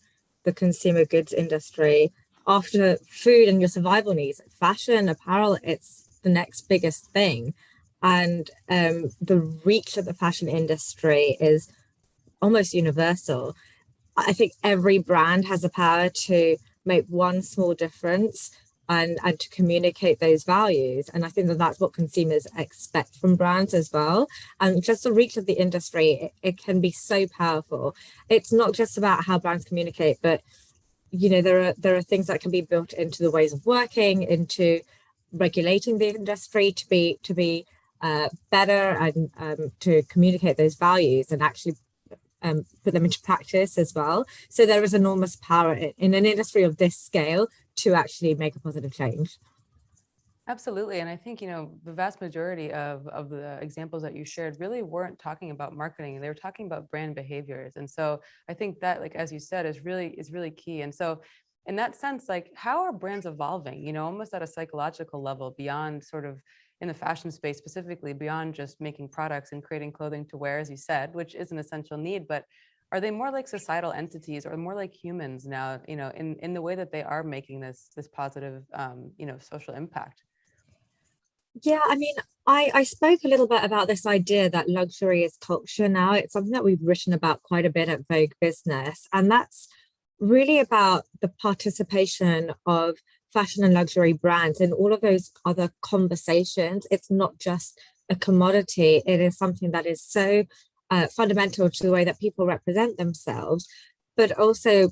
the consumer goods industry, after food and your survival needs, fashion, apparel, it's the next biggest thing. And the reach of the fashion industry is almost universal. I think every brand has the power to make one small difference and to communicate those values. And I think that that's what consumers expect from brands as well. And just the reach of the industry, it can be so powerful. It's not just about how brands communicate, but there are things that can be built into the ways of working, into regulating the industry to be better and to communicate those values and actually put them into practice as well. So there is enormous power in an industry of this scale to actually make a positive change. Absolutely. And I think, the vast majority of the examples that you shared really weren't talking about marketing. They were talking about brand behaviors. And so I think that, like, as you said, is really key. And so in that sense, like, how are brands evolving, almost at a psychological level beyond sort of in the fashion space, specifically beyond just making products and creating clothing to wear, as you said, which is an essential need, but are they more like societal entities or more like humans now, in the way that they are making this positive, social impact? Yeah, I mean, I spoke a little bit about this idea that luxury is culture now. It's something that we've written about quite a bit at Vogue Business. And that's really about the participation of fashion and luxury brands in all of those other conversations. It's not just a commodity. It is something that is so fundamental to the way that people represent themselves, but also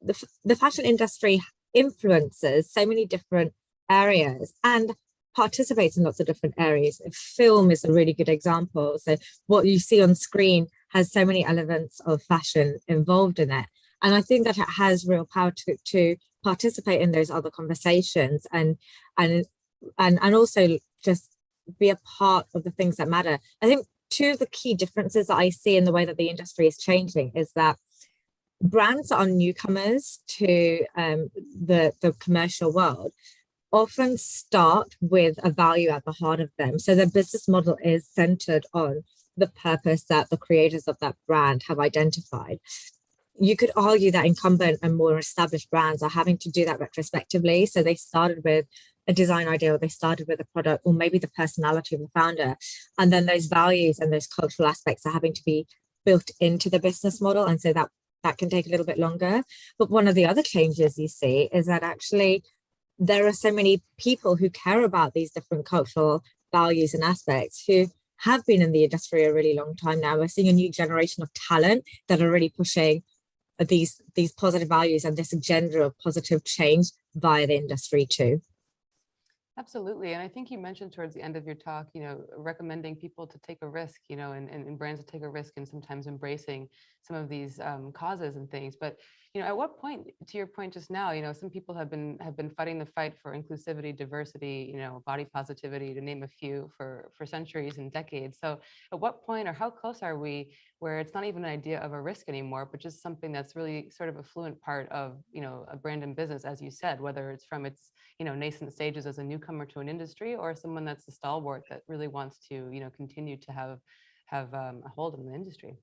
the fashion industry influences so many different areas and participates in lots of different areas. Film is a really good example. So what you see on screen has so many elements of fashion involved in it. And I think that it has real power to participate in those other conversations and also just be a part of the things that matter. I think two of the key differences that I see in the way that the industry is changing is that brands that are newcomers to the commercial world often start with a value at the heart of them. So their business model is centered on the purpose that the creators of that brand have identified. You could argue that incumbent and more established brands are having to do that retrospectively. So they started with a design idea, or they started with a product, or maybe the personality of the founder. And then those values and those cultural aspects are having to be built into the business model. And so that can take a little bit longer. But one of the other changes you see is that actually there are so many people who care about these different cultural values and aspects who have been in the industry a really long time now. We're seeing a new generation of talent that are really pushing these positive values and this agenda of positive change via the industry too. Absolutely. And I think you mentioned towards the end of your talk, recommending people to take a risk, and brands to take a risk and sometimes embracing some of these causes and things. But, at what point, to your point just now, some people have been fighting the fight for inclusivity, diversity, body positivity, to name a few, for centuries and decades. So at what point, or how close are we where it's not even an idea of a risk anymore, but just something that's really sort of a fluent part of, a brand and business, as you said, whether it's from its, nascent stages as a newcomer to an industry, or someone that's a stalwart that really wants to, continue to have a hold in the industry?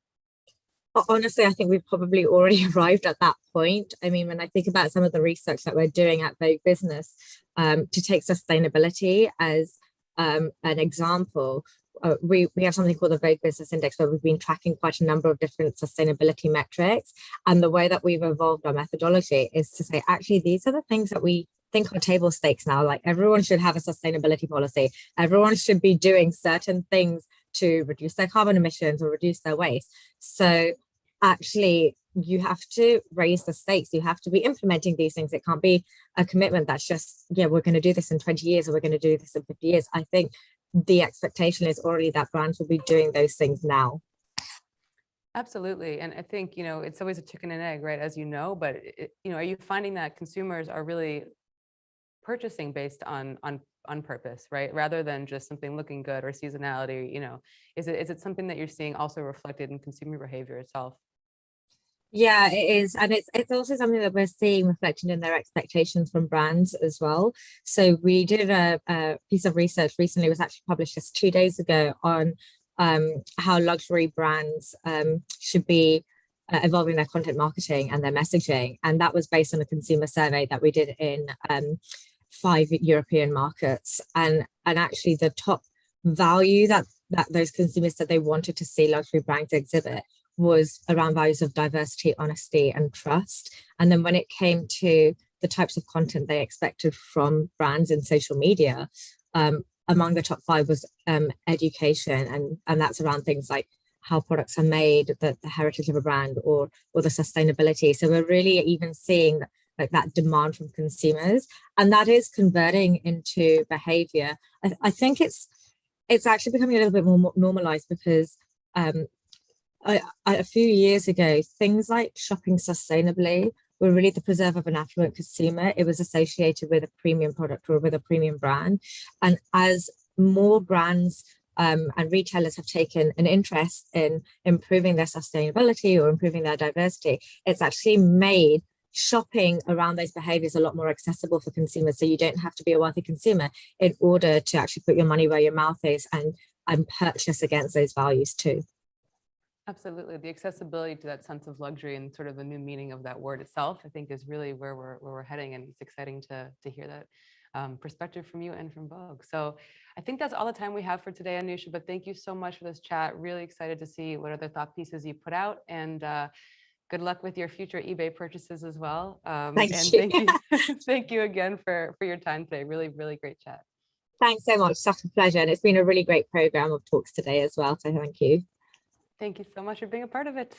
Honestly, I think we've probably already arrived at that point. I mean, when I think about some of the research that we're doing at Vogue Business, to take sustainability as an example, we have something called the Vogue Business Index, where we've been tracking quite a number of different sustainability metrics. And the way that we've evolved our methodology is to say, actually, these are the things that we think are table stakes now. Like, everyone should have a sustainability policy. Everyone should be doing certain things to reduce their carbon emissions or reduce their waste. So actually, you have to raise the stakes. You have to be implementing these things. It can't be a commitment that's just, we're going to do this in 20 years or we're going to do this in 50 years. I think the expectation is already that brands will be doing those things now. Absolutely. And I think, it's always a chicken and egg, right? As you know, but, are you finding that consumers are really purchasing based on purpose, right? Rather than just something looking good or seasonality, is it something that you're seeing also reflected in consumer behavior itself? Yeah, it is. And it's also something that we're seeing reflected in their expectations from brands as well. So we did a piece of research recently, it was actually published just 2 days ago, on how luxury brands should be evolving their content marketing and their messaging. And that was based on a consumer survey that we did in 5 European markets. And actually the top value that those consumers said they wanted to see luxury brands exhibit was around values of diversity, honesty, and trust. And then when it came to the types of content they expected from brands in social media, among the top 5 was education, and that's around things like how products are made, the heritage of a brand, or the sustainability. So we're really even seeing that demand from consumers, and that is converting into behavior. I think it's actually becoming a little bit more normalized, because a few years ago, things like shopping sustainably were really the preserve of an affluent consumer. It was associated with a premium product or with a premium brand. And as more brands and retailers have taken an interest in improving their sustainability or improving their diversity, it's actually made shopping around those behaviors a lot more accessible for consumers. So you don't have to be a wealthy consumer in order to actually put your money where your mouth is and purchase against those values too. Absolutely. The accessibility to that sense of luxury and sort of the new meaning of that word itself, I think, is really where we're heading. And it's exciting to hear that perspective from you and from Vogue. So I think that's all the time we have for today, Anusha, but thank you so much for this chat. Really excited to see what other thought pieces you put out, and good luck with your future eBay purchases as well. Thank you. Thank you again for your time today. Really, really great chat. Thanks so much. Such a pleasure. And it's been a really great program of talks today as well. So thank you. Thank you so much for being a part of it.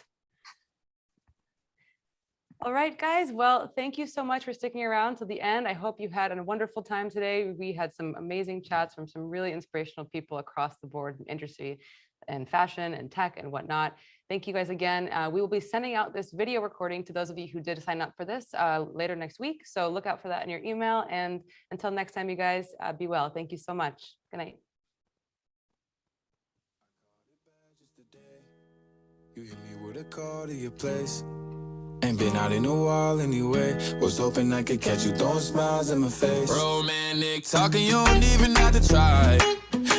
All right, guys. Well, thank you so much for sticking around to the end. I hope you had a wonderful time today. We had some amazing chats from some really inspirational people across the board in industry and fashion and tech and whatnot. Thank you guys again. We will be sending out this video recording to those of you who did sign up for this later next week. So look out for that in your email. And until next time, you guys, be well. Thank you so much. Good night. You hit me with a call to your place. Ain't been out in a while anyway. Was hoping I could catch you throwing smiles in my face. Romantic talking, you don't even have to try.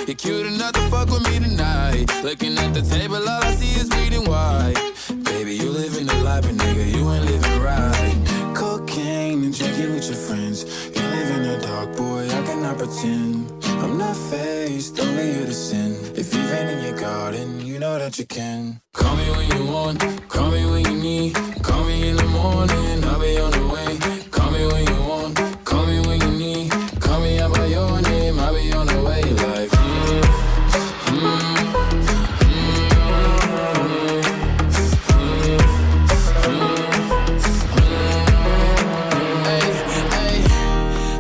You're cute enough to fuck with me tonight. Looking at the table, all I see is bleeding white. Baby, you living the life, but nigga, you ain't living right. Cocaine and drinking with your friends. You live in the dark, boy, I cannot pretend. I'm not faced, only here to sin. If you've been in your garden, you know that you can. Call me when you want, call me when you need. Call me in the morning, I'll be on the way. Call me when you want, call me when you need. Call me out by your name, I'll be on the way. Like,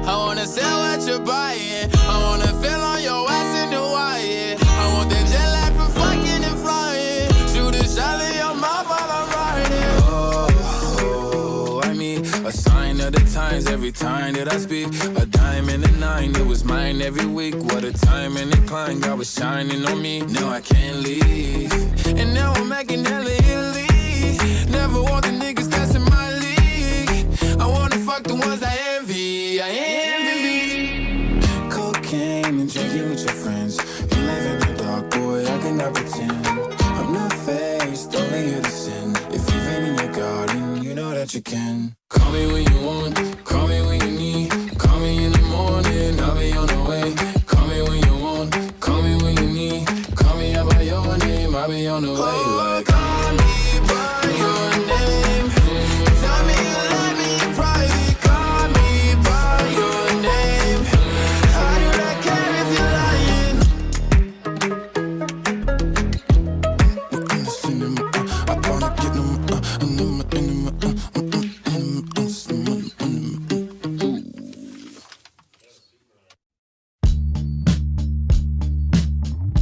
I wanna sell what you're buying. I wanna feel on your ass in Hawaii. I want that jet lag from fucking and flying. Shoot a shot in your mouth while I'm riding. Oh, I mean, a sign of the times every time that I speak. A dime and a nine, it was mine every week. What a time and a climb, God was shining on me. Now I can't leave. And now I'm making hella Italy. Never want the niggas that's in my league. I wanna fuck the ones I envy. I envy. Cocaine and drinking with your friends. You live in the dark, boy, I cannot pretend. I'm not faced, only here to sin. If you've been in your garden, you know that you can. Call me when you want, call me when you need. Call me in the morning, I'll be on the way. Call me when you want, call me when you need. Call me out by your name, I'll be on the way. Like, call me